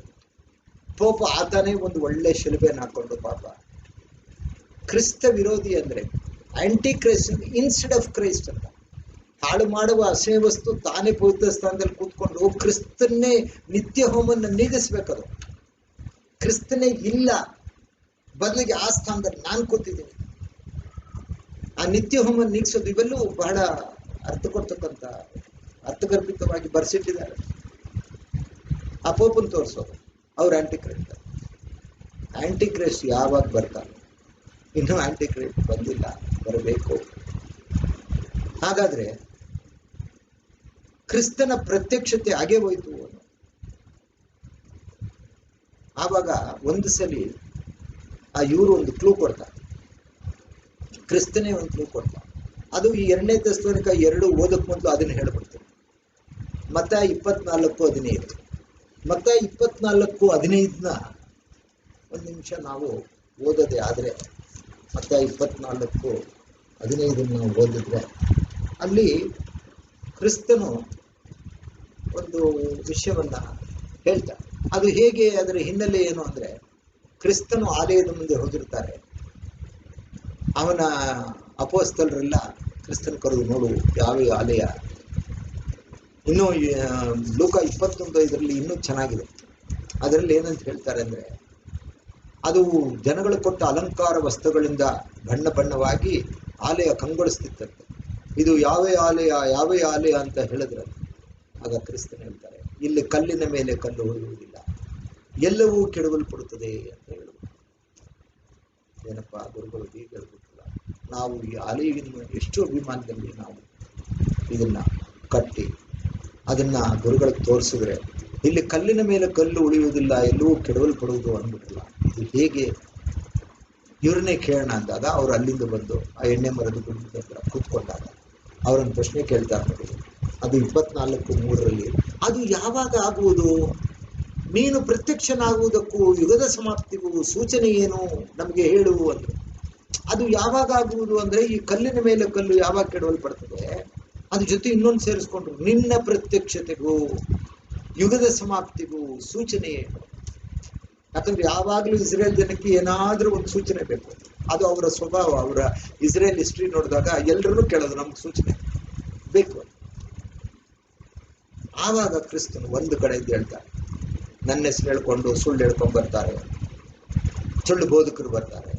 ಪೋಪ್ ಆತಾನೇ ಒಂದು ಒಳ್ಳೆ ಶಿಲುಬೆಯನ್ನು ಹಾಕೊಂಡು ಪಾಪ. ಕ್ರಿಸ್ತ ವಿರೋಧಿ ಅಂದ್ರೆ anti Christ, instead of Christ ಅಂತ. ಹಾಳು ಮಾಡುವ ಅಸಹ್ಯ ವಸ್ತು ತಾನೇ ಪವಿತ್ರ ಸ್ಥಾನದಲ್ಲಿ ಕೂತ್ಕೊಂಡು ಕ್ರಿಸ್ತನ್ನೇ ನಿತ್ಯ ಹೋಮನ್ನ ನೀಗಿಸ್ಬೇಕದು. ಕ್ರಿಸ್ತನೇ ಇಲ್ಲ, ಬದಲಿಗೆ ಆ ಸ್ಥಾನದಲ್ಲಿ ನಾನು ಕೂತಿದ್ದೀನಿ. ಆ ನಿತ್ಯ ಹೋಮ ನೀಗಿಸೋದು ಇವೆಲ್ಲೂ ಬಹಳ ಅರ್ಥ ಕೊಡ್ತಕ್ಕಂಥ, ಅರ್ಥಗರ್ಭಿತವಾಗಿ ಬರ್ಸಿಟ್ಟಿದ್ದಾರೆ. ಆ ಪೋಪನ್ ತೋರಿಸೋದು ಅವ್ರು ಆಂಟಿ ಕ್ರೈಸ್ಟ್. ಆಂಟಿ ಕ್ರೈಸ್ಟ್ ಯಾವಾಗ ಬರ್ತಾರೆ? ಇನ್ನೂ ಆಂಟಿ ಕ್ರೈಸ್ಟ್ ಬಂದಿಲ್ಲ, ಬರಬೇಕು. ಹಾಗಾದ್ರೆ ಕ್ರಿಸ್ತನ ಪ್ರತ್ಯಕ್ಷತೆ ಹಾಗೆ ಹೋಯ್ತು. ಆವಾಗ ಒಂದು ಸಲಿ ಇವರು ಒಂದು ಕ್ಲೂ ಕೊಡ್ತಾರೆ, ಕ್ರಿಸ್ತನೇ ಒಂದು ಕ್ಲೂ ಕೊಡ್ತಾರೆ. ಅದು ಈ 2ನೇ ಥೆಸಲೋನಿಕ 2 ಓದಕ್ ಮೊದಲು ಅದನ್ನ ಹೇಳ್ಬಿಡ್ತೀನಿ. ಮತ್ತಾಯ 24:15. ಮತ್ತಾಯ 24:15ನ ಒಂದು ನಿಮಿಷ ನಾವು ಓದೋದೇ ಆದ್ರೆ, ಮತ್ತಾಯ 24:15 ನಾವು ಓದಿದ್ರೆ ಅಲ್ಲಿ ಕ್ರಿಸ್ತನು ಒಂದು ವಿಷಯವನ್ನ ಹೇಳ್ತಾರೆ. ಅದು ಹೇಗೆ, ಅದರ ಹಿನ್ನೆಲೆ ಏನು ಅಂದ್ರೆ, ಕ್ರಿಸ್ತನು ಆಲಯದ ಮುಂದೆ ಹೋಗಿರ್ತಾರೆ. ಅವನ ಅಪೋಸ್ತಲರೆಲ್ಲ ಕ್ರಿಸ್ತನ ಕರೆದು, ನೋಡು ಯಾವ ಆಲಯ. ಇನ್ನು ಲೂಕ 21:5 ಇನ್ನೂ ಚೆನ್ನಾಗಿದೆ. ಅದರಲ್ಲಿ ಏನಂತ ಹೇಳ್ತಾರೆ ಅಂದ್ರೆ, ಅದು ಜನಗಳು ಕೊಟ್ಟ ಅಲಂಕಾರ ವಸ್ತುಗಳಿಂದ ಬಣ್ಣ ಬಣ್ಣವಾಗಿ ಆಲಯ ಕಂಗೊಳಿಸ್ತಿತ್ತಂತೆ. ಇದು ಯಾವ ಆಲಯ ಅಂತ ಹೇಳಿದ್ರೆ, ಆಗ ಕ್ರಿಸ್ತನ್ ಹೇಳ್ತಾರೆ, ಇಲ್ಲಿ ಕಲ್ಲಿನ ಮೇಲೆ ಕಲ್ಲು ಉಳಿಯುವುದಿಲ್ಲ, ಎಲ್ಲವೂ ಕೆಡವಲ್ಪಡುತ್ತದೆ ಅಂತ ಹೇಳುವುದು. ಏನಪ್ಪಾ ಗುರುಗಳು ಹೀಗೆ ಹೇಳ್ಬಿಟ್ರಲ್ಲ. ನಾವು ಈ ಆಲಯವನ್ನು ಎಷ್ಟು ಅಭಿಮಾನದಲ್ಲಿ ನಾವು ಇದನ್ನ ಕಟ್ಟಿ ಅದನ್ನ ಗುರುಗಳಿಗೆ ತೋರಿಸಿದ್ರೆ, ಇಲ್ಲಿ ಕಲ್ಲಿನ ಮೇಲೆ ಕಲ್ಲು ಉಳಿಯುವುದಿಲ್ಲ, ಎಲ್ಲವೂ ಕೆಡವಲ್ಪಡುವುದು ಅಂದ್ಬಿಟ್ರಲ್ಲ, ಇದು ಹೇಗೆ? ಇವ್ರನ್ನೇ ಕೇಳೋಣ ಅಂದಾಗ ಅವ್ರು ಅಲ್ಲಿಂದ ಬಂದು ಆ ಎಣ್ಣೆ ಮರದ ಗುಡ್ಡದ ಹತ್ರ ಕೂತ್ಕೊಂಡಾಗ ಅವರನ್ನು ಪ್ರಶ್ನೆ ಕೇಳ್ತಾರೆ ನೋಡಿ. ಅದು 24:3 ಅದು ಯಾವಾಗ ಆಗುವುದು? ನೀನು ಪ್ರತ್ಯಕ್ಷನಾಗುವುದಕ್ಕೂ ಯುಗದ ಸಮಾಪ್ತಿಗೂ ಸೂಚನೆ ಏನು ನಮಗೆ ಹೇಳು ಅಂದ್ರೆ. ಅದು ಯಾವಾಗ ಆಗುವುದು ಅಂದ್ರೆ, ಈ ಕಲ್ಲಿನ ಮೇಲೆ ಕಲ್ಲು ಯಾವಾಗ ಕೆಡವಲ್ಪಡ್ತದೆ, ಅದ್ರ ಜೊತೆ ಇನ್ನೊಂದು ಸೇರಿಸ್ಕೊಂಡ್ರು, ನಿನ್ನ ಪ್ರತ್ಯಕ್ಷತೆಗೂ ಯುಗದ ಸಮಾಪ್ತಿಗೂ ಸೂಚನೆ ಏನು? ಯಾಕಂದ್ರೆ ಯಾವಾಗಲೂ ಇಸ್ರೇಲ್ ಜನಕ್ಕೆ ಏನಾದ್ರೂ ಒಂದು ಸೂಚನೆ ಬೇಕು. ಅದು ಅವರ ಸ್ವಭಾವ. ಅವರ ಇಸ್ರೇಲ್ ಹಿಸ್ಟ್ರಿ ನೋಡಿದಾಗ ಎಲ್ಲರೂ ಕೇಳೋದು, ನಮ್ಗೆ ಸೂಚನೆ ಬೇಕು. ಆವಾಗ ಕ್ರಿಸ್ತನು ಒಂದು ಕಡೆಯಿಂದ ಹೇಳ್ತಾರೆ, ನನ್ನ ಹೆಸರು ಹೇಳ್ಕೊಂಡು ಸುಳ್ಳು ಹೇಳ್ಕೊಂಡು ಬರ್ತಾರೆ, ಸುಳ್ಳು ಬೋಧಕರು ಬರ್ತಾರೆ,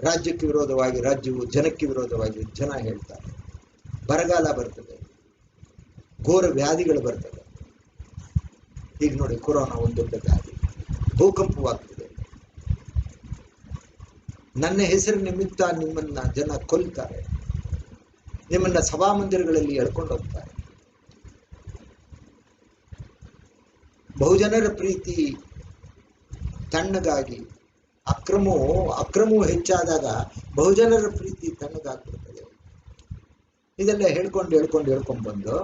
ರಾಜ್ಯಕ್ಕೆ ವಿರೋಧವಾಗಿ ರಾಜ್ಯವು, ಜನಕ್ಕೆ ವಿರೋಧವಾಗಿ ಜನ ಹೇಳ್ತಾರೆ, ಬರಗಾಲ ಬರ್ತದೆ, ಘೋರ ವ್ಯಾಧಿಗಳು ಬರ್ತದೆ. ಈಗ ನೋಡಿ, ಕೊರೋನಾ ಒಂದು ದೊಡ್ಡ ವ್ಯಾಧಿ, ಭೂಕಂಪವಾಗ್ತದೆ, ನನ್ನ ಹೆಸರು ನಿಮಿತ್ತ ನಿಮ್ಮನ್ನ ಜನ ಕೊಲ್ತಾರೆ, ನಿಮ್ಮನ್ನ ಸಭಾಮಂದಿರಗಳಲ್ಲಿ ಎಳ್ಕೊಂಡು ಹೋಗ್ತಾರೆ. ಬಹುಜನರ ಪ್ರೀತಿ ತಣ್ಣಗಾಗಿ, ಅಕ್ರಮವು ಹೆಚ್ಚಾದಾಗ ಬಹುಜನರ ಪ್ರೀತಿ ತಣ್ಣಗಾಗ್ಬಿಡ್ತದೆ. ಇದೆಲ್ಲ ಹೇಳ್ಕೊಂಡು ಬಂದು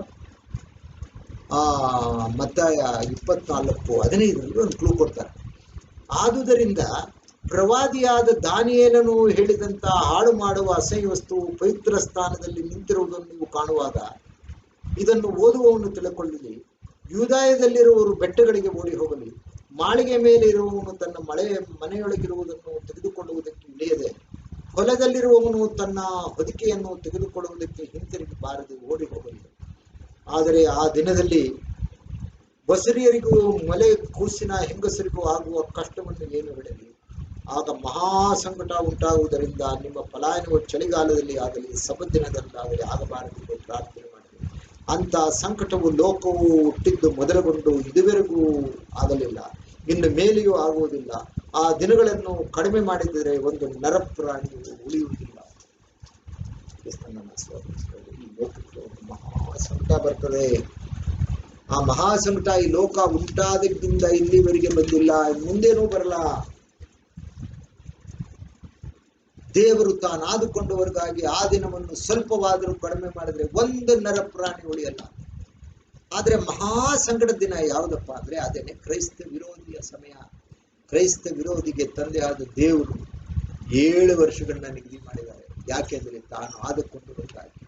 ಮತ್ತಾಯ 24:15 ಒಂದು ಕ್ಲೂ ಕೊಡ್ತಾರೆ. ಆದುದರಿಂದ ಪ್ರವಾದಿಯಾದ ದಾನಿಯೇಲನು ಹೇಳಿದಂತ ಹಾಳು ಮಾಡುವ ಅಸಹ್ಯ ವಸ್ತುವು ಪವಿತ್ರ ಸ್ಥಾನದಲ್ಲಿ ನಿಂತಿರುವುದನ್ನು ನೀವು ಕಾಣುವಾಗ ಇದನ್ನು ಓದುವವನು ತಿಳ್ಕೊಳ್ಳಲಿ. ಯೂದಾಯದಲ್ಲಿರುವವರು ಬೆಟ್ಟಗಳಿಗೆ ಓಡಿ ಹೋಗಲಿ, ಮಾಳಿಗೆ ಮೇಲೆ ಇರುವವನು ತನ್ನ ಮನೆಯೊಳಗಿರುವುದನ್ನು ತೆಗೆದುಕೊಳ್ಳುವುದಕ್ಕೆ ಇಳಿಯದೆ, ಹೊಲದಲ್ಲಿರುವವನು ತನ್ನ ಹೊದಿಕೆಯನ್ನು ತೆಗೆದುಕೊಳ್ಳುವುದಕ್ಕೆ ಹಿಂತಿರುಗಿ ಬಾರದೆ ಓಡಿ ಹೋಗಲಿ. ಆದರೆ ಆ ದಿನದಲ್ಲಿ ಬಸರಿಯರಿಗೂ ಮಲೆ ಕೂಸಿನ ಹೆಂಗಸರಿಗೂ ಆಗುವ ಕಷ್ಟವನ್ನು ಏನು ಹೇಳಲಿ. ಆಗ ಮಹಾ ಸಂಕಟ ಉಂಟಾಗುವುದರಿಂದ ನಿಮ್ಮ ಪಲಾಯನವು ಚಳಿಗಾಲದಲ್ಲಿ ಆಗಲಿ ಸಬ್ಬತ್ ದಿನದಲ್ಲಾಗಲಿ ಆಗಬಾರದೆಂದು ಪ್ರಾರ್ಥನೆ ಮಾಡಿ. ಅಂತ ಸಂಕಟವು ಲೋಕವು ಹುಟ್ಟಿದ್ದು ಮೊದಲುಗೊಂಡು ಇದುವರೆಗೂ ಆಗಲಿಲ್ಲ, ಇನ್ನು ಮೇಲೆಯೂ ಆಗುವುದಿಲ್ಲ. ಆ ದಿನಗಳನ್ನು ಕಡಿಮೆ ಮಾಡಿದರೆ ಒಂದು ನರಪ್ರಾಣಿಯು ಉಳಿಯುವುದಿಲ್ಲ. ಈ ಲೋಕಕ್ಕೆ ಒಂದು ಮಹಾ ಸಂಕಟ ಬರ್ತದೆ. ಆ ಮಹಾ ಸಂಕಟ ಈ ಲೋಕ ಉಂಟಾದದಿಂದ ಇಲ್ಲಿವರೆಗೆ ಬಂದಿಲ್ಲ, ಮುಂದೇನೂ ಬರಲ್ಲ. ದೇವರು ತಾನಾದುಕೊಂಡವರಿಗಾಗಿ ಆ ದಿನವನ್ನು ಸ್ವಲ್ಪವಾದರೂ ಕಡಿಮೆ ಮಾಡಿದ್ರೆ ಒಂದು ನರಪ್ರಾಣಿ ಉಳಿಯಲ್ಲ. ಆದ್ರೆ ಮಹಾ ಸಂಕಟದ ದಿನ ಯಾವುದಪ್ಪ ಅಂದ್ರೆ ಅದೇನೆ ಕ್ರೈಸ್ತ ವಿರೋಧಿಯ ಸಮಯ. ಕ್ರೈಸ್ತ ವಿರೋಧಿಗೆ ತಂದೆಯಾದ ದೇವರು 7 ವರ್ಷಗಳನ್ನ ನಿಗದಿ ಮಾಡಿದ್ದಾರೆ. ಯಾಕೆಂದ್ರೆ ತಾನು ಆದುಕೊಂಡವರಿಗಾಗಿ.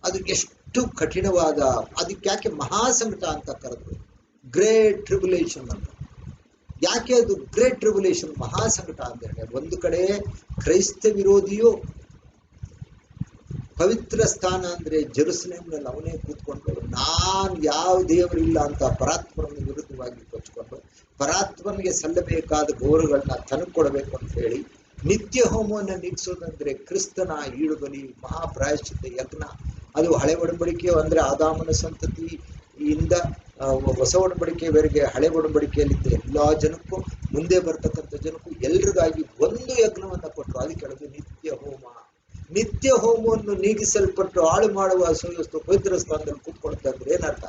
ಅದು ಎಷ್ಟು ಕಠಿಣವಾದ, ಅದಕ್ಕೆ ಯಾಕೆ ಮಹಾ ಸಂಕಟ ಅಂತ ಕರೆದ್ರು, ಗ್ರೇಟ್ ಟ್ರಿಬುಲೇಷನ್ ಅಂತ. ಯಾಕೆ ಅದು ಗ್ರೇಟ್ ಟ್ರಿಬುಲೇಷನ್, ಮಹಾ ಸಂಕಟ ಅಂತ ಹೇಳಿ, ಒಂದು ಕಡೆ ಕ್ರೈಸ್ತ ವಿರೋಧಿಯು ಪವಿತ್ರ ಸ್ಥಾನ ಅಂದ್ರೆ ಜೆರುಸಲೇಮ್ನಲ್ಲಿ ಅವನೇ ಕೂತ್ಕೊಂಡು ನಾನ್ ಯಾವ ದೇವರಿಲ್ಲ ಅಂತ ಪರಾತ್ಮನ ವಿರುದ್ಧವಾಗಿ ಕೊಚ್ಕೊಂಡು ಪರಾತ್ಮನಿಗೆ ಸಲ್ಲಬೇಕಾದ ಗೌರವಗಳನ್ನ ತನಕೊಡಬೇಕು ಅಂತ ಹೇಳಿ ನಿತ್ಯ ಹೋಮವನ್ನು ನೀಗಿಸೋದಂದ್ರೆ ಕ್ರಿಸ್ತನ ಈಡುಬಲಿ, ಮಹಾಪ್ರಾಯಶ್ಚಿತ್ತ ಯಜ್ಞ. ಅದು ಹಳೆ ಒಡಂಬಡಿಕೆ ಅಂದ್ರೆ ಆದಾಮನ ಸಂತತಿಯಿಂದ ಹೊಸ ಒಡಂಬಡಿಕೆಯವರೆಗೆ ಹಳೆ ಒಡಂಬಡಿಕೆಯಲ್ಲಿದ್ದ ಎಲ್ಲಾ ಜನಕ್ಕೂ, ಮುಂದೆ ಬರ್ತಕ್ಕಂಥ ಜನಕ್ಕೂ ಎಲ್ರಿಗಾಗಿ ಒಂದು ಯಜ್ಞವನ್ನ ಕೊಟ್ಟರು. ಅದಕ್ಕೆ ಹೇಳೋದು ನಿತ್ಯ ಹೋಮ. ನಿತ್ಯ ಹೋಮವನ್ನು ನೀಗಿಸಲ್ಪಟ್ಟು ಹಾಳು ಮಾಡುವ ಅಸಹ್ಯ ಪವಿತ್ರ ಸ್ಥಾನದಲ್ಲಿ ಕೂತ್ಕೊಳ್ತಾ ಇದ್ರೆ ಏನರ್ಥ?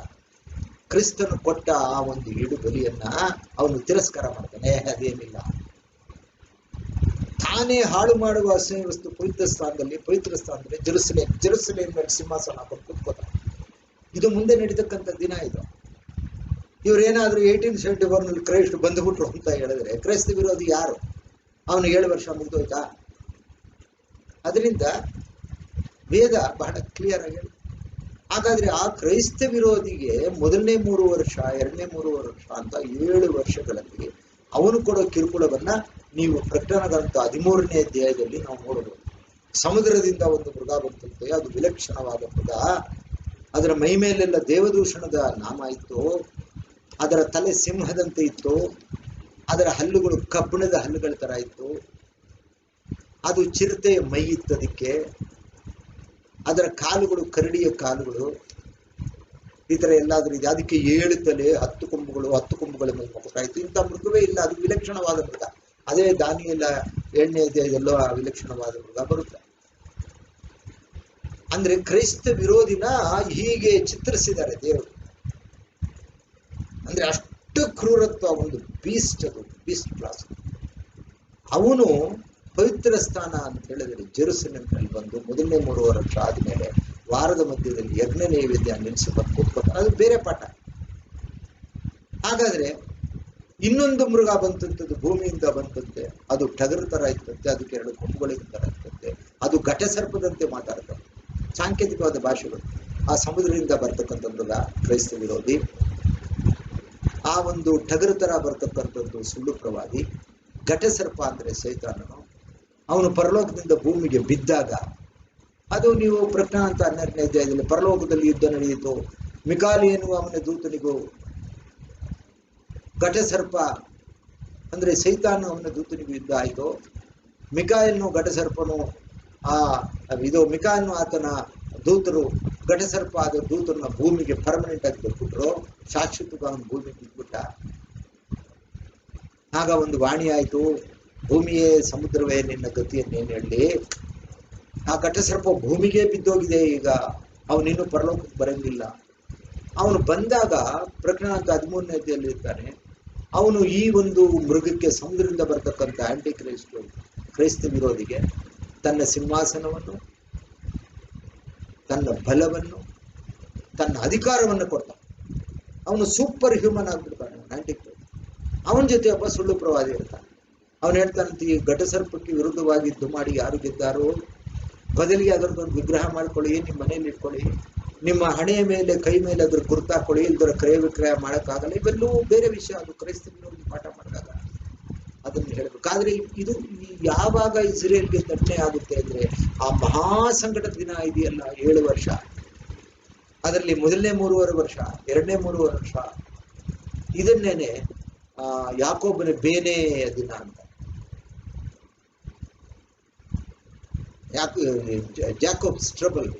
ಕ್ರಿಸ್ತನು ಕೊಟ್ಟ ಆ ಒಂದು ಈಡು ಬಲಿಯನ್ನ ಅವನು ತಿರಸ್ಕಾರ ಮಾಡ್ತಾನೆ. ಅದೇನಿಲ್ಲ, ತಾನೇ ಹಾಳು ಮಾಡುವ ಅಸಹ್ಯ ವಸ್ತು ಪವಿತ್ರ ಸ್ಥಾನದಲ್ಲಿ ಜೆರುಸಲೇಮ್ ಸಿಂಹಾಸನ ಹಾಕೊಂಡು ಕೂತ್ಕೋತಾನೆ. ಇದು ಮುಂದೆ ನಡೀತಕ್ಕಂಥ ದಿನ ಇದು. ಇವ್ರೇನಾದ್ರೂ 1871 ಕ್ರೈಸ್ಟ್ ಬಂದ್ಬಿಟ್ರು ಅಂತ ಹೇಳಿದ್ರೆ ಕ್ರೈಸ್ತ ವಿರೋಧಿ ಯಾರು? ಅವನು 7 ವರ್ಷ ಮುಗ್ದೋಯ್ತಾ? ಅದರಿಂದ ವೇದ ಬಹಳ ಕ್ಲಿಯರ್ ಆಗಿ ಹೇಳಿ. ಹಾಗಾದ್ರೆ ಆ ಕ್ರೈಸ್ತ ವಿರೋಧಿಗೆ ಮೊದಲನೇ 3 ವರ್ಷ, ಎರಡನೇ 3 ವರ್ಷ ಅಂತ 7 ವರ್ಷಗಳಲ್ಲಿ ಅವನು ಕೊಡೋ ಕಿರುಕುಳವನ್ನ ನೀವು ಪ್ರಕಟಣೆ ಗ್ರಂಥ 13ನೇ ಅಧ್ಯಾಯದಲ್ಲಿ ನಾವು ನೋಡಬಹುದು. ಸಮುದ್ರದಿಂದ ಒಂದು ಮೃಗ ಬಂತಂತೆ, ಅದು ವಿಲಕ್ಷಣವಾದ ಮೃಗ. ಅದರ ಮೈ ಮೇಲೆಲ್ಲ ದೇವದೂಷಣದ ನಾಮ ಇತ್ತು. ಅದರ ತಲೆ ಸಿಂಹದಂತೆ ಇತ್ತು. ಅದರ ಹಲ್ಲುಗಳು ಕಬ್ಬಿಣದ ಹಲ್ಲುಗಳ ತರ ಇತ್ತು. ಅದು ಚಿರತೆಯ ಮೈ ಇತ್ತದಕ್ಕೆ. ಅದರ ಕಾಲುಗಳು ಕರಡಿಯ ಕಾಲುಗಳು. ಈ ತರ ಎಲ್ಲಾದ್ರೂ ಇದೆ. ಅದಕ್ಕೆ 7 ತಲೆ 10 ಕೊಂಬುಗಳು, 10 ಕೊಂಬುಗಳ ಮೇಲೆ ಮುಖ ಇತ್ತು. ಇಂಥ ಮೃಗವೇ ಇಲ್ಲ. ಅದು ವಿಲಕ್ಷಣವಾದ ಮೃಗ. ಅದೇ ದಾನಿಯೇಲ 7ನೇ ಅಧ್ಯಾಯದಲ್ಲೋ ಆ ವಿಲಕ್ಷಣವಾದ ಮೃಗ ಬರುತ್ತೆ. ಅಂದ್ರೆ ಕ್ರೈಸ್ತ ವಿರೋಧಿನ ಹೀಗೆ ಚಿತ್ರಿಸಿದ್ದಾರೆ ದೇವರು. ಅಂದ್ರೆ ಅಷ್ಟು ಕ್ರೂರತ್ವ, ಒಂದು ಬೀಸ್ಟ್, ಅದು ಬೀಸ್ಟ್ ಕ್ಲಾಸ್. ಅವನು ಪವಿತ್ರ ಸ್ಥಾನ ಅಂತ ಹೇಳಿದ್ರೆ ಜೆರುಸಲೇಮಿನಲ್ಲಿ ಬಂದು ಮೊದಲನೇ 3 ವರ್ಷ ಆದ್ಮೇಲೆ ವಾರದ ಮಧ್ಯದಲ್ಲಿ ಯಜ್ಞ ನೈವೇದ್ಯ ನಿಲ್ಲಿಸಿ ಕೂತ್ಕೊತಾರೆ. ಅದು ಬೇರೆ ಪಾಠ. ಹಾಗಾದ್ರೆ ಇನ್ನೊಂದು ಮೃಗ ಬಂತಂತದ್ದು ಭೂಮಿಯಿಂದ ಬಂತಂತೆ. ಅದು ಟಗರು ತರ ಇತ್ತಂತೆ. ಅದಕ್ಕೆ 2 ಕೊಂಬುಗಳಿನ ತರ ಇತ್ತಂತೆ. ಅದು ಘಟ ಸರ್ಪದಂತೆ ಮಾತಾಡ್ತದೆ. ಸಾಂಕೇತಿಕವಾದ ಭಾಷೆಗಳು. ಆ ಸಮುದ್ರದಿಂದ ಬರ್ತಕ್ಕಂಥ ಮೃಗ ಕ್ರೈಸ್ತ ವಿರೋಧಿ. ಆ ಒಂದು ಟಗರು ತರ ಬರ್ತಕ್ಕಂಥದ್ದು ಸುಳ್ಳು ಪ್ರವಾದಿ. ಘಟ ಸರ್ಪ ಅಂದ್ರೆ ಸೈತಾನನು. ಅವನು ಪರಲೋಕದಿಂದ ಭೂಮಿಗೆ ಬಿದ್ದಾಗ, ಅದು ನೀವು ಪ್ರಕಟಣೆ ಅಂತ 12ನೇ ಅಧ್ಯಾಯದಲ್ಲಿ ಪರಲೋಕದಲ್ಲಿ ಯುದ್ಧ ನಡೆಯಿತು. ಮಿಕಾಲಿ ಎನ್ನುವ ಅವನ ದೂತನಿಗೂ ಘಟ ಸರ್ಪ ಅಂದ್ರೆ ಸೈತಾನ ಅವನ ದೂತನಿಗೂ ಯುದ್ಧ ಆಯಿತು. ಮಿಕಾಯಲ್ನು ಘಟ ಸರ್ಪನು ಮಿಕಾಯಲ್ನು ಆತನ ದೂತರು ಘಟ ಸರ್ಪ ಆದ ದೂತರನ್ನ ಭೂಮಿಗೆ ಪರ್ಮನೆಂಟ್ ಆಗಿ ಬಿಟ್ಬಿಟ್ರು. ಶಾಶ್ವತವಾಗಿ ಅವನು ಭೂಮಿಗೆ ಬಿಟ್ಬಿಟ್ಟ. ಆಗ ಒಂದು ವಾಣಿ ಆಯ್ತು, ಭೂಮಿಯೇ ಸಮುದ್ರವೇ ನಿನ್ನ ಗತಿಯನ್ನೇನು ಹೇಳಿ. ಆ ಘಟ ಸರ್ಪ ಭೂಮಿಗೆ ಬಿದ್ದೋಗಿದೆ. ಈಗ ಅವನಿನ್ನೂ ಪರಲೋಕಕ್ಕೆ ಬರಂಗಿಲ್ಲ. ಅವನು ಬಂದಾಗ ಪ್ರಕಟಣೆ 13ನೇ ಅಧ್ಯಾಯದಲ್ಲಿ ಇರ್ತಾನೆ. ಅವನು ಈ ಒಂದು ಮೃಗಕ್ಕೆ, ಸಮುದ್ರದಿಂದ ಬರ್ತಕ್ಕಂಥ ಆಂಟಿ ಕ್ರೈಸ್ತ ವಿರೋಧಿಗೆ ತನ್ನ ಸಿಂಹಾಸನವನ್ನು, ತನ್ನ ಬಲವನ್ನು, ತನ್ನ ಅಧಿಕಾರವನ್ನು ಕೊಡ್ತಾನೆ. ಅವನು ಸೂಪರ್ ಹ್ಯೂಮನ್ ಆಗ್ಬಿಡ್ತಾನೆ ಆಂಟಿ ಕ್ರೈಸ್ಟ್. ಅವನ ಜೊತೆ ಒಬ್ಬ ಸುಳ್ಳು ಪ್ರವಾದಿ ಇರ್ತಾನೆ. ಅವನು ಹೇಳ್ತಾನಂತೆ, ಈ ಘಟ ಸರ್ಪಕ್ಕೆ ವಿರುದ್ಧವಾಗಿ ಯುದ್ಧ ಮಾಡಿ ಯಾರು ಗೆದ್ದಾರೋ ಬದಲಿಗೆ ಅದರದ್ದೊಂದು ವಿಗ್ರಹ ಮಾಡ್ಕೊಳ್ಳಿ, ನಿಮ್ಮ ಮನೆಯಲ್ಲಿ ಇಟ್ಕೊಳ್ಳಿ, ನಿಮ್ಮ ಹಣೆಯ ಮೇಲೆ ಕೈ ಮೇಲೆ ಅದ್ರ ಗುರುತಾಕೊಳ್ಳಿ, ಇಲ್ದರ ಕ್ರಯ ವಿಕ್ರಯ ಮಾಡೋಕ್ಕಾಗಲ್ಲ. ಇವೆಲ್ಲವೂ ಬೇರೆ ವಿಷಯ. ಅದು ಕ್ರೈಸ್ತ ವಿರೋಧಿ ಪಾಠ ಮಾಡಿದಾಗ ಅದನ್ನು ಹೇಳಬೇಕಾದ್ರೆ, ಇದು ಯಾವಾಗ ಇಸ್ರೇಲ್ಗೆ ದಂಡನೆ ಆಗುತ್ತೆ ಅಂದ್ರೆ ಆ ಮಹಾ ಸಂಕಟದ ದಿನ ಇದೆಯಲ್ಲ, 7 ವರ್ಷ. ಅದರಲ್ಲಿ ಮೊದಲನೇ 3.5 ವರ್ಷ, ಎರಡನೇ 3.5 ವರ್ಷ, ಇದನ್ನೇನೆ ಯಾಕೋಬನ ಬೇನೆಯ ದಿನ ಅಂತ. ಜಾಕೋಬ್ಸ್ ಟ್ರಬಲ್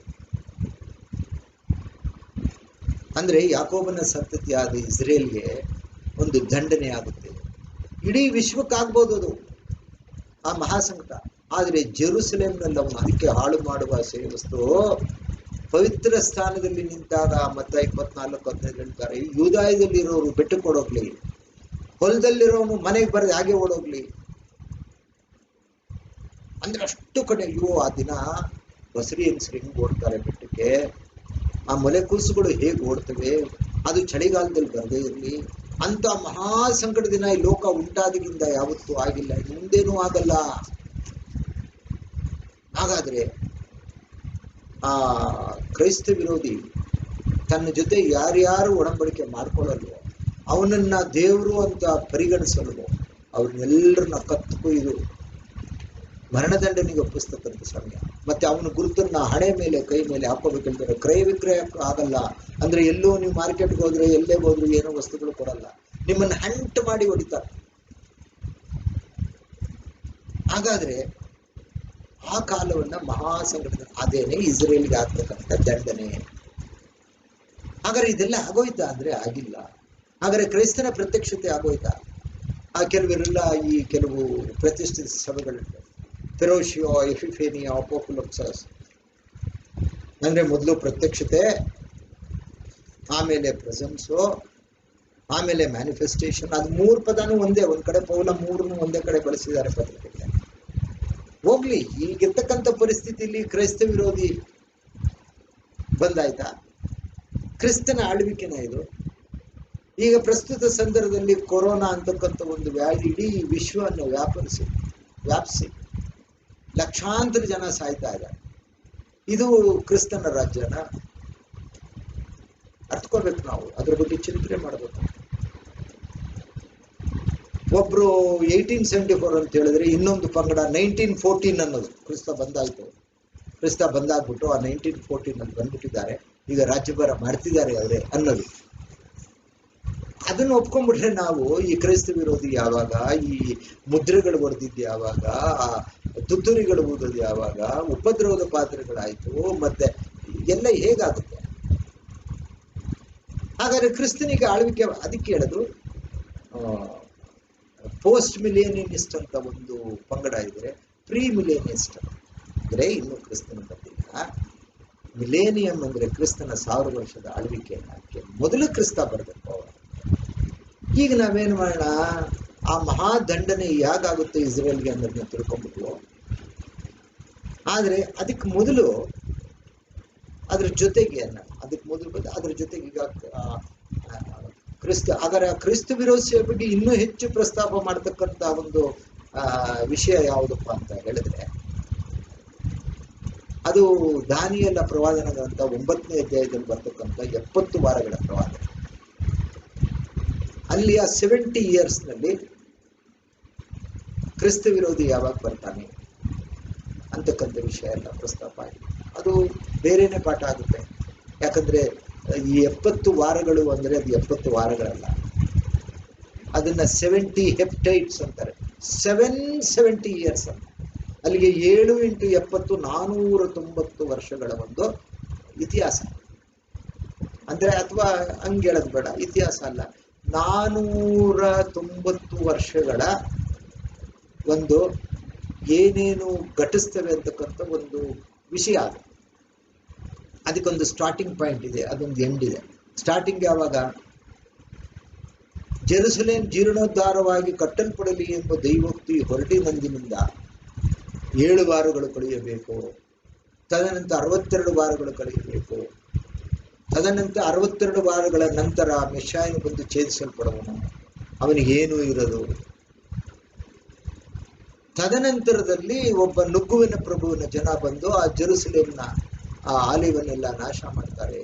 ಅಂದ್ರೆ ಯಾಕೋಬನ ಸಂತತಿ ಆದ ಇಸ್ರೇಲ್ಗೆ ಒಂದು ದಂಡನೆ ಆಗುತ್ತೆ. ಇಡೀ ವಿಶ್ವಕ್ಕಾಗ್ಬೋದು ಅದು ಆ ಮಹಾಸಂಕಟ. ಆದರೆ ಜೆರುಸಲೇಮ್ನಲ್ಲಿ ಅವನು ಅದಕ್ಕೆ ಹಾಳು ಮಾಡುವ ಸೇವಸ್ತು. ಪವಿತ್ರ ಸ್ಥಾನದಲ್ಲಿ ನಿಂತಾಗ ಮತ್ತ 24:15 ಹೇಳ್ತಾರೆ, ಯೂದಾಯದಲ್ಲಿರೋರು ಬೆಟ್ಟಕ್ಕೆ ಓಡೋಗ್ಲಿ, ಹೊಲದಲ್ಲಿರೋನು ಮನೆಗೆ ಬರೆದು ಹಾಗೆ ಓಡೋಗ್ಲಿ. ಅಂದ್ರೆ ಅಷ್ಟು ಕಡೆ. ಆ ದಿನ ಬಸರಿ ಹೆಂಗಸರು ಹೆಂಗ್ ಓಡ್ತಾರೆ ಬೆಟ್ಟಕ್ಕೆ, ಆ ಮೊಲೆ ಕೂಸುಗಳು ಹೇಗೆ ಓಡ್ತವೆ, ಅದು ಚಳಿಗಾಲದಲ್ಲಿ ಬರದೇ ಇರಲಿ. ಅಂತ ಮಹಾ ಸಂಕಟ ದಿನ ಈ ಲೋಕ ಉಂಟಾದಾಗಿಂದ ಯಾವತ್ತೂ ಆಗಿಲ್ಲ, ಮುಂದೇನೂ ಆಗಲ್ಲ. ಹಾಗಾದ್ರೆ ಆ ಕ್ರೈಸ್ತ ವಿರೋಧಿ ತನ್ನ ಜೊತೆ ಯಾರ್ಯಾರು ಒಡಂಬಡಿಕೆ ಮಾಡ್ಕೊಳ್ಳಲ್ವೋ, ಅವನನ್ನ ದೇವರು ಅಂತ ಪರಿಗಣಿಸಲ್ವೋ, ಅವ್ರನ್ನೆಲ್ಲರನ್ನ ಕತ್ತು ಕೊಯ್ದು ಮರಣದಂಡನೆಗೆ ಒಪ್ಪಿಸ್ತಕ್ಕಂಥ ಸಮಯ. ಮತ್ತೆ ಅವನ ಗುರುತನ್ನ ಹಣೆ ಮೇಲೆ ಕೈ ಮೇಲೆ ಹಾಕೋಬೇಕಂತಾರೆ. ಕ್ರಯ ವಿಕ್ರಯ ಆಗಲ್ಲ. ಅಂದ್ರೆ ಎಲ್ಲೋ ನೀವು ಮಾರ್ಕೆಟ್ಗೆ ಹೋದ್ರೆ, ಎಲ್ಲೇ ಹೋದ್ರು ಏನೋ ವಸ್ತುಗಳು ಕೊಡಲ್ಲ, ನಿಮ್ಮನ್ನು ಹಂಟ್ ಮಾಡಿ ಹೊಡಿತಾರೆ. ಹಾಗಾದ್ರೆ ಆ ಕಾಲವನ್ನ ಮಹಾ ಸಂಘಟನೆ, ಅದೇನೆ ಇಸ್ರೇಲ್ಗೆ ಆಗ್ತಕ್ಕಂಥ ದಂಡನೆ. ಹಾಗಾದ್ರೆ ಇದೆಲ್ಲ ಆಗೋಯ್ತಾ ಅಂದ್ರೆ ಆಗಿಲ್ಲ. ಹಾಗಾದ್ರೆ ಕ್ರೈಸ್ತನ ಪ್ರತ್ಯಕ್ಷತೆ ಆಗೋಯ್ತಾ? ಆ ಕೆಲವರೆಲ್ಲ ಈ ಕೆಲವು ಪ್ರತಿಷ್ಠಿತ ಸಭೆಗಳಿವೆ, ಫೆರೋಶಿಯೋ, ಎಫಿಫೇನಿಯಾ, ಅಪೋಕಲಿಪ್ಸಸ್. ಅಂದ್ರೆ ಮೊದಲು ಪ್ರತ್ಯಕ್ಷತೆ, ಆಮೇಲೆ ಪ್ರೆಸೆನ್ಸು, ಆಮೇಲೆ ಮ್ಯಾನಿಫೆಸ್ಟೇಷನ್. ಅದು 3 ಪದನೂ ಒಂದೇ. ಒಂದ್ ಕಡೆ ಪೌಲ 3 ಒಂದೇ ಕಡೆ ಬಳಸಿದ್ದಾರೆ ಪತ್ರಿಕೆ. ಹೋಗ್ಲಿ, ಈಗಿರ್ತಕ್ಕಂಥ ಪರಿಸ್ಥಿತಿಯಲ್ಲಿ ಕ್ರೈಸ್ತ ವಿರೋಧಿ ಬಂದಾಯ್ತಾ? ಕ್ರಿಸ್ತನ ಆಳ್ವಿಕೆನ ಇದು. ಈಗ ಪ್ರಸ್ತುತ ಸಂದರ್ಭದಲ್ಲಿ ಕೊರೋನಾ ಅಂತಕ್ಕಂಥ ಒಂದು ವ್ಯಾಧಿ ಇಡೀ ವಿಶ್ವವನ್ನು ವ್ಯಾಪಿಸಿ ಲಕ್ಷಾಂತರ ಜನ ಸಾಯ್ತಾ ಇದ್ದಾರೆ. ಇದು ಕ್ರಿಸ್ತನ ರಾಜ್ಯನ ಅರ್ಥಕೋಬೇಕು ನಾವು. ಅದ್ರ ಬಗ್ಗೆ ಚಿಂತನೆ ಮಾಡಬೇಕು. ಒಬ್ರು 1874 ಅಂತ ಹೇಳಿದ್ರೆ, ಇನ್ನೊಂದು ಪಂಗಡ 1914 ಅನ್ನೋದು. ಕ್ರಿಸ್ತ ಬಂದಾಗ್ಬಿಟ್ಟು ಆ 1914 ಅಲ್ಲಿ ಬಂದ್ಬಿಟ್ಟಿದ್ದಾರೆ, ಈಗ ರಾಜ್ಯಭಾರ ಮಾಡ್ತಿದ್ದಾರೆ ಅವರೇ ಅನ್ನೋದು. ಅದನ್ನು ಒಪ್ಕೊಂಡ್ಬಿಟ್ರೆ ನಾವು ಈ ಕ್ರೈಸ್ತ ವಿರೋಧಿ ಯಾವಾಗ, ಈ ಮುದ್ರೆಗಳು ಹೊಡೆದಿದ್ದು ಯಾವಾಗ, ತುತ್ತೂರಿಗಳು ಊದೋದು ಯಾವಾಗ, ಉಪದ್ರವದ ಪಾತ್ರೆಗಳಾಯ್ತು, ಮತ್ತೆ ಎಲ್ಲ ಹೇಗಾಗುತ್ತೆ? ಹಾಗಾದ್ರೆ ಕ್ರಿಸ್ತನಿಗೆ ಆಳ್ವಿಕೆ, ಅದಕ್ಕೆ ಹೇಳೋದು ಪೋಸ್ಟ್ ಮಿಲೇನಿಯನಿಸ್ಟ್ ಅಂತ ಒಂದು ಪಂಗಡ ಇದೆ, ಪ್ರೀ ಮಿಲೇನಿಯಸ್ಟ್ ಅಂದ್ರೆ ಇನ್ನು ಕ್ರಿಸ್ತನ ಬಂದಿಲ್ಲ. ಮಿಲೇನಿಯಂ ಅಂದ್ರೆ ಕ್ರಿಸ್ತನ 1000 ವರ್ಷದ ಆಳ್ವಿಕೆ ಮೊದಲು ಕ್ರಿಸ್ತ ಬರಬೇಕು. ಈಗ ನಾವೇನು ಮಾಡೋಣ, ಆ ಮಹಾದಂಡನೆ ಯಾಗಾಗುತ್ತೆ ಇಸ್ರೇಲ್ಗೆ ಅನ್ನೋದನ್ನ ತಿಳ್ಕೊಂಡ್ಬಿಟ್ವು. ಆದ್ರೆ ಅದಕ್ಕೆ ಮೊದಲು ಅದ್ರ ಜೊತೆಗೆ ಅದ್ರ ಜೊತೆಗೆ ಈಗ ಕ್ರಿಸ್ತ ವಿರೋಧಿಯ ಬಗ್ಗೆ ಇನ್ನೂ ಹೆಚ್ಚು ಪ್ರಸ್ತಾಪ ಮಾಡ್ತಕ್ಕಂಥ ಒಂದು ವಿಷಯ ಯಾವುದಪ್ಪ ಅಂತ ಹೇಳಿದ್ರೆ, ಅದು ದಾನಿಯೇಲ ಪ್ರವಾದನ ಗ್ರಂಥ 9ನೇ ಅಧ್ಯಾಯದಲ್ಲಿ ಬರ್ತಕ್ಕಂಥ 70 ವಾರಗಳ ಪ್ರವಾದನೆ. ಅಲ್ಲಿ ಆ 70 years ನಲ್ಲಿ ಕ್ರಿಸ್ತ ವಿರೋಧಿ ಯಾವಾಗ ಬರ್ತಾನೆ ಅಂತಕ್ಕಂಥ ವಿಷಯ ಎಲ್ಲ ಪ್ರಸ್ತಾಪ ಆಗಿದೆ. ಅದು ಬೇರೆನೆ ಪಾಠ ಆಗುತ್ತೆ. ಯಾಕಂದ್ರೆ ಈ 70 ವಾರಗಳು ಅಂದ್ರೆ ಅದು 70 ವಾರಗಳಲ್ಲ, ಅದನ್ನ 70 ಹೆಪ್ಟೈಟ್ಸ್ ಅಂತಾರೆ. 770 years ಅಂತ. ಅಲ್ಲಿಗೆ 7 × 70 490 ವರ್ಷಗಳ ಒಂದು ಇತಿಹಾಸ ಅಂದ್ರೆ, ಅಥವಾ ಹಂಗೆ ಹೇಳೋದು ಬೇಡ, ಇತಿಹಾಸ ಅಲ್ಲ, 490 ವರ್ಷಗಳ ಒಂದು ಏನೇನು ಘಟಿಸ್ತವೆ ಅಂತಕ್ಕಂಥ ಒಂದು ವಿಷಯ ಅದು. ಅದಕ್ಕೊಂದು ಸ್ಟಾರ್ಟಿಂಗ್ ಪಾಯಿಂಟ್ ಇದೆ, ಅದೊಂದು ಎಂಡ್ ಇದೆ. ಸ್ಟಾರ್ಟಿಂಗ್ ಯಾವಾಗ? ಜೆರುಸಲೇಮ್ ಜೀರ್ಣೋದ್ಧಾರವಾಗಿ ಕಟ್ಟಲ್ಪಡಲಿ ಎಂಬ ದೈವೋಕ್ತಿ ಹೊರಟಿನಂದಿನಿಂದ 7 ವಾರಗಳು ಕಳೆಯಬೇಕು. ತದನಂತರ 62 ವಾರಗಳು ಕಳೆಯಬೇಕು. ತದನಂತರ 62 ವಾರಗಳ ನಂತರ ಮೆಸ್ಸಾಯನು ಬಂದು ಛೇದಿಸಲ್ಪಡುವನು, ಅವನಿಗೇನೂ ಇರದು. ತದನಂತರದಲ್ಲಿ ಒಬ್ಬ ನುಗ್ಗುವಿನ ಪ್ರಭುವಿನ ಜನ ಬಂದು ಆ ಜೆರುಸಲೇಮ್ನ ಆ ಆಲಯವನ್ನೆಲ್ಲ ನಾಶ ಮಾಡ್ತಾರೆ.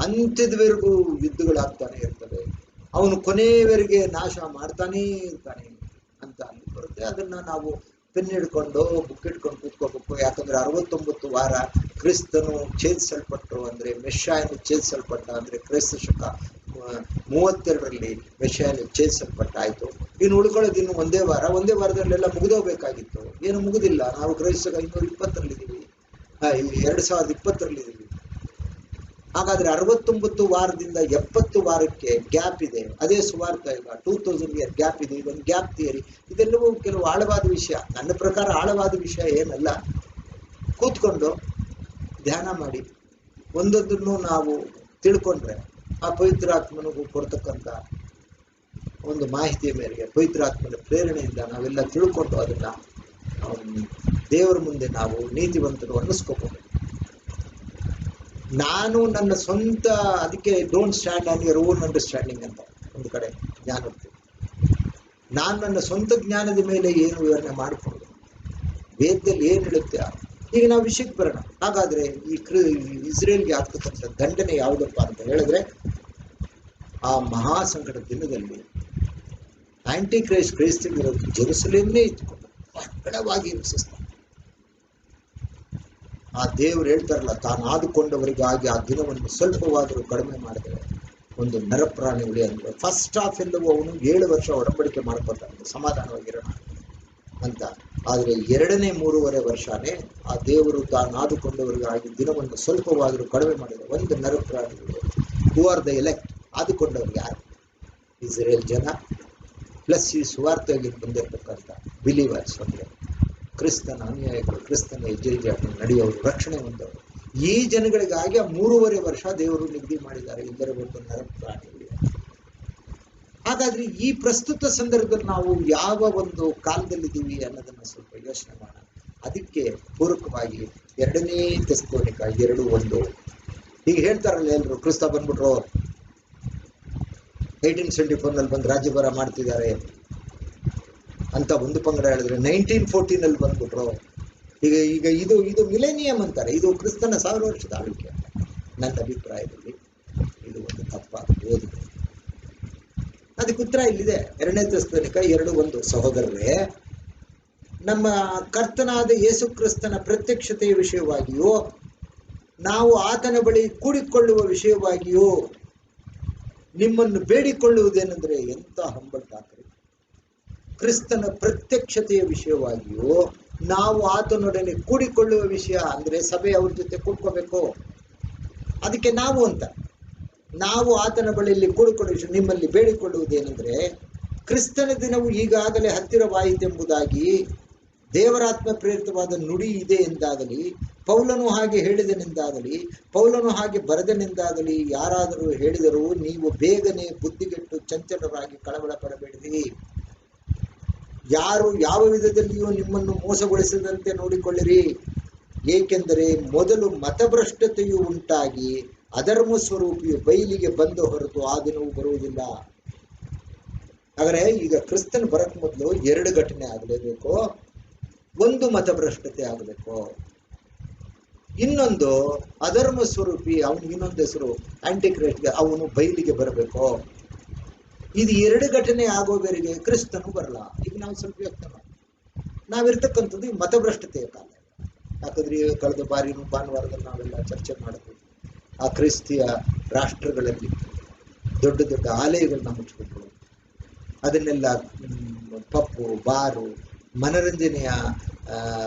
ಅಂತ್ಯದವರೆಗೂ ಯುದ್ಧಗಳಾಗ್ತಾನೆ ಇರ್ತವೆ. ಅವನು ಕೊನೆಯವರೆಗೆ ನಾಶ ಮಾಡ್ತಾನೇ ಇರ್ತಾನೆ ಅಂತ ಅಲ್ಲಿ ಬರುತ್ತೆ. ಅದನ್ನ ನಾವು ಪೆನ್ ಹಿಡ್ಕೊಂಡು ಬುಕ್ ಇಟ್ಕೊಂಡು ಕೂತ್ಕೋಬೇಕು. ಯಾಕಂದ್ರೆ 69 ವಾರ ಕ್ರಿಸ್ತನು ಛೇದಿಸಲ್ಪಟ್ಟರು ಅಂದ್ರೆ, ಮೆಸ್ಸಾಯನು ಛೇದಿಸಲ್ಪಟ್ಟ ಅಂದ್ರೆ ಕ್ರಿಸ್ತ ಶಕ 32ರಲ್ಲಿ ಮೆಸ್ಸಾಯನು ಛೇದಿಸಲ್ಪಟ್ಟಾಯ್ತು. ಇನ್ನು ಉಳ್ಕೊಳ್ಳೋದು ಇನ್ನು ಒಂದೇ ವಾರದಲ್ಲೆಲ್ಲ ಮುಗಿದೋಗ್ಬೇಕಾಗಿತ್ತು. ಏನು ಮುಗುದಿಲ್ಲ. ನಾವು ಕ್ರೈಸ್ತ 520ರಲ್ಲಿದ್ದೀವಿ, 2020ರಲ್ಲಿದ್ದೀವಿ. ಹಾಗಾದ್ರೆ 69 ವಾರದಿಂದ 70 ವಾರಕ್ಕೆ ಗ್ಯಾಪ್ ಇದೆ. ಅದೇ ಸುವಾರ್ಥ ಈಗ 2000 year ಗ್ಯಾಪ್ ಇದೆ. ಇದೊಂದು ಗ್ಯಾಪ್ ಥಿಯರಿ. ಇದೆಲ್ಲವೂ ಕೆಲವು ಆಳವಾದ ವಿಷಯ. ನನ್ನ ಪ್ರಕಾರ ಆಳವಾದ ವಿಷಯ ಏನಲ್ಲ. ಕೂತ್ಕೊಂಡು ಧ್ಯಾನ ಮಾಡಿ ಒಂದೊಂದನ್ನು ನಾವು ತಿಳ್ಕೊಂಡ್ರೆ, ಆ ಪವಿತ್ರಾತ್ಮನಿಗೂ ಕೊಡ್ತಕ್ಕಂಥ ಒಂದು ಮಾಹಿತಿಯ ಮೇರೆಗೆ, ಪವಿತ್ರಾತ್ಮನ ಪ್ರೇರಣೆಯಿಂದ ನಾವೆಲ್ಲ ತಿಳ್ಕೊಂಡು ಅದನ್ನ ದೇವರ ಮುಂದೆ ನಾವು ನೀತಿವಂತರು ಅನ್ನಿಸ್ಕೋಬಹುದು. ನಾನು ನನ್ನ ಸ್ವಂತ, ಅದಕ್ಕೆ don't stand on your own understanding ಅಂತ ಒಂದು ಕಡೆ ಜ್ಞಾನ ಇರ್ತದೆ. ನಾನು ನನ್ನ ಸ್ವಂತ ಜ್ಞಾನದ ಮೇಲೆ ಏನು ವಿವರಣೆ ಮಾಡಿಕೊಂಡು ವೇದದಲ್ಲಿ ಏನು ಹೇಳುತ್ತೆ. ಈಗ ನಾವು ವಿಷಯಕ್ಕೆ ಬರೋಣ. ಹಾಗಾದ್ರೆ ಈ ಇಸ್ರೇಲ್ಗೆ ಆಗ್ತಕ್ಕಂಥ ದಂಡನೆ ಯಾವುದಪ್ಪ ಅಂತ ಹೇಳಿದ್ರೆ, ಆ ಮಹಾ ಸಂಕಟ ದಿನದಲ್ಲಿ ಆಂಟಿ ಕ್ರೈಸ್ತ ವಿರೋಧಿ ಜೆರುಸಲೇಮ್ನೇ ಇದ್ದುಕೊಂಡು ಬಹಳವಾಗಿ ಹಿಂಸಿಸ್ತಾನೆ. ಆ ದೇವರು ಹೇಳ್ತಾರಲ್ಲ, ತಾನು ಆದುಕೊಂಡವರಿಗಾಗಿ ಆ ದಿನವನ್ನು ಸ್ವಲ್ಪವಾದರೂ ಕಡಿಮೆ ಮಾಡಿದರೆ ಒಂದು ನರಪ್ರಾಣಿ ಉಳಿ ಅಂದ್ರೆ, ಫಸ್ಟ್ ಹಾಫ್ ಎಲ್ಲವೂ ಅವನು 7 ವರ್ಷ ಒಡಂಬಡಿಕೆ ಮಾಡ್ಕೊತಾನೆ ಸಮಾಧಾನವಾಗಿರೋಣ ಅಂತ. ಆದರೆ 2ನೇ 3.5 ವರ್ಷನೇ ಆ ದೇವರು ತಾನು ಆದುಕೊಂಡವರಿಗಾಗಿ ದಿನವನ್ನು ಸ್ವಲ್ಪವಾದರೂ ಕಡಿಮೆ ಮಾಡಿದರೆ ಒಂದು ನರಪ್ರಾಣಿ ಉಳಿ. Who are the elect? ಆದುಕೊಂಡವ್ರು ಯಾರು? ಇಸ್ರೇಲ್ ಜನ ಪ್ಲಸ್ ಈ ಸುವಾರ್ತೆಯಾಗಿ ಬಂದಿರತಕ್ಕಂಥ ಬಿಲೀವರ್ಸ್ ಅಂದ್ರೆ ಕ್ರಿಸ್ತನ ಅನುಯಾಯಿಗಳು, ಕ್ರಿಸ್ತನ ಹೆಜ್ಜೆ ನಡೆಯೋರು, ರಕ್ಷಣೆ ಹೊಂದವರು. ಈ ಜನಗಳಿಗಾಗಿ ಆ 3.5 ವರ್ಷ ದೇವರು ನಿಗದಿ ಮಾಡಿದ್ದಾರೆ. ಇದರ ಒಂದು ನರಪ್ರಾಣಿ. ಹಾಗಾದ್ರೆ ಈ ಪ್ರಸ್ತುತ ಸಂದರ್ಭದಲ್ಲಿ ನಾವು ಯಾವ ಒಂದು ಕಾಲದಲ್ಲಿದ್ದೀವಿ ಅನ್ನೋದನ್ನ ಸ್ವಲ್ಪ ಯೋಚನೆ ಮಾಡೋಣ. ಅದಕ್ಕೆ ಪೂರಕವಾಗಿ 2ನೇ ಥೆಸಲೋನಿಕ 2:1 ಈಗ ಹೇಳ್ತಾರಲ್ಲ ಎಲ್ರು, ಕ್ರಿಸ್ತ ಬಂದ್ಬಿಟ್ರು 1874ನಲ್ಲಿ ಬಂದು ರಾಜ್ಯಭಾರ ಮಾಡ್ತಿದ್ದಾರೆ ಅಂತ ಒಂದು ಪಂಗಡ ಹೇಳಿದ್ರೆ, 1914ನಲ್ಲಿ ಬಂದ್ಬಿಟ್ರು. ಈಗ ಇದು ಮಿಲೇನಿಯಂ ಅಂತಾರೆ. ಇದು ಕ್ರಿಸ್ತನ 1000 ವರ್ಷದ ಆಳ್ವಿಕೆ. ನನ್ನ ಅಭಿಪ್ರಾಯದಲ್ಲಿ ಇದು ಒಂದು ತಪ್ಪಾದ ಓದಿದೆ. ಅದಕ್ಕೆ ಉತ್ತರ ಇಲ್ಲಿದೆ. 2 ತೆಸಲೋನಿಕ 2:1. ಸಹೋದರರೇ, ನಮ್ಮ ಕರ್ತನಾದ ಯೇಸು ಕ್ರಿಸ್ತನ ಪ್ರತ್ಯಕ್ಷತೆಯ ವಿಷಯವಾಗಿಯೂ ನಾವು ಆತನ ಬಳಿ ಕೂಡಿಕೊಳ್ಳುವ ವಿಷಯವಾಗಿಯೂ ನಿಮ್ಮನ್ನು ಬೇಡಿಕೊಳ್ಳುವುದೇನೆಂದರೆ, ಎಂತ ಹಂಬಲ್ ಟಾಕರಿ, ಕ್ರಿಸ್ತನ ಪ್ರತ್ಯಕ್ಷತೆಯ ವಿಷಯವಾಗಿಯೂ ನಾವು ಆತನೊಡನೆ ಕೂಡಿಕೊಳ್ಳುವ ವಿಷಯ ಅಂದ್ರೆ ಸಭೆ ಅವ್ರ ಜೊತೆ ಕೂಡ್ಕೋಬೇಕು. ಅದಕ್ಕೆ ನಾವು ಆತನ ಬಳಿಯಲ್ಲಿ ಕೂಡಿಕೊಳ್ಳುವ ವಿಷಯ ನಿಮ್ಮಲ್ಲಿ ಬೇಡಿಕೊಳ್ಳುವುದೇನೆಂದ್ರೆ, ಕ್ರಿಸ್ತನ ದಿನವು ಈಗಾಗಲೇ ಹತ್ತಿರವಾಯಿತೆಂಬುದಾಗಿ ದೇವರಾತ್ಮ ಪ್ರೇರಿತವಾದ ನುಡಿ ಇದೆ ಎಂದಾಗಲಿ, ಪೌಲನು ಹಾಗೆ ಹೇಳಿದನೆಂದಾಗಲಿ, ಪೌಲನು ಹಾಗೆ ಬರೆದನೆಂದಾಗಲಿ ಯಾರಾದರೂ ಹೇಳಿದರೂ ನೀವು ಬೇಗನೆ ಬುದ್ಧಿಗೆಟ್ಟು ಚಂಚಲರಾಗಿ ಕಳವಳ ಪಡಬೇಡಿರಿ. ಯಾರು ಯಾವ ವಿಧದಲ್ಲಿಯೂ ನಿಮ್ಮನ್ನು ಮೋಸಗೊಳಿಸದಂತೆ ನೋಡಿಕೊಳ್ಳಿರಿ. ಏಕೆಂದರೆ ಮೊದಲು ಮತಭ್ರಷ್ಟತೆಯು ಉಂಟಾಗಿ ಅಧರ್ಮ ಸ್ವರೂಪಿಯು ಬಯಲಿಗೆ ಬಂದ ಹೊರತು ಆ ದಿನವೂ ಬರುವುದಿಲ್ಲ. ಹಾಗಾದ್ರೆ ಈಗ ಕ್ರಿಸ್ತನ್ ಬರಕ್ ಮೊದಲು 2 ಘಟನೆ ಆಗಲೇಬೇಕು. ಒಂದು ಮತಭ್ರಷ್ಟತೆ ಆಗಬೇಕು, ಇನ್ನೊಂದು ಅಧರ್ಮ ಸ್ವರೂಪಿ, ಅವನಿಗೆ ಇನ್ನೊಂದು ಹೆಸರು ಆಂಟಿಕ್ರೈಸ್ಟ್, ಅವನು ಬಯಲಿಗೆ ಬರಬೇಕು. ಇದು 2 ಘಟನೆ ಆಗೋವರೆಗೆ ಕ್ರಿಸ್ತನು ಬರಲ್ಲ. ಈಗ ನಾವು ಸ್ವಲ್ಪ ಯೋಚನೆ ಮಾಡಿ, ನಾವಿರ್ತಕ್ಕಂಥದ್ದು ಈ ಮತಭ್ರಷ್ಟತೆಯ ಕಾಲ. ಯಾಕಂದ್ರೆ ಕಳೆದ ಬಾರಿನೂ ಭಾನುವಾರದಲ್ಲಿ ನಾವೆಲ್ಲ ಚರ್ಚೆ ಮಾಡಿದ್ವಿ. ಆ ಕ್ರಿಸ್ತಿಯ ರಾಷ್ಟ್ರಗಳಲ್ಲಿ ದೊಡ್ಡ ದೊಡ್ಡ ಆಲಯಗಳನ್ನ ಮುಚ್ಚಿಬಿಟ್ರು. ಅದನ್ನೆಲ್ಲ ಪಬ್ಬು, ಬಾರು, ಮನರಂಜನೆಯ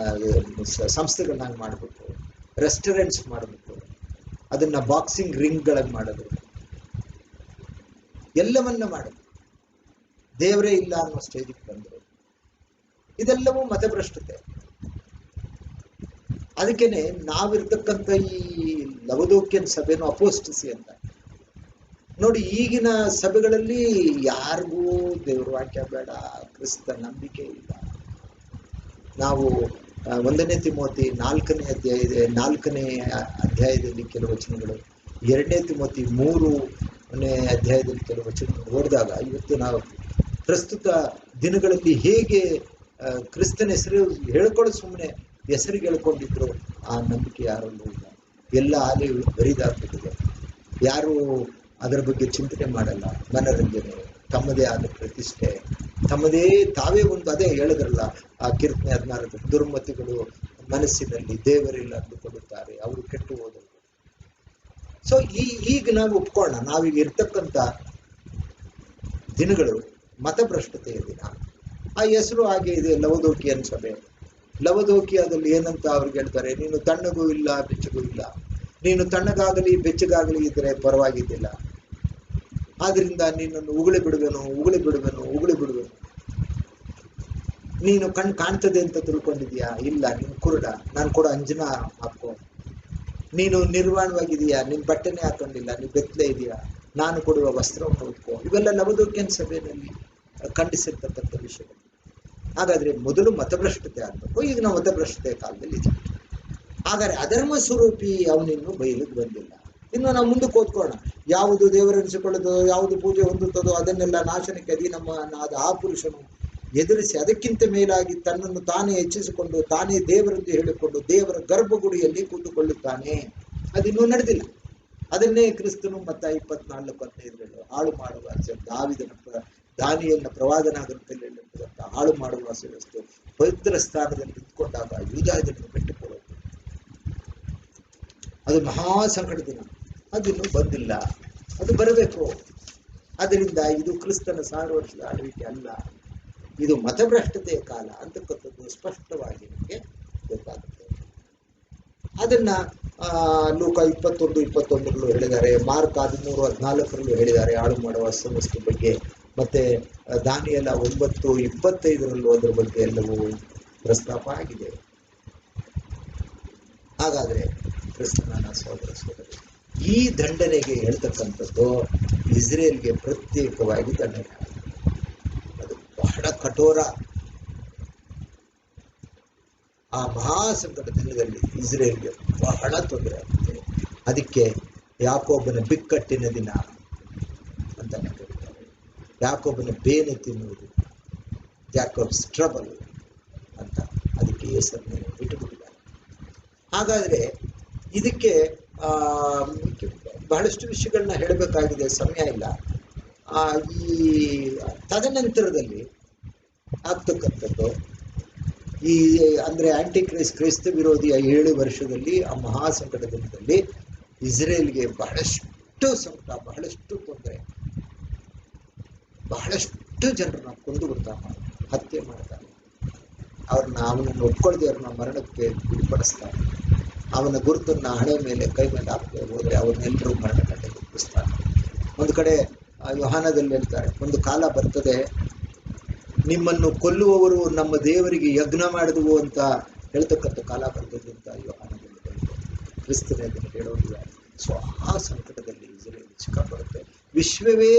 ಸಂಸ್ಥೆಗಳನ್ನಾಗಿ ಮಾಡಿಬಿಟ್ಟು, ರೆಸ್ಟೋರೆಂಟ್ಸ್ ಮಾಡಿಬಿಟ್ಟು, ಅದನ್ನ ಬಾಕ್ಸಿಂಗ್ ರಿಂಗ್ಗಳಾಗಿ ಮಾಡೋದು, ಎಲ್ಲವನ್ನ ಮಾಡೋದು. ದೇವರೇ ಇಲ್ಲ ಅನ್ನೋ ಸ್ಟೇಜಿಗೆ ಬಂದರು. ಇದೆಲ್ಲವೂ ಮತಭ್ರಷ್ಟತೆ. ಅದಕ್ಕೇನೆ ನಾವಿರ್ತಕ್ಕಂಥ ಈ ಲವದೋಕ್ಯನ್ ಸಭೆನೂ ಅಪೋಸ್ಟಸಿ ಅಂತ ನೋಡಿ. ಈಗಿನ ಸಭೆಗಳಲ್ಲಿ ಯಾರಿಗೂ ದೇವ್ರ ವಾಕ್ಯ ಬೇಡ, ಕ್ರಿಸ್ತ ನಂಬಿಕೆ ಇಲ್ಲ. ನಾವು 1 ತಿಮೋತಿ 4ನೇ ಅಧ್ಯಾಯದಲ್ಲಿ ಕೆಲವು ವಚನಗಳು, 2 ತಿಮೋತಿ 3ನೇ ಅಧ್ಯಾಯದಲ್ಲಿ ಕೆಲವು ವಚನಗಳು ಓದಿದಾಗ, ಇವತ್ತು ನಾವು ಪ್ರಸ್ತುತ ದಿನಗಳಲ್ಲಿ ಹೇಗೆ ಕ್ರಿಸ್ತನ ಹೆಸರು ಹೇಳ್ಕೊಳ್ಳೋದು, ಸುಮ್ಮನೆ ಹೆಸರಿಗೆ ಹೇಳ್ಕೊಂಡಿದ್ರು, ಆ ನಂಬಿಕೆ ಯಾರಲ್ಲೂ ಇಲ್ಲ. ಎಲ್ಲ ಆಲಯಗಳು ಬರಿದಾಗ್ಬಿಟ್ಟಿದೆ. ಯಾರು ಅದರ ಬಗ್ಗೆ ಚಿಂತನೆ ಮಾಡಲ್ಲ. ಮನರಂಜನೆ, ತಮ್ಮದೇ ಆದ ಪ್ರತಿಷ್ಠೆ, ತಾವೇ ಒಂದು, ಅದೇ ಹೇಳಿದ್ರಲ್ಲ ಆ ಕೀರ್ತನೆ 16, ದುರ್ಮತಿಗಳು ಮನಸ್ಸಿನಲ್ಲಿ ದೇವರಿಲ್ಲ ಅಂದುಕೊಳ್ಳುತ್ತಾರೆ, ಅವರು ಕೆಟ್ಟು ಹೋದರು. ಸೊ ಈಗ ನಾವು ಒಪ್ಕೊಳ್ಳೋಣ, ನಾವೀಗ ಇರ್ತಕ್ಕಂಥ ದಿನಗಳು ಮತಭ್ರಷ್ಟತೆಯ ದಿನ. ಆ ಹೆಸರು ಹಾಗೆ ಇದೆ, ಲವದೋಕಿಯನ್ ಸಭೆ. ಲವದೋಕಿಯಾದಲ್ಲಿ ಏನಂತ ಅವ್ರಿಗೆ ಹೇಳ್ತಾರೆ, ನೀನು ತಣ್ಣಗೂ ಇಲ್ಲ ಬೆಚ್ಚಗೂ ಇಲ್ಲ, ನೀನು ತಣ್ಣಗಾಗಲಿ ಬೆಚ್ಚಗಾಗಲಿ ಇದ್ರೆ ಪರವಾಗಿದ್ದಿಲ್ಲ, ಆದ್ರಿಂದ ನಿನ್ನನ್ನು ಉಗುಳಿ ಬಿಡುವೆನು. ನೀನು ಕಾಣ್ತದೆ ಅಂತ ತಿಳ್ಕೊಂಡಿದ್ಯಾ? ಇಲ್ಲ, ನೀನು ಕುರುಡ, ನಾನು ಕೂಡ ಅಂಜನ ಹಾಕೋ. ನೀನು ನಿರ್ವಾಣವಾಗಿದೆಯಾ? ನಿನ್ ಬಟ್ಟೆನೇ ಹಾಕೊಂಡಿಲ್ಲ, ನೀನು ಬೆತ್ತಲೆ ಇದೆಯಾ? ನಾನು ಕೊಡುವ ವಸ್ತ್ರವನ್ನು ಉಟ್ಕೋ. ಇವೆಲ್ಲ ಲವದೋಕ್ಯನ್ ಸಭೆಯಲ್ಲಿ ಖಂಡಿಸಿರ್ತಕ್ಕಂಥ ವಿಷಯಗಳು. ಹಾಗಾದ್ರೆ ಮೊದಲು ಮತಭ್ರಷ್ಟತೆ ಆಗ್ಬೇಕು. ಈಗ ನಾವು ಮತಭ್ರಷ್ಟತೆಯ ಕಾಲದಲ್ಲಿ ಇದ್ದೀವಿ. ಹಾಗಾದ್ರೆ ಅಧರ್ಮ ಸ್ವರೂಪಿ ಅವನಿನ್ನು ಬಯಲಿಗೆ ಬಂದಿಲ್ಲ. ಇನ್ನು ನಾವು ಮುಂದಕ್ಕೆ ಓದ್ಕೋಣ. ಯಾವುದು ದೇವರೆನಿಸಿಕೊಳ್ಳೋದು, ಯಾವುದು ಪೂಜೆ ಹೊಂದುತ್ತದೋ ಅದನ್ನೆಲ್ಲ ನಾಶನಕ್ಕೆ ಅಧೀನನಾದ ಆ ಪುರುಷನು ಎದುರಿಸಿ ಅದಕ್ಕಿಂತ ಮೇಲಾಗಿ ತನ್ನನ್ನು ತಾನೇ ಹೆಚ್ಚಿಸಿಕೊಂಡು ತಾನೇ ದೇವರೆಂದು ಹೇಳಿಕೊಂಡು ದೇವರ ಗರ್ಭಗುಡಿಯಲ್ಲಿ ಕೂತುಕೊಳ್ಳುತ್ತಾನೆ. ಅದಿನ್ನೂ ನಡೆದಿಲ್ಲ. ಅದನ್ನೇ ಕ್ರಿಸ್ತನು ಮತ್ತಾಯ 24:15 ಹಾಳು ಮಾಡುವ ದಾನಿಯನ್ನ ಪ್ರವಾದನಾ ಗ್ರಂಥದಲ್ಲಿ ಹಾಳು ಮಾಡುವ ವ್ಯವಸ್ಥೆ ಪವಿತ್ರ ಸ್ಥಾನದಲ್ಲಿ ನಿಂತ್ಕೊಂಡಾಗ ಯೂದಾಯದನ್ನು ಬಿಟ್ಟುಕೊಳ್ಳೋದು, ಅದು ಮಹಾ ಸಂಕಟ ದಿನ. ಅದಿನ್ನೂ ಬಂದಿಲ್ಲ, ಅದು ಬರಬೇಕು. ಅದರಿಂದ ಇದು ಕ್ರಿಸ್ತನ 1000 ವರ್ಷದ ಆಳ್ವಿಕೆ ಅಲ್ಲ, ಇದು ಮತಭ್ರಷ್ಟತೆಯ ಕಾಲ ಅಂತಕ್ಕಂಥದ್ದು ಸ್ಪಷ್ಟವಾಗಿ ನಮಗೆ ಗೊತ್ತಾಗುತ್ತೆ. ಅದನ್ನ ಲೂಕ 21:21 ಹೇಳಿದ್ದಾರೆ, ಮಾರ್ಕ್ 13:14 ಹೇಳಿದ್ದಾರೆ ಹಾಳು ಮಾಡುವ ವಸ್ತು ಬಗ್ಗೆ. ಮತ್ತೆ ದಾನಿಯೇಲ 9:25 ಅದರ ಬಗ್ಗೆ ಎಲ್ಲವೂ ಪ್ರಸ್ತಾಪ ಆಗಿದೆ. ಹಾಗಾದ್ರೆ ಕ್ರಿಸ್ತನ ಸಹೋದರ ಸಹೋದರಿ, ಈ ದಂಡನೆಗೆ ಹೇಳ್ತಕ್ಕಂಥದ್ದು ಇಸ್ರೇಲ್ಗೆ ಪ್ರತ್ಯೇಕವಾಗಿ ದಂಡನೆ. ಅದು ಬಹಳ ಕಠೋರ. ಆ ಮಹಾಸಂಕಟ ದಿನದಲ್ಲಿ ಇಸ್ರೇಲ್ಗೆ ಬಹಳ ತೊಂದರೆ ಆಗುತ್ತೆ. ಅದಕ್ಕೆ ಯಾಕೋಬನ ಬಿಕ್ಕಟ್ಟಿನ ದಿನ ಅಂತ ಕರೀತಾರೆ. ಯಾಕೋಬನ ಬೇನೆ ತಿನ್ನುವುದು, ಜಾಕೋಬ್ಸ್ ಟ್ರಬಲ್ ಅಂತ ಅದಕ್ಕೆ ಹೆಸರನ್ನು ಇಟ್ಟುಬಿಟ್ಟಿದ್ದಾರೆ. ಹಾಗಾದ್ರೆ ಇದಕ್ಕೆ ಬಹಳಷ್ಟು ವಿಷಯಗಳನ್ನ ಹೇಳಬೇಕಾಗಿದೆ, ಸಮಯ ಇಲ್ಲ. ಈ ತದನಂತರದಲ್ಲಿ ಆಗ್ತಕ್ಕಂಥದ್ದು ಈ ಅಂದ್ರೆ ಕ್ರೈಸ್ತ ವಿರೋಧಿಯ 7 ವರ್ಷದಲ್ಲಿ ಆ ಮಹಾಸಂಕಟ ದಿನದಲ್ಲಿ ಇಸ್ರೇಲ್ಗೆ ಬಹಳಷ್ಟು ಸಂಕಟ, ಬಹಳಷ್ಟು ತೊಂದರೆ, ಬಹಳಷ್ಟು ಜನರನ್ನ ಕೊಂದು ಬಿಡ್ತಾನೆ, ಹತ್ಯೆ ಮಾಡ್ತಾನೆ. ಅವನನ್ನು ಒಪ್ಕೊಳ್ದೆ ಅವ್ರನ್ನ ಮರಣಕ್ಕೆ ಗುರಿಪಡಿಸ್ತಾನೆ. ಅವನ ಗುರುತನ್ನ ಹಣೆ ಮೇಲೆ ಕೈ ಮೇಲೆ ಹಾಕದೆ ಹೋದ್ರೆ ಅವನ್ನೆಲ್ಲರೂ ಮರಣದಂಡನೆ ಒಪ್ಪಿಸ್ತಾನೆ. ಒಂದು ಕಡೆ ಯೋಹಾನದಲ್ಲಿ ಹೇಳ್ತಾರೆ, ಒಂದು ಕಾಲ ಬರ್ತದೆ ನಿಮ್ಮನ್ನು ಕೊಲ್ಲುವವರು ನಮ್ಮ ದೇವರಿಗೆ ಯಜ್ಞ ಮಾಡಿದವು ಅಂತ ಹೇಳ್ತಕ್ಕಂಥ ಕಾಲ ಬರ್ತದೆ ಅಂತ ಯೋಹಾನದಲ್ಲಿ ಕ್ರಿಸ್ತನೇ ಹೇಳೋದಿಲ್ಲ. ಸೊ ಆ ಸಂಕಟದಲ್ಲಿ ಇಸ್ರೇಲ್ ಸಿಕ್ಕಾಪಡುತ್ತೆ. ವಿಶ್ವವೇ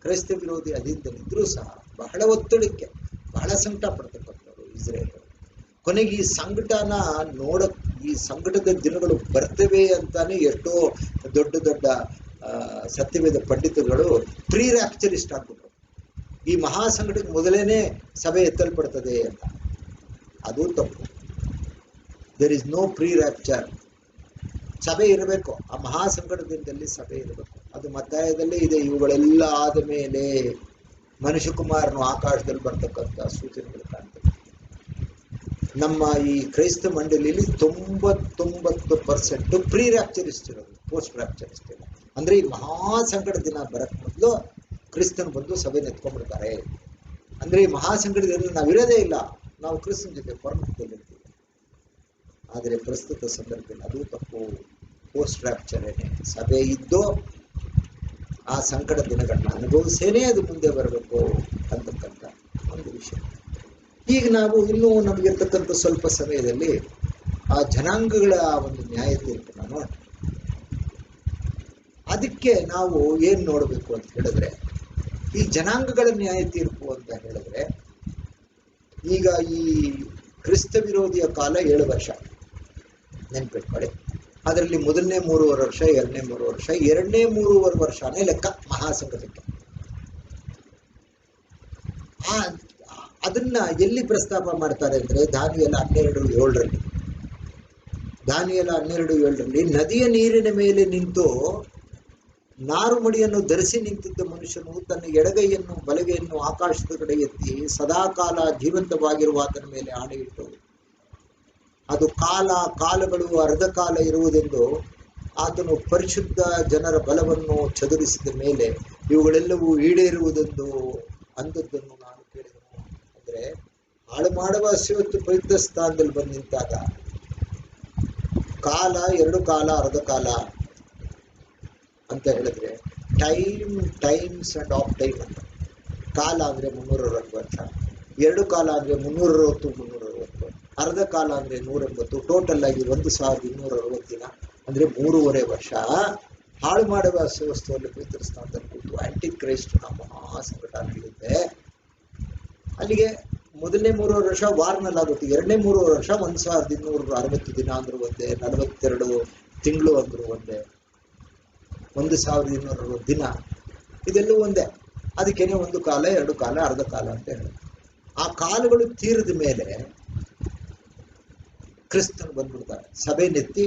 ಕ್ರೈಸ್ತ ವಿರೋಧಿ ಅಧೀನದಲ್ಲಿದ್ರೂ ಸಹ ಬಹಳ ಒತ್ತಡಕ್ಕೆ, ಬಹಳ ಸಂಕಟ ಪಡ್ತಕ್ಕಂಥವ್ರು ಇಸ್ರೇಲ್. ಕೊನೆಗೆ ಈ ಸಂಕಟನ ಈ ಸಂಕಟದ ದಿನಗಳು ಬರ್ತವೆ ಅಂತಾನೆ ಎಷ್ಟೋ ದೊಡ್ಡ ದೊಡ್ಡ ಸತ್ಯವೇದ ಪಂಡಿತರುಗಳು ಪ್ರೀ ರ್ಯಾಪ್ಚರಿಸ್ಟ್ ಆಗ್ಬಿಟ್ರು. ಈ ಮಹಾಸಂಕಟಕ್ಕೆ ಮೊದಲೇನೆ ಸಭೆ ಎತ್ತಲ್ಪಡ್ತದೆ ಅಂತ. ಅದು ತಪ್ಪು. There is no pre rapture. ಸಭೆ ಇರಬೇಕು, ಆ ಮಹಾಸಂಕಟದಲ್ಲಿ ಸಭೆ ಇರಬೇಕು. ಅದು ಮತ್ತಾಯದಲ್ಲೇ ಇದೆ. ಇವುಗಳೆಲ್ಲ ಆದ ಮೇಲೆ ಮನುಷ್ಯಕುಮಾರನು ಆಕಾಶದಲ್ಲಿ ಬರ್ತಕ್ಕಂಥ ಸೂಚನೆಗಳು ಕಾಣ್ತವೆ. ನಮ್ಮ ಈ ಕ್ರೈಸ್ತ ಮಂಡಳಿಯಲ್ಲಿ 99% ಪ್ರೀ ರ್ಯಾಪ್ಚರಿಸ್ಟ್ ಇರೋದು, ಪೋಸ್ಟ್ ರ್ಯಾಪ್ಚರಿಸ್ಟ್ ಇಲ್ಲ. ಅಂದ್ರೆ ಈ ಮಹಾಸಂಕಟ ದಿನ ಬರಕ್ ಮೊದಲು ಕ್ರಿಸ್ತನ್ ಬಂದು ಸಭೆ ನೆತ್ಕೊಂಡ್ಬಿಡ್ತಾರೆ. ಅಂದ್ರೆ ಈ ಮಹಾಸಂಕಟದಲ್ಲಿ ನಾವಿರೋದೇ ಇಲ್ಲ, ನಾವು ಕ್ರಿಸ್ತನ ಜೊತೆ ಪರಮದಲ್ಲಿ. ಆದರೆ ಪ್ರಸ್ತುತ ಸಂದರ್ಭದಲ್ಲಿ ಅದು ತಪ್ಪು. ಪೋಸ್ಟ್ ರ್ಯಾಪ್ಚರೇನೆ. ಸಭೆ ಇದ್ದು ಆ ಸಂಕಟ ದಿನಗಳನ್ನ ಅನುಭವಿಸೇನೆ ಅದು ಮುಂದೆ ಬರಬೇಕು ಅಂತಕ್ಕಂಥ ಒಂದು ವಿಷಯ. ಈಗ ನಾವು ಇನ್ನೂ ನಮಗಿರ್ತಕ್ಕಂಥ ಸ್ವಲ್ಪ ಸಮಯದಲ್ಲಿ ಆ ಜನಾಂಗಗಳ ಒಂದು ನ್ಯಾಯ ತೀರ್ಪನ್ನ ನೋಡಿ, ಅದಕ್ಕೆ ನಾವು ಏನ್ ನೋಡಬೇಕು ಅಂತ ಹೇಳಿದ್ರೆ, ಈ ಜನಾಂಗಗಳ ನ್ಯಾಯ ತೀರ್ಪು ಅಂತ ಹೇಳಿದ್ರೆ, ಈಗ ಈ ಕ್ರಿಸ್ತ ವಿರೋಧಿಯ ಕಾಲ 7 ವರ್ಷ ನೆನ್ಪಿಟ್ಕೊಳ್ಳಿ. ಅದರಲ್ಲಿ ಮೊದಲನೇ 3.5 ವರ್ಷ, ಎರಡನೇ 3 ವರ್ಷ, ಎರಡನೇ 3.5 ವರ್ಷನೇ ಲೆಕ್ಕ ಮಹಾಸಂಕಟಕ್ಕೆ. ಅದನ್ನ ಎಲ್ಲಿ ಪ್ರಸ್ತಾಪ ಮಾಡ್ತಾರೆ ಅಂದ್ರೆ ದಾನಿಯೇಲ 12:7ರಲ್ಲಿ. ದಾನಿಯೇಲ 12:7ರಲ್ಲಿ ನದಿಯ ನೀರಿನ ಮೇಲೆ ನಿಂತು ನಾರುಮಡಿಯನ್ನು ಧರಿಸಿ ನಿಂತಿದ್ದ ಮನುಷ್ಯನು ತನ್ನ ಎಡಗೈಯನ್ನು ಬಲಗೈಯನ್ನು ಆಕಾಶದ ಕಡೆ ಎತ್ತಿ ಸದಾಕಾಲ ಜೀವಂತವಾಗಿರುವ ಆತನ ಮೇಲೆ ಆಣೆಯಿಟ್ಟು, ಅದು ಕಾಲಗಳು ಅರ್ಧ ಕಾಲ ಇರುವುದೆಂದು ಆತನು ಪರಿಶುದ್ಧ ಜನರ ಬಲವನ್ನು ಚದುರಿಸಿದ ಮೇಲೆ ಇವುಗಳೆಲ್ಲವೂ ಈಡೇರುವುದೆಂದು ಅಂದದ್ದನ್ನು ನಾನು ಕೇಳಿದೆನು. ಅಂದ್ರೆ ಹಾಳು ಮಾಡುವ ಅಸ್ಯವತ್ತು ಪವಿತ್ರ ಸ್ಥಾನದಲ್ಲಿ ಬಂದು ನಿಂತಾಗ ಕಾಲ 2 ಕಾಲ ಅರ್ಧ ಕಾಲ ಅಂತ ಹೇಳಿದ್ರೆ ಟೈಮ್ಸ್ ಅಂಡ್ ಆಫ್ ಟೈಮ್ ಅಂತ. ಕಾಲ ಅಂದ್ರೆ 360 ವರ್ಷ, 2 ಕಾಲ ಅಂದ್ರೆ 360, ಅರ್ಧ ಕಾಲ ಅಂದ್ರೆ 180, ಟೋಟಲ್ ಆಗಿ 1260 ದಿನ ಅಂದ್ರೆ 3.5 ವರ್ಷ ಹಾಳು ಮಾಡುವ ಅಸ್ಯವಸ್ತುವಲ್ಲಿ ಪವಿತ್ರ ಸ್ಥಾನದಲ್ಲಿ ಕೂತು ಆಂಟಿ ಕ್ರೈಸ್ಟ್ನ ಮಹಾಸಂಕಟ ನಡೆಯುತ್ತೆ. ಅಲ್ಲಿಗೆ ಮೊದಲನೇ 3.5 ವರ್ಷ ವಾರ್ನಲ್ಲಾಗುತ್ತೆ, ಎರಡನೇ 3.5 ವರ್ಷ 1260 ದಿನ ಅಂದ್ರು ಒಂದೇ, 42 ತಿಂಗಳು ಅಂದ್ರು ಒಂದೇ, 1260 ದಿನ ಇದೆಲ್ಲೂ ಒಂದೇ. ಅದಕ್ಕೇನೆ 1 ಕಾಲ 2 ಕಾಲ ಅರ್ಧ ಕಾಲ ಅಂತ ಹೇಳುತ್ತೆ. ಆ ಕಾಲಗಳು ತೀರಿದ ಮೇಲೆ ಕ್ರಿಸ್ತನು ಬಂದ್ಬಿಡ್ತಾರೆ, ಸಭೆ ನೆತ್ತಿ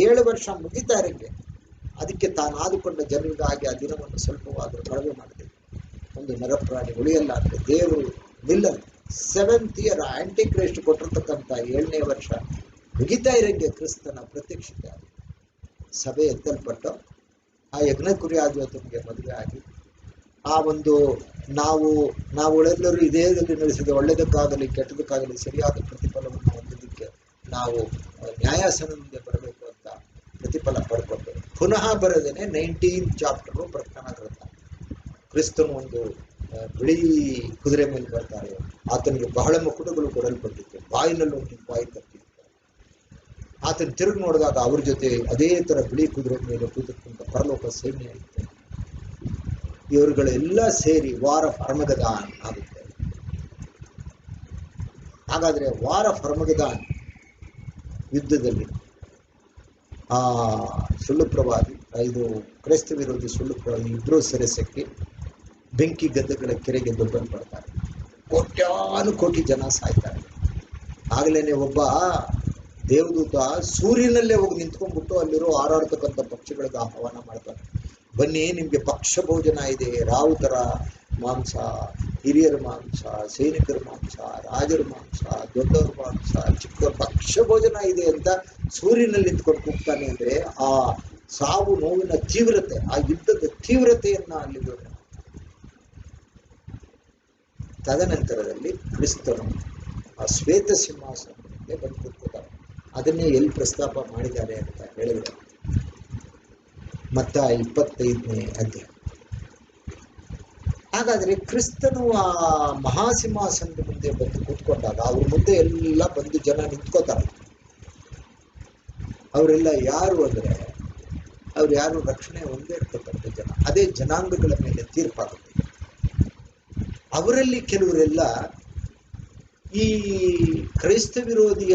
7 ವರ್ಷ ಮುಗಿತಾ ಇರಂಗೆ ಅದಕ್ಕೆ ತಾನು ಆದುಕೊಂಡ ಜನರಿಗಾಗಿ ಆ ದಿನವನ್ನು ಸ್ವಲ್ಪವಾದರೂ ಕಡಿಮೆ ಮಾಡಿದೆ. ಒಂದು ನರಪ್ರಾಣಿ ಉಳಿಯಲ್ಲ ಅಂದ್ರೆ ದೇವರು ನಿಲ್ಲಲ್ಲ. 7th ಇಯರ್ ಆಂಟಿ ಕ್ರೈಸ್ಟ್ ಕೊಟ್ಟಿರ್ತಕ್ಕಂಥ 7ನೇ ವರ್ಷ ಮುಗಿತಾ ಇರಂಗೆ ಕ್ರಿಸ್ತನ ಪ್ರತ್ಯಕ್ಷತೆ ಆಗಿ ಸಭೆ ಎತ್ತಲ್ಪಟ್ಟು ಆ ಯಜ್ಞ ಕುರಿ ಆದ್ಯೋತನಿಗೆ ಮದುವೆ ಆಗಿ ಆ ಒಂದು ನಾವುಗಳೆಲ್ಲರೂ ಇದೇದಲ್ಲಿ ನಡೆಸಿದ ಒಳ್ಳೆಯದಕ್ಕಾಗಲಿ ಕೆಟ್ಟದಕ್ಕಾಗಲಿ ಸರಿಯಾದ ಪ್ರತಿಫಲವನ್ನು ಹೊಂದಲಿಕ್ಕೆ ನಾವು ನ್ಯಾಯಾಸನ ಮುಂದೆ ಬರಬೇಕು ಅಂತ ಪ್ರತಿಫಲ ಪಡ್ಕೊಂಡು ಪುನಃ ಬರದೇನೆ 19th ಚಾಪ್ಟರ್ ಪ್ರಕಟಣಾ ಗ್ರಂಥ. ಕ್ರಿಸ್ತನು ಒಂದು ಬಿಳಿ ಕುದುರೆ ಮೇಲೆ ಬರ್ತಾರೆ, ಆತನಿಗೆ ಬಹಳ ಮುಕುಟಗಳು ಕೊಡಲ್ಪಟ್ಟಿತ್ತು, ಬಾಯಿನಲ್ಲಿ ಒಂದು ಬಾಯಿ ತಪ್ಪಿತ್ತು. ಆತನ ತಿರುಗಿ ನೋಡಿದಾಗ ಅವ್ರ ಜೊತೆ ಅದೇ ತರ ಬಿಳಿ ಕುದುರೆ ಮೇಲೆ ಕೂತಕ್ಕಂಥ ಪರಲೋಕ ಸೈನ್ಯ ಇತ್ತು. ಇವರುಗಳೆಲ್ಲ ಸೇರಿ ವಾರ್ ಆಫ್ ಅರ್ಮಗದಾನ್ ಆಗುತ್ತೆ. ಹಾಗಾದ್ರೆ ವಾರ್ ಆಫ್ ಅರ್ಮಗದಾನ್ ಯುದ್ಧದಲ್ಲಿ ಆ ಸುಳ್ಳು ಪ್ರವಾದಿ, ಇದು ಕ್ರೈಸ್ತ ವಿರೋಧಿ ಸುಳ್ಳು ಪ್ರವಾದಿ ಇಬ್ಬರು ಸೆರೆಸಕ್ಕಿ ಬೆಂಕಿ ಗದ್ದೆಗಳ ಕೆರೆಗೆ ದೊಬ್ಬಲ್ಪಡ್ತಾರೆ. ಕೋಟ್ಯಾನುಕೋಟಿ ಜನ ಸಾಯ್ತಾರೆ. ಆಗ್ಲೇನೆ ಒಬ್ಬ ದೇವದೂತ ಸೂರ್ಯನಲ್ಲೇ ಹೋಗಿ ನಿಂತ್ಕೊಂಡ್ಬಿಟ್ಟು ಅಲ್ಲಿರೋ ಹಾರಾಡ್ತಕ್ಕಂಥ ಪಕ್ಷಿಗಳಿಗೆ ಆಹ್ವಾನ ಮಾಡ್ತಾನೆ, ಬನ್ನಿ, ನಿಮಗೆ ಪಕ್ಷ ಭೋಜನ ಇದೆ, ರಾವುತರ ಮಾಂಸ, ಹಿರಿಯರ ಮಾಂಸ, ಸೈನಿಕರ ಮಾಂಸ, ರಾಜರ ಮಾಂಸ, ದೊಡ್ಡವರ ಮಾಂಸ, ಚಿಕ್ಕ ಪಕ್ಷ ಭೋಜನ ಇದೆ ಅಂತ ಸೂರ್ಯನಲ್ಲಿ ನಿಂತ್ಕೊಂಡು ಕೂಗ್ತಾನೆ. ಅಂದರೆ ಆ ಸಾವು ನೋವಿನ ತೀವ್ರತೆ, ಆ ಯುದ್ಧದ ತೀವ್ರತೆಯನ್ನ ಅಲ್ಲಿ ವಿವರಣೆ. ತದನಂತರದಲ್ಲಿ ಕ್ರಿಸ್ತನು ಆ ಶ್ವೇತ ಸಿಂಹಾಸನಕ್ಕೆ ಬಂದು ಕೂತ್ಕೊತಾರೆ. ಅದನ್ನೇ ಎಲ್ಲಿ ಪ್ರಸ್ತಾಪ ಮಾಡಿದ್ದಾರೆ ಅಂತ ಹೇಳಿದ್ರೆ ಮತ್ತಾಯ 25ನೇ ಅಧ್ಯಾಯ. ಹಾಗಾದ್ರೆ ಕ್ರಿಸ್ತನು ಆ ಮಹಾಸಿಂಹಾಸನದ ಮುಂದೆ ಬಂದು ಕೂತ್ಕೊಂಡಾಗ ಅವ್ರ ಮುಂದೆ ಎಲ್ಲ ಬಂದು ಜನ ನಿಂತ್ಕೋತಾರೆ. ಅವರೆಲ್ಲ ಯಾರು ಅಂದ್ರೆ ಅವ್ರು ಯಾರು ರಕ್ಷಣೆ ಒಂದೇ ಇರ್ತಕ್ಕಂಥ ಜನ. ಅದೇ ಜನಾಂಗಗಳ ಮೇಲೆ ತೀರ್ಪಾಗುತ್ತೆ. ಅವರಲ್ಲಿ ಕೆಲವರೆಲ್ಲ ಈ ಕ್ರೈಸ್ತ ವಿರೋಧಿಯ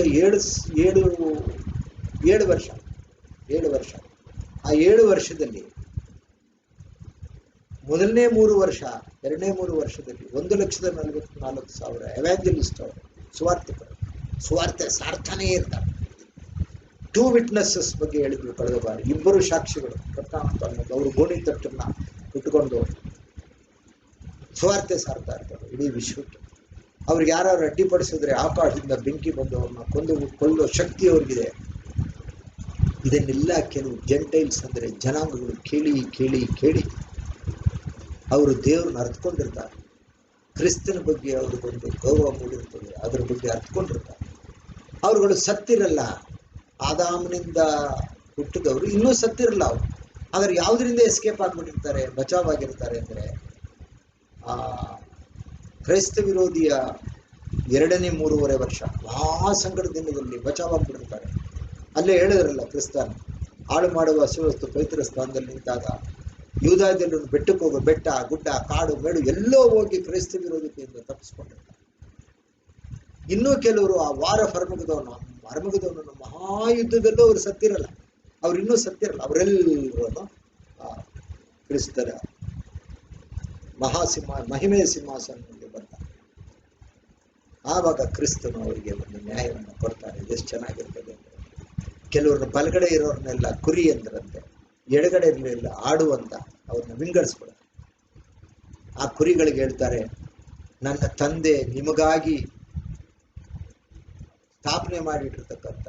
ಏಳು ವರ್ಷ ಆ 7 ವರ್ಷದಲ್ಲಿ ಮೊದಲನೇ 3 ವರ್ಷ, ಎರಡನೇ 3 ವರ್ಷದಲ್ಲಿ 1,44,000 ಎವ್ಯಾಂಜಲಿಸ್ಟ್ ಅವರು, ಸುವಾರ್ತೆ ಸಾರ್ಥನೇ ಇರ್ತಾರೆ. 2 ವಿಟ್ನೆಸಸ್ ಬಗ್ಗೆ ಹೇಳಿದ್ರು ಕಳೆದ ಬಾರಿ. 2 ಸಾಕ್ಷಿಗಳು ಅನ್ನೋದು. ಅವರು ಗೋಣಿ ತಟ್ಟನ್ನ ಇಟ್ಕೊಂಡು ಸುವಾರ್ತೆ ಸಾರ್ತಾ ಇರ್ತಾರೆ ಇಡೀ ವಿಶ್ವಕ್ಕೆ. ಅವ್ರಿಗೆ ಯಾರು ಅಡ್ಡಿಪಡಿಸಿದ್ರೆ ಆಕಾಶದಿಂದ ಬೆಂಕಿ ಬಂದು ಅವ್ರನ್ನ ಕೊಲ್ಲೋ ಶಕ್ತಿ ಅವ್ರಿಗಿದೆ. ಇದನ್ನೆಲ್ಲ ಕೆಲವು ಜೆಂಟೈಲ್ಸ್ ಅಂದರೆ ಜನಾಂಗಗಳು ಕೇಳಿ ಕೇಳಿ ಕೇಳಿ ಅವರು ದೇವ್ರನ್ನ ಅರ್ಥಕೊಂಡಿರ್ತಾರೆ. ಕ್ರಿಸ್ತನ ಬಗ್ಗೆ ಅವ್ರಿಗೊಂದು ಗೌರವ ಮೂಡಿರ್ತದೆ, ಅದ್ರ ಬಗ್ಗೆ ಅರ್ಥಕೊಂಡಿರ್ತಾರೆ. ಅವರುಗಳು ಸತ್ತಿರಲ್ಲ. ಆದಾಮನಿಂದ ಹುಟ್ಟಿದವರು ಇನ್ನೂ ಸತ್ತಿರಲ್ಲ ಅವರು. ಆದರೆ ಯಾವುದರಿಂದ ಎಸ್ಕೇಪ್ ಆಗ್ಬಿಟ್ಟಿರ್ತಾರೆ, ಬಚಾವಾಗಿರ್ತಾರೆ ಅಂದರೆ ಕ್ರೈಸ್ತ ವಿರೋಧಿಯ 2ನೇ 3.5 ವರ್ಷ ಮಹಾಸಂಕಟ ದಿನದಲ್ಲಿ ಬಚಾವಾಗ್ಬಿಟ್ಟಿರ್ತಾರೆ. ಅಲ್ಲೇ ಹೇಳಿದ್ರಲ್ಲ, ಕ್ರಿಸ್ತನ್ ಹಾಳು ಮಾಡುವ ಸುವಸ್ತು ಪವಿತ್ರ ಸ್ಥಾನದಲ್ಲಿ ನಿಂತಾಗ ಯೂದಾಯದಲ್ಲಿ ಬೆಟ್ಟಕ್ಕೆ ಹೋಗೋ ಬೆಟ್ಟ ಗುಡ್ಡ ಕಾಡು ಮೇಡು ಎಲ್ಲೋ ಹೋಗಿ ಕ್ರೈಸ್ತ ವಿರೋಧಿಕೆಯಿಂದ ತಪ್ಪಿಸ್ಕೊಂಡಿರ್ತಾರೆ. ಇನ್ನೂ ಕೆಲವರು ಆ ಅರ್ಮಗದವನು ಮಹಾಯುದ್ಧದಲ್ಲೂ ಅವರು ಸತ್ತಿರಲ್ಲ. ಅವ್ರು ಇನ್ನೂ ಸತ್ತಿರಲ್ಲ. ಅವರೆಲ್ಲರೂ ಕ್ರಿಸ್ತರ ಮಹಿಮೆಯ ಸಿಂಹಾಸನದಲ್ಲಿ ಬರ್ತಾರೆ. ಆವಾಗ ಕ್ರಿಸ್ತನು ಅವರಿಗೆ ಒಂದು ನ್ಯಾಯವನ್ನು ಕೊಡ್ತಾರೆ. ಎಷ್ಟು ಚೆನ್ನಾಗಿರ್ತದೆ ಅಂದರೆ, ಕೆಲವ್ರನ್ನ ಬಲಗಡೆ ಇರೋರ್ನೆಲ್ಲ ಕುರಿ ಅಂದ್ರಂತೆ, ಎಡಗಡೆ ಇರಲಿಲ್ಲ ಆಡುವಂತ ಅವ್ರನ್ನ ವಿಂಗಡಿಸ್ಬಿಡ್ತಾರೆ. ಆ ಕುರಿಗಳಿಗೆ ಹೇಳ್ತಾರೆ, ನನ್ನ ತಂದೆ ನಿಮಗಾಗಿ ಸ್ಥಾಪನೆ ಮಾಡಿಟ್ಟಿರ್ತಕ್ಕಂಥ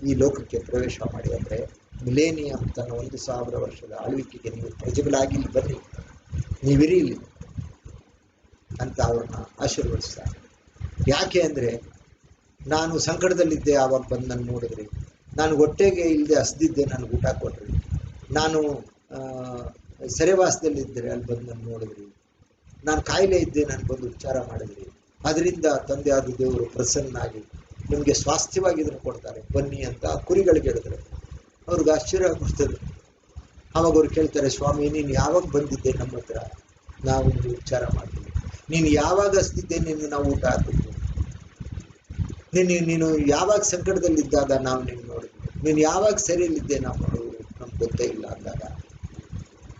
ಈ ಲೋಕಕ್ಕೆ ಪ್ರವೇಶ ಮಾಡಿ, ಅಂದರೆ ಮಿಲೇನಿಯಂ ತನ್ನ 1,000 ವರ್ಷದ ಆಳ್ವಿಕೆಗೆ ನೀವು ಪ್ರಜೆಗಳಾಗಿ ಇಲ್ಲಿ ಬನ್ನಿ, ನೀವಿರಿ ಇಲ್ಲಿ ಅಂತ ಅವ್ರನ್ನ ಆಶೀರ್ವದಿಸ್ತಾರೆ. ಯಾಕೆ ಅಂದರೆ, ನಾನು ಸಂಕಟದಲ್ಲಿದ್ದೆ ಆವಾಗ ಬಂದು ನನ್ನ ನೋಡಿದ್ರಿ, ನಾನು ಹೊಟ್ಟೆಗೆ ಇಲ್ಲದೆ ಹಸ್ದಿದ್ದೆ ನನಗೆ ಊಟ ಕೊಟ್ರಿ, ನಾನು ಸೆರೆವಾಸದಲ್ಲಿದ್ದರೆ ಅಲ್ಲಿ ಬಂದು ನನ್ನ ನೋಡಿದ್ರಿ, ನಾನು ಕಾಯಿಲೆ ಇದ್ದೆ ನಾನು ಬಂದು ಉಪಚಾರ ಮಾಡಿದ್ರಿ. ಅದರಿಂದ ತಂದೆಯಾದ ದೇವರು ಪ್ರಸನ್ನಾಗಿ ನಿಮಗೆ ಸ್ವಾಸ್ಥ್ಯವಾಗಿ ಇದನ್ನು ಕೊಡ್ತಾರೆ, ಬನ್ನಿ ಅಂತ ಕುರಿಗಳಿಗೆ ಹೇಳಿದ್ರೆ ಅವ್ರಿಗೆ ಆಶ್ಚರ್ಯ ಆಗ್ಬಿಡ್ತದೆ. ಆವಾಗ ಅವ್ರು ಕೇಳ್ತಾರೆ, ಸ್ವಾಮಿ ನೀನು ಯಾವಾಗ ಬಂದಿದ್ದೆ ನಮ್ಮ ಹತ್ರ, ನಾವು ನಿಮಗೆ ಉಪಚಾರ ಮಾಡ್ತೀವಿ. ನೀನು ಯಾವಾಗ ಹಸ್ದಿದ್ದೆ ನಿನ್ನ ನಾವು ಊಟ ಹಾಕಿದ್ವಿ. ನೀನು ಯಾವಾಗ ಸಂಕಟದಲ್ಲಿದ್ದಾಗ ನಾವು ನಿನ್ನ ನೋಡಿದ್ವಿ. ನೀನು ಯಾವಾಗ ಸರಿಯಲ್ಲಿದ್ದೆ ನಾವು ನೋಡೋದು ನಮ್ಗೆ ಗೊತ್ತೇ ಇಲ್ಲ ಅಂದಾಗ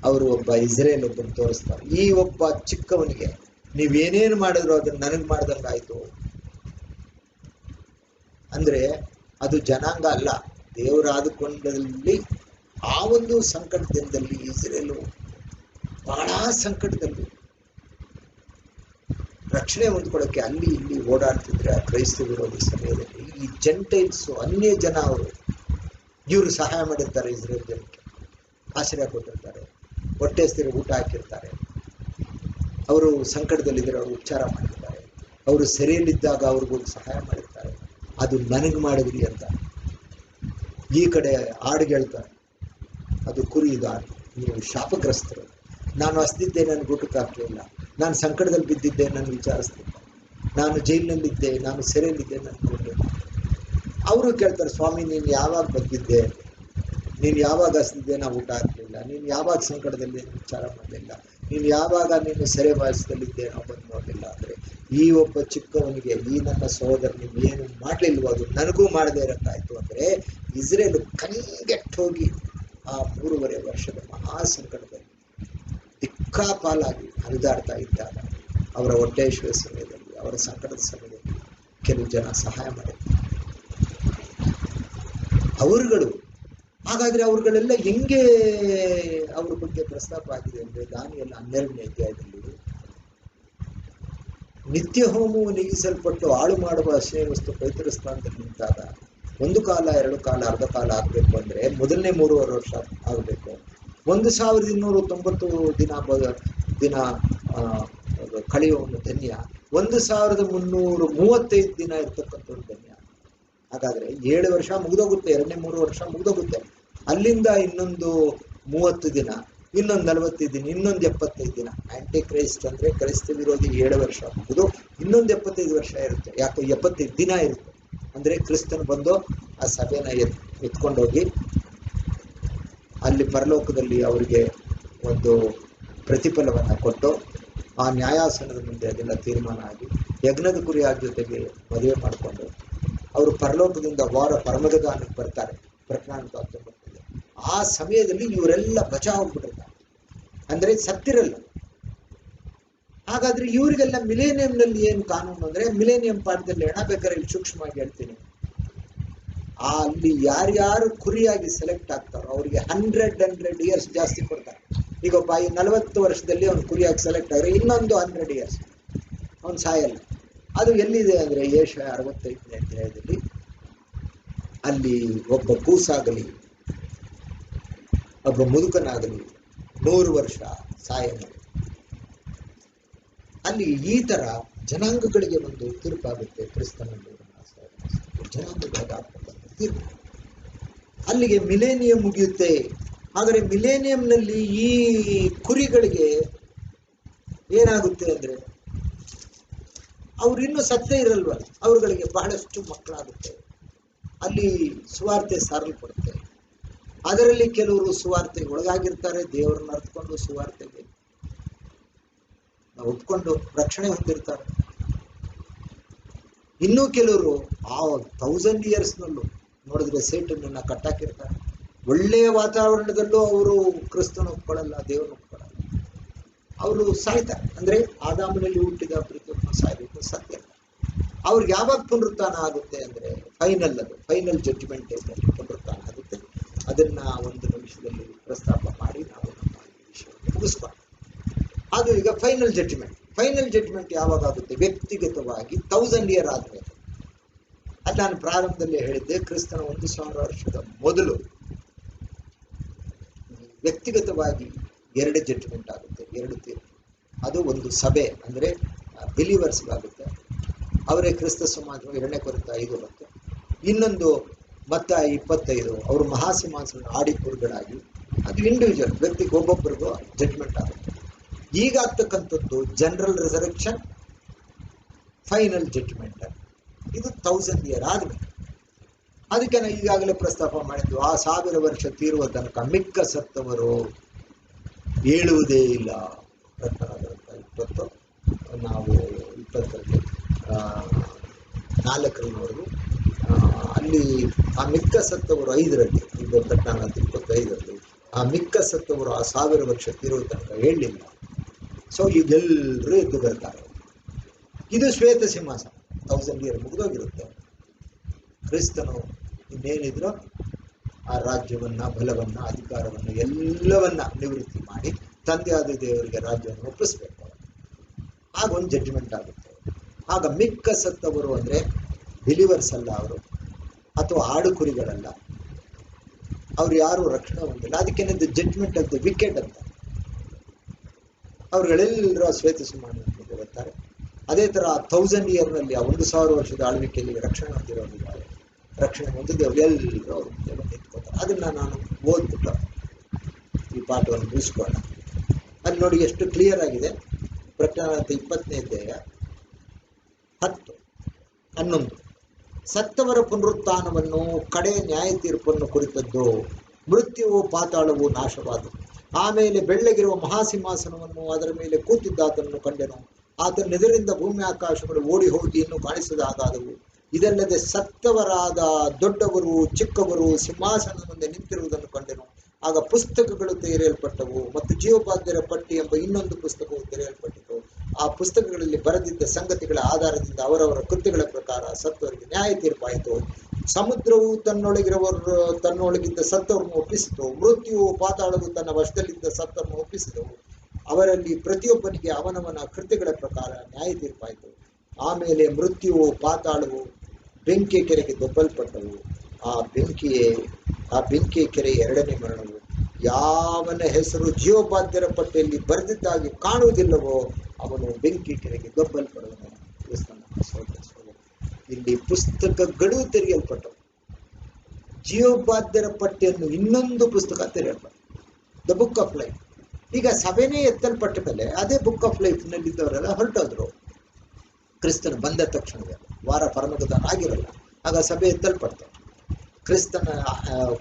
ಅವರು ಒಬ್ಬ ಇಸ್ರೇಲ್ ಒಬ್ಬನ ತೋರಿಸ್ತಾರೆ. ಈ ಒಬ್ಬ ಚಿಕ್ಕವನಿಗೆ ನೀವೇನೇನು ಮಾಡಿದ್ರು ಅದನ್ನ ನನಗೆ ಮಾಡ್ದಂಗಾಯ್ತು ಅಂದ್ರೆ ಅದು ಜನಾಂಗ ಅಲ್ಲ, ದೇವರಾದುಕೊಂಡಲ್ಲಿ ಆ ಒಂದು ಸಂಕಟದಲ್ಲಿ ಇಸ್ರೇಲು ಬಹಳ ಸಂಕಟದಲ್ಲಿ ರಕ್ಷಣೆ ಹೊಂದ್ಕೊಳ್ಳೋಕ್ಕೆ ಅಲ್ಲಿ ಇಲ್ಲಿ ಓಡಾಡ್ತಿದ್ರೆ ಆ ಕ್ರೈಸ್ತ ವಿರೋಧಿ ಸಮಯದಲ್ಲಿ ಈ ಜೆಂಟೈಲ್ಸು ಅನ್ಯ ಜನ ಇವರು ಸಹಾಯ ಮಾಡಿರ್ತಾರೆ, ಇಸ್ರೇಲ್ ಜನಕ್ಕೆ ಆಶ್ರಯ ಕೊಟ್ಟಿರ್ತಾರೆ, ಹೊಟ್ಟೆ ಹಸಿರು ಊಟ ಹಾಕಿರ್ತಾರೆ, ಅವರು ಸಂಕಟದಲ್ಲಿದ್ದರೆ ಅವರು ಉಪಚಾರ ಮಾಡಿರ್ತಾರೆ, ಅವರು ಸೆರೆಯಲ್ಲಿದ್ದಾಗ ಅವ್ರಿಗೊಂದು ಸಹಾಯ ಮಾಡಿರ್ತಾರೆ. ಅದು ನನಗೆ ಮಾಡಿದ್ರಿ ಅಂತ. ಈ ಕಡೆ ಹಾಡಿಗೆ ಹೇಳ್ತಾರೆ, ಅದು ಕುರಿ ದಾರಿ, ನೀವು ಶಾಪಗ್ರಸ್ತರು. ನಾನು ಹಸ್ದಿದ್ದೆ ನನಗೆ ಊಟಕ್ಕೆ ಹಾಕಲಿಲ್ಲ, ನಾನು ಸಂಕಟದಲ್ಲಿ ಬಿದ್ದಿದ್ದೆ ನಾನು ವಿಚಾರಿಸ್ತಿದ್ದೆ, ನಾನು ಜೈಲಿನಲ್ಲಿದ್ದೆ, ನಾನು ಸೆರೆಯಲ್ಲಿದ್ದೆ ನಾನು ನೋಡಲಿಲ್ಲ. ಅವರು ಕೇಳ್ತಾರೆ, ಸ್ವಾಮಿ ನೀನು ಯಾವಾಗ ಬಂದಿದ್ದೆ, ನೀನು ಯಾವಾಗ ಹಸ್ದಿದ್ದೆ ನಾವು ಊಟ ಹಾಕಲಿಲ್ಲ, ನೀನು ಯಾವಾಗ ಸಂಕಟದಲ್ಲಿ ವಿಚಾರ ಮಾಡಲಿಲ್ಲ, ನೀನು ಯಾವಾಗ ನೀನು ಸೆರೆವಾಸದಲ್ಲಿದ್ದೆ ನಾವು ಬಂದು ನೋಡಲಿಲ್ಲ. ಅಂದರೆ ಈ ಒಬ್ಬ ಚಿಕ್ಕವನಿಗೆ, ಈ ನನ್ನ ಸಹೋದರನಿಗೆ ಏನು ಮಾಡಲಿಲ್ವೋ ಅದು ನನಗೂ ಮಾಡದೇ ಇರೋಕ್ಕಾಯ್ತು. ಅಂದರೆ ಇಸ್ರೇಲ್ ಕಂಗೆಟ್ಟೋಗಿ ಆ 3.5 ವರ್ಷದ ಮಹಾ ಸಂಕಟದಲ್ಲಿ ದಿಕ್ಕಾಪಾಲಾಗಿ ಹರಿದಾಡ್ತಾ ಇದ್ದಾಗ ಅವರ ಹೊಟ್ಟೆಶ್ವರ ಸಮಯದಲ್ಲಿ, ಅವರ ಸಂಕಟದ ಸಮಯದಲ್ಲಿ ಕೆಲವು ಜನ ಸಹಾಯ ಮಾಡಿದ್ರು. ಅವರುಗಳು ಹಾಗಾದ್ರೆ ಅವ್ರುಗಳೆಲ್ಲ ಹೆಂಗೆ ಅವ್ರ ಬಗ್ಗೆ ಪ್ರಸ್ತಾಪ ಆಗಿದೆ ಅಂದ್ರೆ ದಾನಿಯೇಲ 12ನೇ ಅಧ್ಯಾಯದಲ್ಲಿ ನಿತ್ಯ ಹೋಮವು ನೀಗಿಸಲ್ಪಟ್ಟು ಹಾಳು ಮಾಡುವ ಅಶ್ರಯ ವಸ್ತು ಪವಿತ್ರ ಸ್ಥಾನದಲ್ಲಿ ನಿಂತಾಗ 1 ಕಾಲ 2 ಕಾಲ ಅರ್ಧ ಕಾಲ ಆಗ್ಬೇಕು ಅಂದ್ರೆ ಮೊದಲನೇ 3.5 ವರ್ಷ ಆಗ್ಬೇಕು. 1290 ದಿನ ಕಳೆಯುವವನು ಧನ್ಯ, 1335 ದಿನ ಇರ್ತಕ್ಕಂಥವ್ರು ಧನ್ಯ. ಹಾಗಾದ್ರೆ 7 ವರ್ಷ ಮುಗಿದೋಗುತ್ತೆ, 2-3 ವರ್ಷ ಮುಗಿದೋಗುತ್ತೆ. ಅಲ್ಲಿಂದ ಇನ್ನೊಂದು 30 ದಿನ, ಇನ್ನೊಂದು 45 ದಿನ, ಇನ್ನೊಂದು 75 ದಿನ. ಆಂಟಿ ಕ್ರೈಸ್ಟ್ ಅಂದ್ರೆ ಕ್ರೈಸ್ತ ವಿರೋಧಿ 7 ವರ್ಷ ಮುಗಿದು ಇನ್ನೊಂದು 75 ವರ್ಷ ಇರುತ್ತೆ. ಯಾಕೆ 75 ದಿನ ಇರುತ್ತೆ ಅಂದ್ರೆ ಕ್ರಿಸ್ತನ್ ಬಂದು ಆ ಸಭೆನ ಎತ್ಕೊಂಡೋಗಿ ಅಲ್ಲಿ ಪರಲೋಕದಲ್ಲಿ ಅವರಿಗೆ ಒಂದು ಪ್ರತಿಫಲವನ್ನ ಕೊಟ್ಟು ಆ ನ್ಯಾಯಾಸನದ ಮುಂದೆ ಅದೆಲ್ಲ ತೀರ್ಮಾನ ಆಗಿ ಯಜ್ಞದ ಕುರಿಯಾದ ಜೊತೆಗೆ ಮದುವೆ ಮಾಡಿಕೊಂಡು ಅವರು ಪರಲೋಕದಿಂದ ಪರಮಗದಾನಕ್ಕೆ ಬರ್ತಾರೆ. ಪ್ರಕರಣ 19. ಆ ಸಮಯದಲ್ಲಿ ಇವರೆಲ್ಲ ಬಚಾವಾಗ್ಬಿಟ್ಟಿರ್ತಾರೆ, ಅಂದ್ರೆ ಸತ್ತಿರಲ್ಲ. ಹಾಗಾದ್ರೆ ಇವರಿಗೆಲ್ಲ ಮಿಲೇನಿಯಂನಲ್ಲಿ ಏನು ಕಾನೂನು ಅಂದ್ರೆ, ಮಿಲೇನಿಯಂ ಪಾಠದಲ್ಲಿ ಬೇಕಾದ್ರೆ ಇಲ್ಲಿ ಸೂಕ್ಷ್ಮವಾಗಿ ಹೇಳ್ತೀನಿ, ಅಲ್ಲಿ ಯಾರ್ಯಾರು ಕುರಿಯಾಗಿ ಸೆಲೆಕ್ಟ್ ಆಗ್ತಾರೋ ಅವರಿಗೆ 100 ಇಯರ್ಸ್ ಜಾಸ್ತಿ ಕೊಡ್ತಾರೆ. ಈಗ ಒಬ್ಬ 40 ವರ್ಷದಲ್ಲಿ ಅವನು ಕುರಿಯಾಗಿ ಸೆಲೆಕ್ಟ್ ಆದರೆ ಇನ್ನೊಂದು 100 ಇಯರ್ಸ್ ಅವನು ಸಾಯಲ್ಲ. ಅದು ಎಲ್ಲಿದೆ ಅಂದ್ರೆ ಯೆಶಾಯ 65ನೇ ಅಧ್ಯಾಯದಲ್ಲಿ, ಅಲ್ಲಿ ಒಬ್ಬ ಕೂಸಾಗಲಿ ಒಬ್ಬ ಮುದುಕನಾಗಲಿ 100 ವರ್ಷ ಸಾಯಲ್ಲ. ಅಲ್ಲಿ ಈ ತರ ಜನಾಂಗಗಳಿಗೆ ಒಂದು ತೀರ್ಪಾಗುತ್ತೆ. ಕ್ರಿಸ್ತನಲ್ಲಿ ಜನಾಂಗಗಳಿಗೆ ತೀರ್ಪು, ಅಲ್ಲಿಗೆ ಮಿಲೇನಿಯಂ ಮುಗಿಯುತ್ತೆ. ಆದರೆ ಮಿಲೇನಿಯಂನಲ್ಲಿ ಈ ಕುರಿಗಳಿಗೆ ಏನಾಗುತ್ತೆ ಅಂದ್ರೆ ಅವ್ರು ಇನ್ನೂ ಸತ್ತೇ ಇರಲ್ವಲ್ಲ, ಅವರುಗಳಿಗೆ ಬಹಳಷ್ಟು ಮಕ್ಕಳಾಗುತ್ತೆ. ಅಲ್ಲಿ ಸುವಾರ್ತೆ ಸಾರಲ್ಪಡುತ್ತೆ. ಅದರಲ್ಲಿ ಕೆಲವರು ಸುವಾರ್ತೆಗೆ ಒಳಗಾಗಿರ್ತಾರೆ, ದೇವರನ್ನ ಅರ್ಥಕೊಂಡು ಸುವಾರ್ತೆಗೆ ಒಪ್ಕೊಂಡು ರಕ್ಷಣೆ ಹೊಂದಿರ್ತಾರೆ. ಇನ್ನೂ ಕೆಲವರು ಆ 1000 ಇಯರ್ಸ್ನಲ್ಲೂ ನೋಡಿದ್ರೆ ಸೇಟನ್ನ ಕಟ್ಟಾಕಿರ್ತಾರೆ. ಒಳ್ಳೆಯ ವಾತಾವರಣದಲ್ಲೂ ಅವರು ಕ್ರಿಸ್ತನ ಒಪ್ಕೊಳ್ಳಲ್ಲ, ದೇವರನ್ನ ಒಪ್ಕೊಳ್ಳಲ್ಲ, ಅವರು ಸಾಯ್ತಾರೆ. ಅಂದ್ರೆ ಆದಾಮನಲ್ಲಿ ಹುಟ್ಟಿದ ಪ್ರತಿಯೊಬ್ಬನು ಸಾಯ್ಬೇಕು, ಸತ್ಯ. ಅವ್ರಿಗೆ ಯಾವಾಗ ಪುನರುತ್ಥಾನ ಆಗುತ್ತೆ ಅಂದ್ರೆ ಫೈನಲ್ ಜಡ್ಜ್ಮೆಂಟ್ ಪುನರುತ್ಥಾನ ಆಗುತ್ತೆ. ಅದನ್ನ ಒಂದು ನಿಮಿಷದಲ್ಲಿ ಪ್ರಸ್ತಾಪ ಮಾಡಿ ನಾವು ನಮ್ಮ ವಿಷಯವನ್ನು ಮುಗಿಸ್ಕೊಂಡು, ಅದು ಈಗ ಫೈನಲ್ ಜಡ್ಜ್ಮೆಂಟ್ ಯಾವಾಗ ಆಗುತ್ತೆ? ವ್ಯಕ್ತಿಗತವಾಗಿ 1000 ಇಯರ್ ಆದ್ಮೇಲೆ. ಅದು ನಾನು ಪ್ರಾರಂಭದಲ್ಲಿ ಹೇಳಿದ್ದೆ, ಕ್ರಿಸ್ತನ 1000 ವರ್ಷದ ಮೊದಲು ವ್ಯಕ್ತಿಗತವಾಗಿ 2 ಜಡ್ಜ್ಮೆಂಟ್ ಆಗುತ್ತೆ, 2 ತೀರ್ಪು. ಅದು ಒಂದು ಸಭೆ ಅಂದ್ರೆ ಬಿಲೀವರ್ಸ್ಗಾಗುತ್ತೆ, ಅವರೇ ಕ್ರಿಸ್ತ ಸಮಾಜ 2 ಕೊರಿಂಥ 5:10. ಇನ್ನೊಂದು ಮತ್ತ 25 ಅವರು ಮಹಾಸಿಂಹಾಸನ ಆಡಿಪುರುಗಳಾಗಿ, ಅದು ಇಂಡಿವಿಜುವಲ್ ವ್ಯಕ್ತಿಗೆ ಒಬ್ಬೊಬ್ಬರಿಗೂ ಜಡ್ಜ್ಮೆಂಟ್ ಆಗುತ್ತೆ. ಈಗ ಆಗ್ತಕ್ಕಂಥದ್ದು ಜನರಲ್ ರಿಸರೆಕ್ಷನ್, ಫೈನಲ್ ಜಡ್ಜ್ಮೆಂಟ್. ಇದು 1000 ಇಯರ್ ಆದ್ಮೇಲೆ. ಅದಕ್ಕೆ ನಾನು ಈಗಾಗಲೇ ಪ್ರಸ್ತಾಪ ಮಾಡಿದ್ದು, ಆ 1000 ವರ್ಷ ತೀರುವ ತನಕ ಮಿಕ್ಕ ಸತ್ತವರು ಹೇಳುವುದೇ ಇಲ್ಲ. ಪ್ರಕರಣ 20 ನಾವು 20ರಲ್ಲಿ 4ರಲ್ಲಿ ನೋಡಿದ್ವಿ. ಅಲ್ಲಿ ಆ ಮಿಕ್ಕ ಸತ್ತವರು 5ರಲ್ಲಿ, ಈಗ ಪ್ರಕರಣ 25ರಲ್ಲಿ ಆ ಮಿಕ್ಕ ಸತ್ತವರು ಆ 1000 ವರ್ಷ ತೀರುವ ತನಕ ಹೇಳಲಿಲ್ಲ. ಸೊ ಈಗೆಲ್ಲರೂ ಎದ್ದು ಬರ್ತಾರೆ. ಇದು ಶ್ವೇತ ಸಿಂಹಾಸನ, 1000 ಇಯರ್ ಮುಗಿದೋಗಿರುತ್ತೆ. ಕ್ರಿಸ್ತನು ಇನ್ನೇನಿದ್ರು ಆ ರಾಜ್ಯವನ್ನ, ಬಲವನ್ನ, ಅಧಿಕಾರವನ್ನ ಎಲ್ಲವನ್ನ ನಿವೃತ್ತಿ ಮಾಡಿ ತಂದೆಯಾದ ದೇವರಿಗೆ ರಾಜ್ಯವನ್ನು ಒಪ್ಪಿಸ್ಬೇಕು. ಆಗ ಒಂದು ಜಡ್ಜ್ಮೆಂಟ್ ಆಗುತ್ತೆ. ಆಗ ಮಿಕ್ಕ ಸತ್ತವರು ಅಂದ್ರೆ ಬಿಲಿವರ್ಸ್ ಅಲ್ಲ ಅವರು, ಅಥವಾ ಆಡು ಕುರಿಗಳಲ್ಲ, ಅವ್ರು ಯಾರು ರಕ್ಷಣೆ ಹೊಂದಿಲ್ಲ. ಅದಕ್ಕೇನಿದ್ದು ಜಡ್ಜ್ಮೆಂಟ್ ಆಫ್ ದ ವಿಕೆಟ್ ಅಂತ. ಅವ್ರುಗಳೆಲ್ಲರೂ ಶ್ವೇತ ಸಿಂಹಾಸನಕ್ಕೆ ಬರ್ತಾರೆ. ಅದೇ ತರ 1000 ಇಯರ್ನಲ್ಲಿ ಆ 1000 ವರ್ಷದ ಆಳ್ವಿಕೆಯಲ್ಲಿ ರಕ್ಷಣೆ ಹೊಂದಿರೋರಿದ್ದಾರೆ. ರಕ್ಷಣೆ ಹೊಂದಿದ್ದು ಅವರೆಲ್ಲರೂ ಅವ್ರ ಮುಂದೆ ಬಂದು ನಿಂತ್ಕೋತಾರೆ. ಅದನ್ನ ನಾನು ಓದ್ಬಿಟ್ಟು ಈ ಪಾಠವನ್ನು ಮುಗಿಸ್ಕೊಳ್ಳ. ಅಲ್ಲಿ ನೋಡಿ ಎಷ್ಟು ಕ್ಲಿಯರ್ ಆಗಿದೆ. ಪ್ರಕರಣ 20ನೇ ಅಧ್ಯಾಯ 10, 11. ಸತ್ತವರ ಪುನರುತ್ಥಾನವನ್ನು, ಕಡೆ ನ್ಯಾಯ ತೀರ್ಪನ್ನು ಕುರಿತದ್ದು. ಮೃತ್ಯುವು ಪಾತಾಳವು ನಾಶವಾದವು. ಆಮೇಲೆ ಬೆಳ್ಳಗಿರುವ ಮಹಾಸಿಂಹಾಸನವನ್ನು, ಅದರ ಮೇಲೆ ಕೂತಿದ್ದಾತನನ್ನು ಕಂಡೆನು. ಆತನ ಎದುರಿಂದ ಭೂಮಿ ಆಕಾಶಗಳು ಓಡಿ ಹೋಗಿ ಇನ್ನೂ ಕಾಣಿಸದಾದವು. ಇದಲ್ಲದೆ ಸತ್ತವರಾದ ದೊಡ್ಡವರು ಚಿಕ್ಕವರು ಸಿಂಹಾಸನದ ಮುಂದೆ ನಿಂತಿರುವುದನ್ನು ಕಂಡೆನು. ಆಗ ಪುಸ್ತಕಗಳು ತೆರೆಯಲ್ಪಟ್ಟವು ಮತ್ತು ಜೀವಬಾಧ್ಯರ ಪಟ್ಟಿ ಎಂಬ ಇನ್ನೊಂದು ಪುಸ್ತಕವು ತೆರೆಯಲ್ಪಟ್ಟಿತು. ಆ ಪುಸ್ತಕಗಳಲ್ಲಿ ಬರೆದಿದ್ದ ಸಂಗತಿಗಳ ಆಧಾರದಿಂದ ಅವರವರ ಕೃತ್ಯಗಳ ಪ್ರಕಾರ ಸತ್ತವರಿಗೆ ನ್ಯಾಯ ತೀರ್ಪಾಯಿತು. ಸಮುದ್ರವು ತನ್ನೊಳಗಿದ್ದ ಸತ್ತವರನ್ನು ಒಪ್ಪಿಸಿತು. ಮೃತ್ಯುವು ಪಾತಾಳವು ತನ್ನ ವಶದಲ್ಲಿದ್ದ ಸತ್ತವರನ್ನು ಒಪ್ಪಿಸಿದವು. ಅವರಲ್ಲಿ ಪ್ರತಿಯೊಬ್ಬನಿಗೆ ಅವನವನ ಕೃತ್ಯಗಳ ಪ್ರಕಾರ ನ್ಯಾಯ ತೀರ್ಪಾಯಿತು. ಆಮೇಲೆ ಮೃತ್ಯುವು ಪಾತಾಳವು ಬೆಂಕಿಯ ಕೆರೆಗೆ ದೊಬ್ಬಲ್ಪಟ್ಟವು. ಆ ಬೆಂಕಿಯ ಕೆರೆ ಎರಡನೇ ಮರಣವು. ಯಾವನ ಹೆಸರು ಜೀವಬಾಧ್ಯರ ಪಟ್ಟಿಯಲ್ಲಿ ಬರೆದಿದ್ದಾಗಿ ಕಾಣುವುದಿಲ್ಲವೋ ಅವನು ಬೆಂಕಿ ಕೆರೆಗೆ ದೊಬ್ಬಲ್ಪಡುವನು. ಇಲ್ಲಿ ಪುಸ್ತಕಗಳು ತೆರೆಯಲ್ಪಟ್ಟವು. ಜೀವಬಾಧ್ಯರ ಪಟ್ಟಿಯನ್ನು ಇನ್ನೊಂದು ಪುಸ್ತಕ ತೆರೆಯಲ್ಪಟ್ಟ, ದ ಬುಕ್ ಆಫ್ ಲೈಫ್. ಈಗ ಸಭೆನೇ ಎತ್ತಲ್ಪಟ್ಟ ಮೇಲೆ ಅದೇ ಬುಕ್ ಆಫ್ ಲೈಫ್ ನಲ್ಲಿದ್ದವರೆಲ್ಲ ಹೊರಟೋದ್ರು. ಕ್ರಿಸ್ತನ ಬಂದ ತಕ್ಷಣವೇ ವಾರ ಪರಮಗದಾನ ಆಗಿರಲ್ಲ, ಆಗ ಸಭೆ ಎತ್ತಲ್ಪಡ್ತಾರೆ.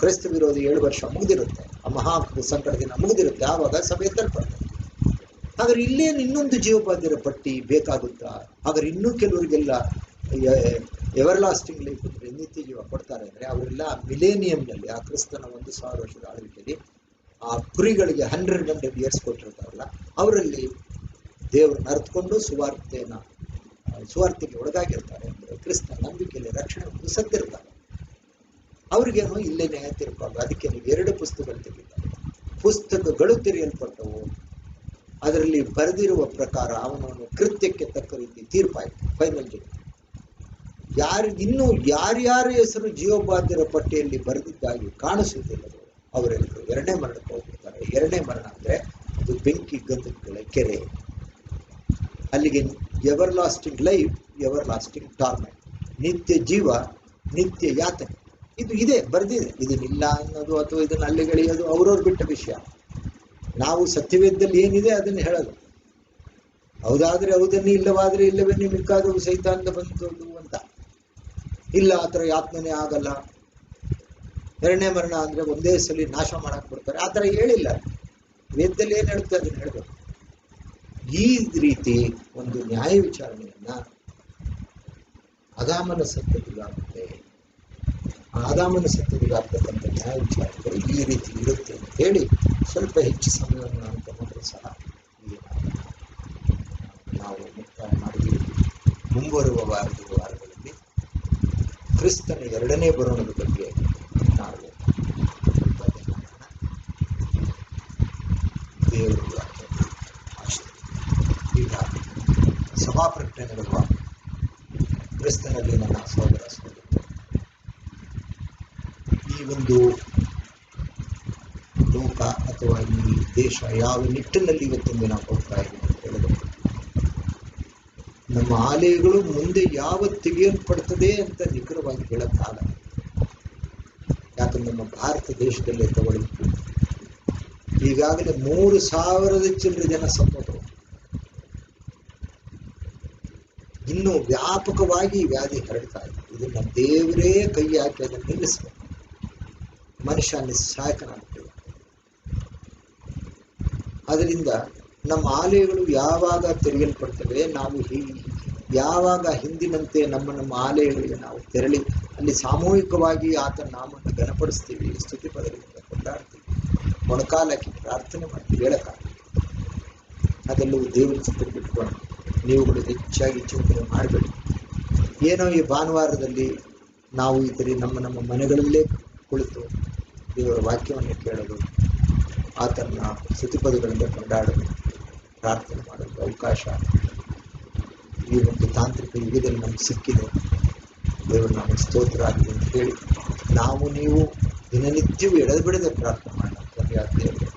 ಕ್ರಿಸ್ತ ವಿರೋಧಿ 7 ವರ್ಷ ಮುಗಿದಿರುತ್ತೆ, ಆ ಮಹಾ ಸಂಕಟ ದಿನ ಮುಗಿದಿರುತ್ತೆ, ಆವಾಗ ಸಭೆ ಎತ್ತಲ್ಪಡ್ತಾರೆ. ಹಾಗಾದ್ರೆ ಇಲ್ಲೇನು ಇನ್ನೊಂದು ಜೀವಬಾಧ್ಯರ ಪಟ್ಟಿ ಬೇಕಾಗುತ್ತಾ? ಹಾಗಾದ್ರೆ ಇನ್ನೂ ಕೆಲವರಿಗೆಲ್ಲ ಎವರ್ ಲಾಸ್ಟಿಂಗ್ ಲೈಫ್ ಇದ್ರೆ ನಿತ್ಯ ಜೀವ ಕೊಡ್ತಾರೆ ಅಂದರೆ ಅವರೆಲ್ಲ ಮಿಲೇನಿಯಂನಲ್ಲಿ, ಆ ಕ್ರಿಸ್ತನ 1000 ವರ್ಷದ ಆಳ್ವಿಕೆಯಲ್ಲಿ ಆ ಕುರಿಗಳಿಗೆ 100 ಇಯರ್ಸ್ ಕೊಟ್ಟಿರ್ತಾರಲ್ಲ, ಅವರಲ್ಲಿ ದೇವರನ್ನ ಅರ್ಥಕೊಂಡು ಸುವಾರ್ತೆಗೆ ಒಳಗಾಗಿರ್ತಾರೆ. ಅಂದರೆ ಕ್ರಿಸ್ತನ ನಂಬಿಕೆಯಲ್ಲಿ ರಕ್ಷಣೆ ಒಂದು ಸತ್ತಿರ್ತಾರೆ. ಅವ್ರಿಗೇನು ಇಲ್ಲೇ ನ್ಯಾಯ ತೀರ್ಪಾಗ. ಅದಕ್ಕೆ ನೀವು 2 ಪುಸ್ತಕಗಳು ತೆಗಿತಾರೆ. ಪುಸ್ತಕಗಳು ತೆರೆಯಲ್ಪಟ್ಟವು. ಅದರಲ್ಲಿ ಬರೆದಿರುವ ಪ್ರಕಾರ ಅವನವನು ಕೃತ್ಯಕ್ಕೆ ತಕ್ಕ ರೀತಿ ತೀರ್ಪಾಯಿತು. Final judgment. ಯಾರ್ಯಾರ ಹೆಸರು ಜೀವಬಾಧ್ಯರ ಪಟ್ಟಿಯಲ್ಲಿ ಬರೆದಿದ್ದಾಗಿ ಕಾಣಿಸುವುದಿಲ್ಲವೋ ಅವರೆಲ್ಲರೂ 2ನೇ ಮರಣಕ್ಕೆ ಹೋಗ್ಬಿಡ್ತಾರೆ. 2ನೇ ಮರಣ ಅಂದ್ರೆ ಅದು ಬೆಂಕಿ ಗಂಧಕಗಳ ಕೆರೆ. ಅಲ್ಲಿಗೆ ever lasting life, ever lasting torment, ನಿತ್ಯ ಜೀವ, ನಿತ್ಯ ಯಾತನೆ. ಇದು ಇದೆ, ಬರೆದಿದೆ. ಇದನ್ನಿಲ್ಲ ಅನ್ನೋದು ಅಥವಾ ಇದನ್ನು ಅಲ್ಲಿಗೆಳೆಯೋದು ಅವ್ರವ್ರು ಬಿಟ್ಟ ವಿಷಯ. ನಾವು ಸತ್ಯವೇದದಲ್ಲಿ ಏನಿದೆ ಅದನ್ನು ಹೇಳೋದು. ಹೌದಾದ್ರೆ ಹೌದನ್ನೇ, ಇಲ್ಲವಾದ್ರೆ ಇಲ್ಲವೇ ಮಿಕ್ಕಾದವು ಸೈತಾನದ ಬಂದದ್ದು ಅಂತ. ಇಲ್ಲ ಆ ಥರ ಯಾತನೆ ಆಗಲ್ಲ, 2ನೇ ಮರಣ ಅಂದ್ರೆ ಒಂದೇ ಸಲ ನಾಶ ಮಾಡಕ್ ಬಿಡ್ತಾರೆ, ಆ ಥರ ಹೇಳಿಲ್ಲ. ವೇದದಲ್ಲಿ ಏನ್ ಹೇಳುತ್ತೆ ಅದನ್ನ ಹೇಳ್ಬೇಕು. ಈ ರೀತಿ ಒಂದು ನ್ಯಾಯ ವಿಚಾರಣೆಯನ್ನ ಆದಾಮನ ಸಂತತಿಗಾಗುತ್ತೆ. ಆದಾಮನ ಸಂತತಿಗಾಗ್ತಕ್ಕಂಥ ನ್ಯಾಯ ವಿಚಾರಣೆಗಳು ಈ ರೀತಿ ಇರುತ್ತೆ ಅಂತ ಹೇಳಿ ಸ್ವಲ್ಪ ಹೆಚ್ಚು ಸಮಯವನ್ನು ನಾನು ತಗೊಂಡ್ರು ಸಹ ನಾವು ಮುಕ್ತಾಯ ಮಾಡಿದ್ದೀವಿ. ಮುಂಬರುವ ವಾರಗಳಲ್ಲಿ ಕ್ರಿಸ್ತನ 2ನೇ ಬರೋಣದ ಬಗ್ಗೆ ನಾವು ದೇವರು ಅಷ್ಟೇ. ಈಗ ಸಭಾ ಪ್ರಕಟಣೆಗಳು ಕ್ರಿಸ್ತನಲ್ಲಿ ನನ್ನ ಸಹೋದರ ಸಹೋದರಿ, ಈ ಒಂದು ಲೋಕ ಅಥವಾ ಈ ದೇಶ ಯಾವ ನಿಟ್ಟಿನಲ್ಲಿ ಇವತ್ತಿನ ದಿನ ಹೋಗ್ತಾ ಇದೆ ಅಂತ ಹೇಳಿದ್ರೆ, ನಮ್ಮ ಆಲಯಗಳು ಮುಂದೆ ಯಾವ ತೆಗೆಯಲ್ಪಡ್ತದೆ ಅಂತ ನಿಖರವಾಗಿ ಹೇಳಕ್ಕಾಗಲ್ಲ. ಯಾಕಂದ್ರೆ ನಮ್ಮ ಭಾರತ ದೇಶದಲ್ಲೇ ತಗೊಳ್ಳಿ, ಈಗಾಗಲೇ 3,000 ಚಿಲ್ಲರೆ ಜನ ಸತ್ತೋದ್ರು. ಇನ್ನು ವ್ಯಾಪಕವಾಗಿ ವ್ಯಾಧಿ ಹರಡ್ತಾ ಇದೆ. ಇದನ್ನ ದೇವರೇ ಕೈ ಹಾಕಿ ಅದನ್ನು ನಿಲ್ಲಿಸಬೇಕು. ಮನುಷ್ಯ ನಿಸ್ಸಹಾಯಕನಾಗ್ತದೆ. ಅದರಿಂದ ನಮ್ಮ ಆಲಯಗಳು ಯಾವಾಗ ತೆರೆಯಲ್ಪಡ್ತವೆ, ನಾವು ಯಾವಾಗ ಹಿಂದಿನಂತೆ ನಮ್ಮ ಆಲಯಗಳಿಗೆ ನಾವು ತೆರಳಿ ಅಲ್ಲಿ ಸಾಮೂಹಿಕವಾಗಿ ಆತನ ನಾಮವನ್ನು ಘನಪಡಿಸ್ತೀವಿ, ಸ್ತುತಿ ಪದಗಳಿಂದ ಕೊಂಡಾಡ್ತೀವಿ, ಮೊಣಕಾಲಕ್ಕೆ ಪ್ರಾರ್ಥನೆ ಮಾಡ್ತೀವಿ, ಹೇಳಕ್ಕಾಗ್ತದೆ. ಅದೆಲ್ಲವೂ ದೇವರ ಚಿತ್ರ ಬಿಟ್ಕೊಂಡು ನೀವುಗಳು ಹೆಚ್ಚಾಗಿ ಚಿಂತನೆ ಮಾಡಬೇಡಿ. ಏನೋ ಈ ಭಾನುವಾರದಲ್ಲಿ ನಾವು ಇದ್ರಿ ನಮ್ಮ ಮನೆಗಳಲ್ಲೇ ಕುಳಿತು ದೇವರ ವಾಕ್ಯವನ್ನು ಕೇಳೋದು, ಆತನ ಸ್ತುತಿಪದಗಳಿಂದ ಕೊಂಡಾಡೋದು, ಪ್ರಾರ್ಥನೆ ಮಾಡೋದು ಅವಕಾಶ ಈ ಒಂದು ತಾಂತ್ರಿಕ ಯುಗದಲ್ಲಿ ನಮ್ಗೆ ಸಿಕ್ಕಿದೆ. ದೇವರು ನಮಗೆ ಸ್ತೋತ್ರ ಆಗಿದೆ ಅಂತ ಹೇಳಿ ನೀವು ದಿನನಿತ್ಯವೂ ಎಳೆದು ಬಿಡದೆ ಪ್ರಾರ್ಥನೆ ಮಾಡೋಣ. ದೇವರು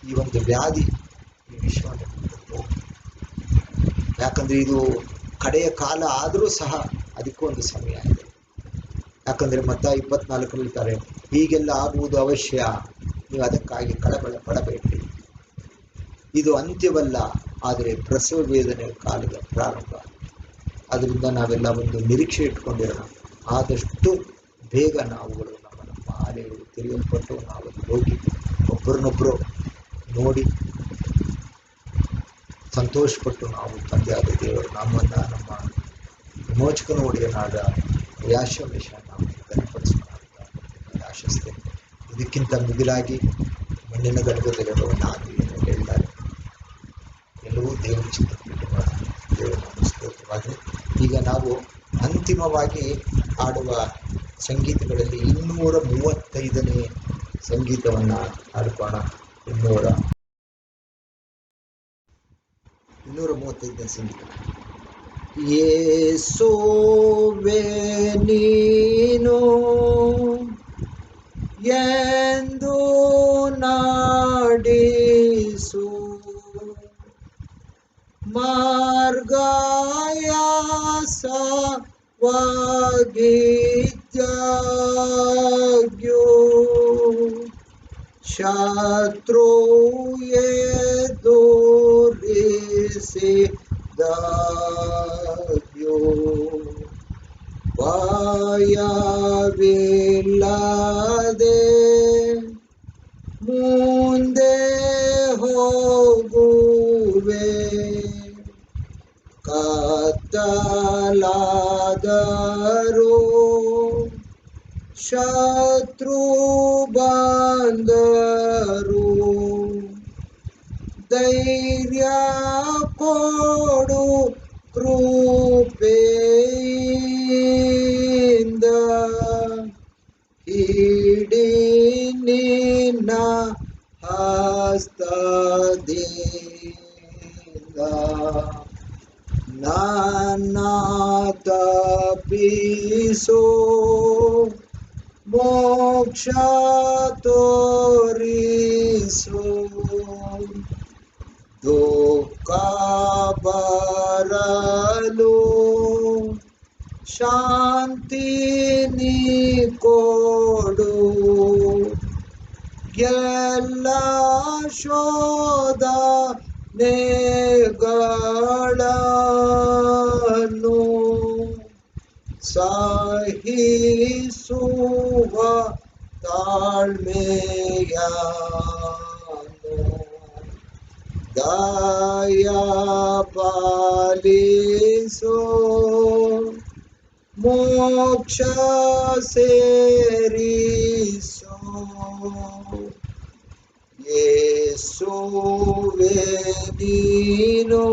ಈ ಒಂದು ವ್ಯಾಧಿ ಈ ವಿಶ್ವವನ್ನು ಯಾಕಂದ್ರೆ ಇದು ಕಡೆಯ ಕಾಲ ಆದರೂ ಸಹ ಅದಕ್ಕೂ ಒಂದು ಸಮಯ ಇದೆ. ಯಾಕಂದ್ರೆ ಮತ್ತಾಯ 24 ಹೇಳ್ತಾರೆ, ಹೀಗೆಲ್ಲ ಆಗುವುದು ಅವಶ್ಯ, ನೀವು ಅದಕ್ಕಾಗಿ ಕಳವಳ ಪಡಬೇಡ್ರಿ. ಇದು ಅಂತ್ಯವಲ್ಲ, ಆದರೆ ಪ್ರಸವ ವೇದನೆ ಕಾಲದ ಪ್ರಾರಂಭ. ಅದರಿಂದ ನಾವೆಲ್ಲ ಒಂದು ನಿರೀಕ್ಷೆ ಇಟ್ಕೊಂಡಿರೋಣ. ಆದಷ್ಟು ಬೇಗ ನಾವುಗಳು ನಮ್ಮ ಆಲಯಗಳು ತೆರೆಯಲ್ಪಟ್ಟು ನಾವು ಹೋಗಿ ಒಬ್ಬರನ್ನೊಬ್ಬರು ನೋಡಿ ಸಂತೋಷಪಟ್ಟು ನಾವು ತಂದೆಯಾದ ದೇವರು ನಮ್ಮನ್ನು ನಮ್ಮ ವಿಮೋಚಕನ ಒಡೆಯನಾದ ಯಾಶವೇಶ ನಾವು ಘನಪಡಿಸೋಣ ಅಂತ ಆಶಿಸ್ತೇನೆ. ಇದಕ್ಕಿಂತ ಮಿಗಿಲಾಗಿ ಮಣ್ಣಿನ ಗರ್ಭದಲ್ಲಿರುವ ನಾನು ಏನು ಹೇಳಿದ್ದಾರೆ ಎಲ್ಲವೂ ದೇವರ ಚಿತ್ರ. ಪ್ರಾರ್ಥನೆವಾದರೆ ಈಗ ನಾವು ಅಂತಿಮವಾಗಿ ಹಾಡುವ ಸಂಗೀತಗಳಲ್ಲಿ 235ನೇ ಸಂಗೀತವನ್ನು ಹಾಡ್ಕೋಣ. 235ನೇ ಸಂಗೀತ. ಯೇಸುವೇ ನೀನು ಎಂದು ನಾಡಿಸು ಮಾರ್ಗಯಾಸವಾಗಿದ್ಯಾಗ್ಯೂ ಶತ್ರು ಎದುರಿಸಿದಾಗ್ಯೂ ಭಯವಿಲ್ಲದೆ ಮುಂದೆ ಹೋಗುವೆ. ಕತ್ತಲಾದರೂ ಶತ್ರು ಬಂದರು ಧೈರ್ಯ ಕೊಡು ಕೃಪೆಯಿಂದ ಹಿಡಿ ನಿನ್ನ ಹಸ್ತದಿಂದ ನನ್ನ ತಪ್ಪಿಸು ಮೋಕ್ಷ ತೋರಿಸು ದುಃಖ ಬರಲು ಶಾಂತಿ ನೀ ಕೊಡು ಎಲ್ಲ ಶೋಧನೆಗಳನ್ನು ಸಹಿಸುವ ತಾಳ್ಮೆಯನ್ನು ದಯಪಾಲಿಸು ಮೋಕ್ಷ ಸೇರಿಸು. ಯೇಸುವೇ ನೀನು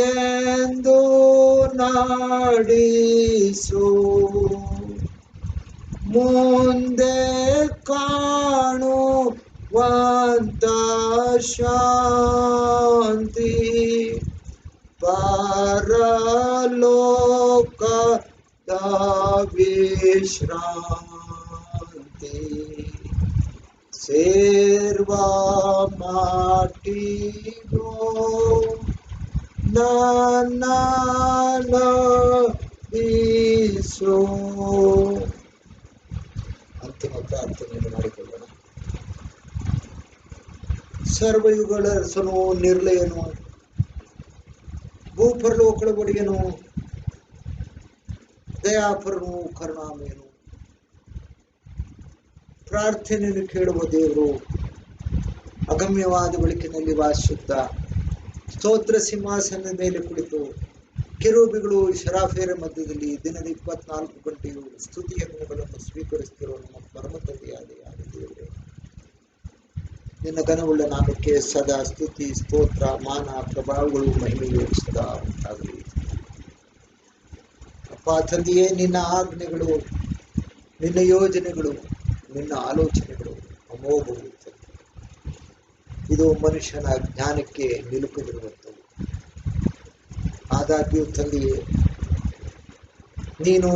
ಎಂದು ನಾಡಿಸು ಮುಂದೆ ಕಾಣುವಂತ ಶಾಂತಿ ಪರಲೋಕದ ವಿಶ್ರಾಂತಿ ಸೇರ್ವ ಮಾಟಿಗೋ ನನ್ನ ಬೀಸೋ. ಅಂತಿಮ ಪ್ರಾರ್ಥನೆಯನ್ನು ಮಾಡಿಕೊಳ್ಳೋಣ. ಸರ್ವಯುಗಗಳ ಅರಸನು, ನಿರ್ಲಯನು, ಭೂಪರಲೋಕಗಳ ಒಡೆಯನು, ದಯಾಪರನು, ಕರುಣಾಮಯನು, ಪ್ರಾರ್ಥನೆಯನ್ನು ಕೇಳುವ ದೇವರು, ಅಗಮ್ಯವಾದ ಬೆಳಕಿನಲ್ಲಿ ವಾಸಿಸುತ್ತ ಸ್ತೋತ್ರ ಸಿಂಹಾಸನದ ಮೇಲೆ ಕುಳಿತು ಕೆರೂಬಿಗಳು ಶರಾಫೇರ ಮಧ್ಯದಲ್ಲಿ ದಿನದ 24 ಗಂಟೆಯು ಸ್ತುತಿ ಯಜ್ಞಗಳನ್ನು ಸ್ವೀಕರಿಸುತ್ತಿರುವ ನಮ್ಮ ಪರಮ ತಂದೆಯಾದ ದೇವರೇ, ನಿನ್ನ ಘನವುಳ್ಳ ನಾಮಕ್ಕೆ ಸದಾ ಸ್ತುತಿ, ಸ್ತೋತ್ರ, ಮಾನ, ಪ್ರಭಾವಗಳು, ಮಹಿಮೆಯು ಸದಾ ಉಂಟಾಗಲಿ. ಅಪ್ಪ ತಂದೆಯೇ, ನಿನ್ನ ಆಜ್ಞೆಗಳು, ನಿನ್ನ ಯೋಜನೆಗಳು, ನಿನ್ನ ಆಲೋಚನೆಗಳು ಅಮೋಘವು. ಇದು ಮನುಷ್ಯನ ಜ್ಞಾನಕ್ಕೆ ನಿಲುಕದಿರುವಂಥವು. ಆದಾಗ್ಯೂ ತಂದೆಯೇ, ನೀನು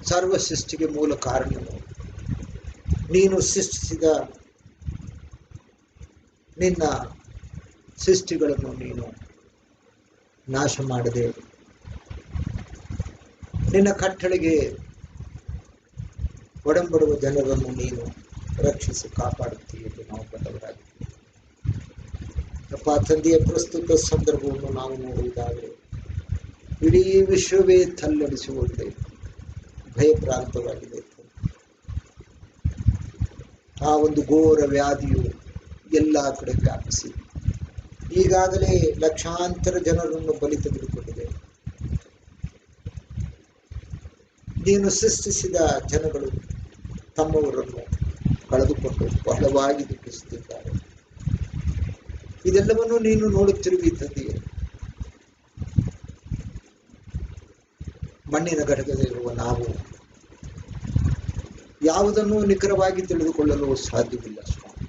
ಸರ್ವ ಸೃಷ್ಟಿಗೆ ಮೂಲ ಕಾರಣನು. ನೀನು ಸೃಷ್ಟಿಸಿದ ನಿನ್ನ ಸೃಷ್ಟಿಗಳನ್ನು ನೀನು ನಾಶ ಮಾಡದೆ ನಿನ್ನ ಕಟ್ಟಳೆಗೆ ಒಡಂಬಡುವ ಜನರನ್ನು ನೀನು ರಕ್ಷಿಸಿ ಕಾಪಾಡುತ್ತೀಯ ಎಂದು ನಾವು ಬಲ್ಲವರಾಗಿದ್ದೇವೆ. ಅಪ್ಪ ತಂದೆಯ ಪ್ರಸ್ತುತ ಸಂದರ್ಭವನ್ನು ನಾವು ನೋಡುವುದಾದರೆ ಇಡೀ ವಿಶ್ವವೇ ತಲ್ಲಡಿಸುವಂತೆ ಭಯಭ್ರಾಂತವಾಗಿದೆ. ಆ ಒಂದು ಘೋರ ವ್ಯಾಧಿಯು ಎಲ್ಲ ಕಡೆ ವ್ಯಾಪಿಸಿ ಈಗಾಗಲೇ ಲಕ್ಷಾಂತರ ಜನರನ್ನು ಬಲಿ ತೆಗೆದುಕೊಂಡಿದೆ. ನೀನು ಸೃಷ್ಟಿಸಿದ ಜನಗಳು ತಮ್ಮವರನ್ನು ಕಳೆದುಕೊಂಡು ಬಹಳವಾಗಿ ದುಃಖಿಸುತ್ತಿದ್ದಾರೆ. ಇದೆಲ್ಲವನ್ನು ನೀನು ನೋಡುತ್ತಿರುವಿ ತಂದೆಯೇ. ಮಣ್ಣಿನ ಘಟಕದಲ್ಲಿರುವ ನಾವು ಯಾವುದನ್ನು ನಿಖರವಾಗಿ ತಿಳಿದುಕೊಳ್ಳಲು ಸಾಧ್ಯವಿಲ್ಲ ಸ್ವಾಮಿ.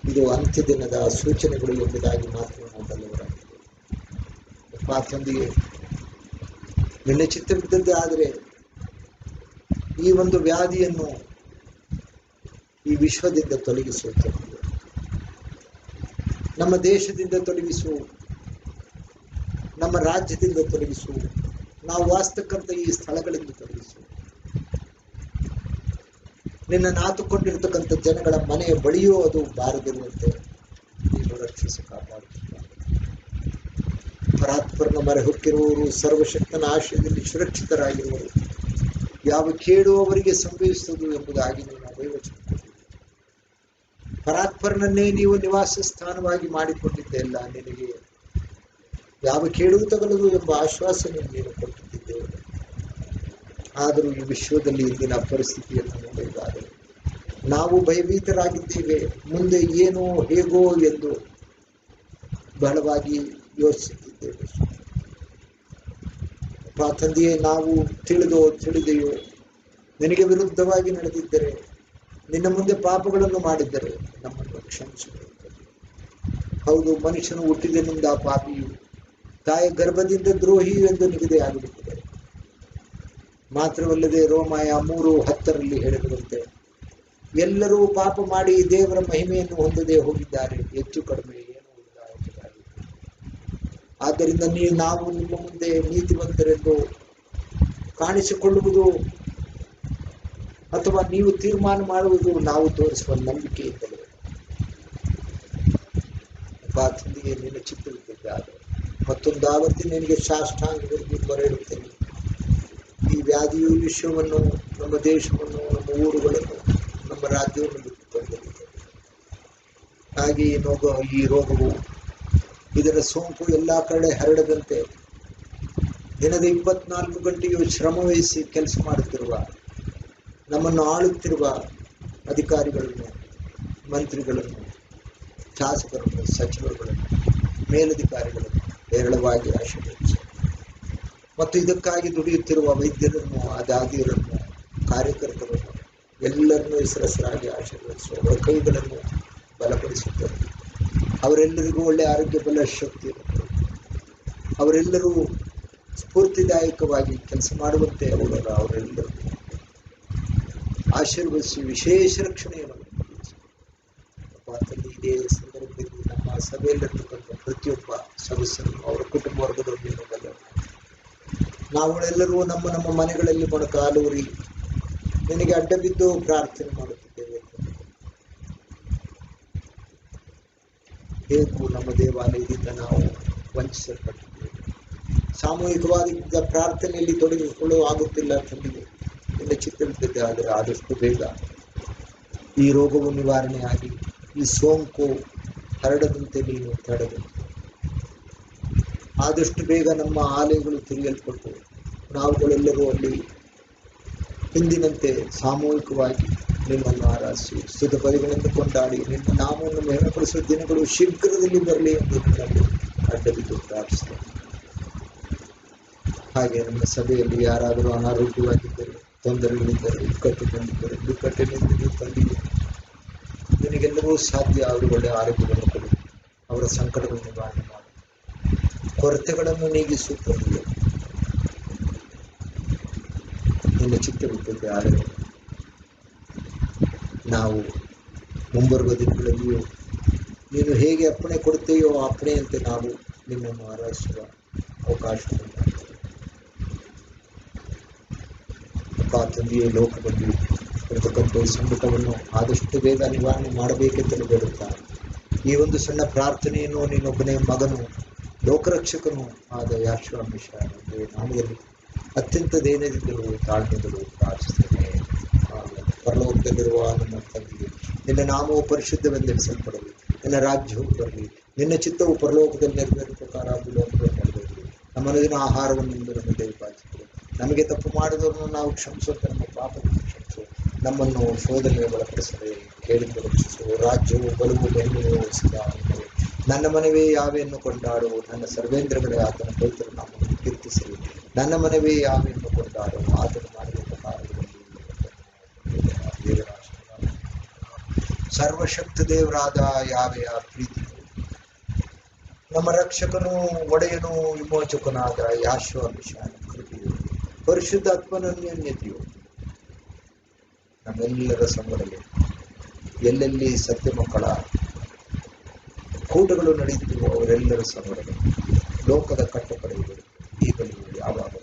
ಇದು ಅಂತ್ಯ ದಿನದ ಸೂಚನೆಗಳು ಎಂಬುದಾಗಿ ಮಾತ್ರ ನಾವು ಬಲ್ಲವರಾಗಿದ್ದೇವೆ. ಮಾತೊಂದಿಗೆ ನಿನ್ನ ಚಿತ್ತವಿದ್ದದ್ದೇ ಆದರೆ ಈ ಒಂದು ವ್ಯಾಧಿಯನ್ನು ಈ ವಿಶ್ವದಿಂದ ತೊಲಗಿಸುತ್ತೆ, ನಮ್ಮ ದೇಶದಿಂದ ತೊಲಗಿಸು, ನಮ್ಮ ರಾಜ್ಯದಿಂದ ತೊಲಗಿಸು, ನಾವು ವಾಸ್ತಕ್ಕಂಥ ಈ ಸ್ಥಳಗಳಿಂದ ತೊಲಗಿಸು. ನಿನ್ನ ನಾತುಕೊಂಡಿರ್ತಕ್ಕಂಥ ಜನಗಳ ಮನೆಯ ಬಳಿಯೂ ಅದು ಬಾರದಿರುವಂತೆ ನೀನು ರಕ್ಷಿಸಿ ಕಾಪಾಡುತ್ತಿದ್ದ. ಪರಾತ್ಪರನ ಮೊರೆ ಹೊಕ್ಕಿರುವವರು ಸರ್ವಶಕ್ತನ ಆಶ್ರಯದಲ್ಲಿ ಸುರಕ್ಷಿತರಾಗಿರುವರು. ಯಾವ ಕೇಡು ಅವರಿಗೆ ಸಂಭವಿಸುವುದು ಎಂಬುದಾಗಿ ನೀನು ದೈವಚನ. ಪರಾತ್ಪರನನ್ನೇ ನೀವು ನಿವಾಸ ಸ್ಥಾನವಾಗಿ ಮಾಡಿಕೊಂಡಿದ್ದೆಲ್ಲ, ನಿನಗೆ ಯಾವ ಕೇಡು ತಗಲದು ಎಂಬ ಆಶ್ವಾಸನೆ ನೀನು ಕೊಟ್ಟಿದ್ದೇವೆ. ಆದರೂ ಈ ವಿಶ್ವದಲ್ಲಿ ಇಂದಿನ ಪರಿಸ್ಥಿತಿಯನ್ನು ನೋಡಿದ್ದಾದರೆ ನಾವು ಭಯಭೀತರಾಗಿದ್ದೇವೆ. ಮುಂದೆ ಏನೋ ಹೇಗೋ ಎಂದು ಬಹಳವಾಗಿ ಯೋಚಿಸುತ್ತಿದ್ದೇವೆ. ತಂದೆಯೇ, ನಾವು ತಿಳಿದೋ ತಿಳಿದೆಯೋ ನಿನಗೆ ವಿರುದ್ಧವಾಗಿ ನಡೆದಿದ್ದರೆ, ನಿನ್ನ ಮುಂದೆ ಪಾಪಗಳನ್ನು ಮಾಡಿದ್ದರೆ ನಮ್ಮನ್ನು ಕ್ಷಮಿಸಬೇಕು. ಹೌದು, ಮನುಷ್ಯನು ಹುಟ್ಟಿದನಿಂದ ಪಾಪಿಯು, ತಾಯಿ ಗರ್ಭದಿಂದ ದ್ರೋಹಿಯು ಎಂದು ನಿಗದಿಯಾಗಿಬಿಟ್ಟಿದೆ. ಮಾತ್ರವಲ್ಲದೆ ರೋಮಾಯ 3:10 ಹೇಳಿರುವಂತೆ ಎಲ್ಲರೂ ಪಾಪ ಮಾಡಿ ದೇವರ ಮಹಿಮೆಯನ್ನು ಹೊಂದದೇ ಹೋಗಿದ್ದಾರೆ, ಹೆಚ್ಚು ಕಡಿಮೆ ಏನೂ ಇಲ್ಲ ಎಂಬುದಾಗಿ. ಆದ್ದರಿಂದ ನಾವು ನಿಮ್ಮ ಮುಂದೆ ನೀತಿವಂತರೆಂದು ಕಾಣಿಸಿಕೊಳ್ಳುವುದು ಅಥವಾ ನೀವು ತೀರ್ಮಾನ ಮಾಡುವುದು ನಾವು ತೋರಿಸುವ ನಂಬಿಕೆಯಿಂದಲೇ. ತಂದೆಗೆ ನಿನ್ನ ಚಿತ್ತವಿದ್ದಾಗ ಮತ್ತೊಂದು ಆವತ್ತಿ ನಿನಗೆ ಸಾಷ್ಟಾಂಗವಾಗಿ ಮೊರೆಯಿಡುತ್ತೇನೆ. ಈ ವ್ಯಾಧಿಯು ವಿಶ್ವವನ್ನು, ನಮ್ಮ ದೇಶವನ್ನು, ನಮ್ಮ ಊರುಗಳನ್ನು, ನಮ್ಮ ರಾಜ್ಯವನ್ನು ಬಿಟ್ಟು ಬಂದಿದೆ. ಹಾಗೆ ಈ ರೋಗವು, ಇದರ ಸೋಂಕು ಎಲ್ಲ ಕಡೆ ಹರಡದಂತೆ ದಿನದ 24 ಗಂಟೆಯೂ ಶ್ರಮವಹಿಸಿ ಕೆಲಸ ಮಾಡುತ್ತಿರುವ, ನಮ್ಮನ್ನು ಆಳುತ್ತಿರುವ ಅಧಿಕಾರಿಗಳನ್ನು, ಮಂತ್ರಿಗಳನ್ನು, ಶಾಸಕರನ್ನು, ಸಚಿವರುಗಳನ್ನು, ಮೇಲಧಿಕಾರಿಗಳನ್ನು ಹೇರಳವಾಗಿ ಆಶೀರ್ವದಿಸಿ ಮತ್ತು ಇದಕ್ಕಾಗಿ ದುಡಿಯುತ್ತಿರುವ ವೈದ್ಯರನ್ನು, ಆದಾದಿಯರನ್ನು, ಕಾರ್ಯಕರ್ತರನ್ನು ಎಲ್ಲರನ್ನೂ ಹೆಸರಾಗಿ ಆಶೀರ್ವದಿಸುವ. ಅವರ ಕೈಗಳನ್ನು ಬಲಪಡಿಸುತ್ತಾರೆ. ಅವರೆಲ್ಲರಿಗೂ ಒಳ್ಳೆಯ ಆರೋಗ್ಯ, ಬಲ, ಶಕ್ತಿ ಇರುತ್ತದೆ. ಅವರೆಲ್ಲರೂ ಸ್ಫೂರ್ತಿದಾಯಕವಾಗಿ ಕೆಲಸ ಮಾಡುವಂತೆ ಅವರೆಲ್ಲರೂ ಆಶೀರ್ವದಿಸಿ ವಿಶೇಷ ರಕ್ಷಣೆಯನ್ನು ಇದೇ ಸಂದರ್ಭದಲ್ಲಿ ನಮ್ಮ ಸಭೆಯಲ್ಲಿರ್ತಕ್ಕಂಥ ಪ್ರತಿಯೊಬ್ಬ ಸದಸ್ಯರನ್ನು, ಅವರ ಕುಟುಂಬ ವರ್ಗದವರನ್ನು ಬಲ್ಲ. ನಾವುಗಳೆಲ್ಲರೂ ನಮ್ಮ ನಮ್ಮ ಮನೆಗಳಲ್ಲಿ ಮೊಣಕಾಲೂರಿ ನಿನಗೆ ಅಡ್ಡ ಬಿದ್ದು ಪ್ರಾರ್ಥನೆ ಮಾಡುತ್ತಿದ್ದೇವೆ. ಹೇಗೂ ನಮ್ಮ ದೇವಾಲಯದಿಂದ ನಾವು ವಂಚಿಸಲ್ಪಟ್ಟಿದ್ದೇವೆ. ಸಾಮೂಹಿಕವಾದ ಪ್ರಾರ್ಥನೆಯಲ್ಲಿ ತೊಡಗಿಸಿಕೊಳ್ಳಲು ಆಗುತ್ತಿಲ್ಲ. ತಂದೆಗೆ ನಿನ್ನ ಚಿತ್ತವಿದ್ದದ್ದೇ ಆದರೆ ಆದಷ್ಟು ಬೇಗ ಈ ರೋಗವು ನಿವಾರಣೆಯಾಗಿ ಈ ಸೋಂಕು ಹರಡದಂತೆ ನೀನು ತಡೆದಂತೆ ಆದಷ್ಟು ಬೇಗ ನಮ್ಮ ಆಲಯಗಳು ತೆರೆಯಲ್ಪಟ್ಟು ನಾವುಗಳೆಲ್ಲರೂ ಅಲ್ಲಿ ಹಿಂದಿನಂತೆ ಸಾಮೂಹಿಕವಾಗಿ ನಿನ್ನನ್ನು ಆರಾಧಿಸಿ ಸ್ತುತ ಪದಗಳಿಂದ ಕೊಂಡಾಡಿ ನಿನ್ನ ನಾಮವನ್ನು ಮಹಿಮೆಪಡಿಸುವ ದಿನಗಳು ಶೀಘ್ರದಲ್ಲಿ ಬರಲಿ ಎಂದು ನಿನ್ನಲ್ಲಿ ಅಡ್ಡಬಿದ್ದು ಪ್ರಾರ್ಥಿಸ್ತೇನೆ. ಹಾಗೆ ನಮ್ಮ ಸಭೆಯಲ್ಲಿ ಯಾರಾದರೂ ಅನಾರೋಗ್ಯವಾಗಿದ್ದರೆ, ತೊಂದರೆಗಳಿದ್ದರೆ, ಇಕ್ಕಟ್ಟುಕೊಂಡಿದ್ದರೆ, ಬಿಕ್ಕಟ್ಟಿನಿಂದ ತಂದಿದೆ, ನಿನಗೆಲ್ಲವೂ ಸಾಧ್ಯ. ಅವರು ಒಳ್ಳೆಯ ಆರೋಗ್ಯವನ್ನು ಕೊಡು, ಅವರ ಸಂಕಟಗಳನ್ನು ನಿವಾರಣೆ ಮಾಡು, ಕೊರತೆಗಳನ್ನು ನೀಗಿಸುತ್ತದೆ. ನಿನ್ನ ಚಿತ್ತವಿದ್ದದ್ದೇ ಆದರೆ ನಾವು ಮುಂಬರುವ ದಿನಗಳಲ್ಲಿಯೂ ನೀನು ಹೇಗೆ ಅಪ್ಪಣೆ ಕೊಡುತ್ತೆಯೋ ಆ ಅಪ್ಪಣೆಯಂತೆ ನಾವು ನಿನ್ನನ್ನು ಆರಾಧಿಸುವ ಅವಕಾಶವನ್ನು ಮಾಡ್ತೇವೆ. ತಂದೆಯೇ, ಲೋಕದಲ್ಲಿ ಇರತಕ್ಕಂಥ ಈ ಸಂಕಟವನ್ನು ಆದಷ್ಟು ಬೇಗ ನಿವಾರಣೆ ಮಾಡಬೇಕೆಂತಲೂ ಬೇಡುತ್ತಾರೆ. ಈ ಒಂದು ಸಣ್ಣ ಪ್ರಾರ್ಥನೆಯನ್ನು ನಿನ್ನೊಬ್ಬನೇ ಮಗನು, ಲೋಕರಕ್ಷಕನು ಆದ ಯಾಶುವ ಮಿಶ್ರಾ ನಾಮದಲ್ಲಿ ಅತ್ಯಂತ ದೈನ್ಯದಿಂದಲೂ ತಾಳ್ಮೆಗಳು ಪ್ರಾರ್ಥಿಸ್ತೇನೆ. ಪರಲೋಕದಲ್ಲಿರುವ ನಮ್ಮ ತಂದೆಗೆ ನಿನ್ನ ನಾಮವು ಪರಿಶುದ್ಧವೆಂದೆನಿಸಲ್ಪಡಲಿ, ನಿನ್ನ ರಾಜ್ಯವು ಬರಲಿ, ನಿನ್ನ ಚಿತ್ತವು ಪರಲೋಕದಲ್ಲಿ ನೆರವೇರುವ ಪ್ರಕಾರ ಭೂಲೋಕದಲ್ಲಿ ನೆರವೇರಲಿ. ನಮ್ಮ ಮನದಿನ ಆಹಾರವನ್ನು ನಮಗೆ ದಯಪಾಲಿಸಿಕೊಳ್ಳಿ. ನಮಗೆ ತಪ್ಪು ಮಾಡಿದವರನ್ನು ನಾವು ಕ್ಷಮಿಸುವಂತೆ ನಮ್ಮ ಪಾಪವನ್ನು ಕ್ಷಮಿಸು. ನಮ್ಮನ್ನು ಶೋಧನೆಗೆ ಒಳಪಡಿಸದೆ ಕೇಳಿಂದ ರಕ್ಷಿಸು. ರಾಜ್ಯವು, ಬಲವು, ಮಹಿಮೆಯು ಸದಾ ನಿನ್ನವೇ. ನನ್ನ ಮನವೇ ಯಾವೆಯನ್ನು ಕೊಂಡಾಡು, ನನ್ನ ಸರ್ವೇಂದ್ರಗಳೇ ಆತನ ಪವಿತ್ರ ನಾಮವನ್ನು ಕೀರ್ತಿಸಲಿ. ನನ್ನ ಮನವೇ ಯಾವೆಂದು ಕೊಂಡಾಡು, ಆತನು ಮಾಡಿದ ಉಪಕಾರಗಳಲ್ಲಿ ದೇವರ ಆಶೀರ್ವಾದ. ಸರ್ವಶಕ್ತ ದೇವರಾದ ಯಾವೆಯ ಪ್ರೀತಿ, ನಮ್ಮ ರಕ್ಷಕನು ಒಡೆಯನು ವಿಮೋಚಕನಾದ ಯಾಶ್ವ ಮಿಶಾನ ಕೃಪೆಯು, ಪರಿಶುದ್ಧಾತ್ಮನನ್ಯತೆಯು ನಮ್ಮೆಲ್ಲರ ಸಂಗಡಲೇ ಎಲ್ಲೆಲ್ಲಿ ಸತ್ಯ ಮಕ್ಕಳ ಕೂಟಗಳು ನಡೆಯುತ್ತಿವೆ ಅವರೆಲ್ಲರ ಸಂಗಡಲೇ ಲೋಕದ ಕಟ್ಟಕಡೆಗಳು ಈಗಲೂ ಯಾವಾಗ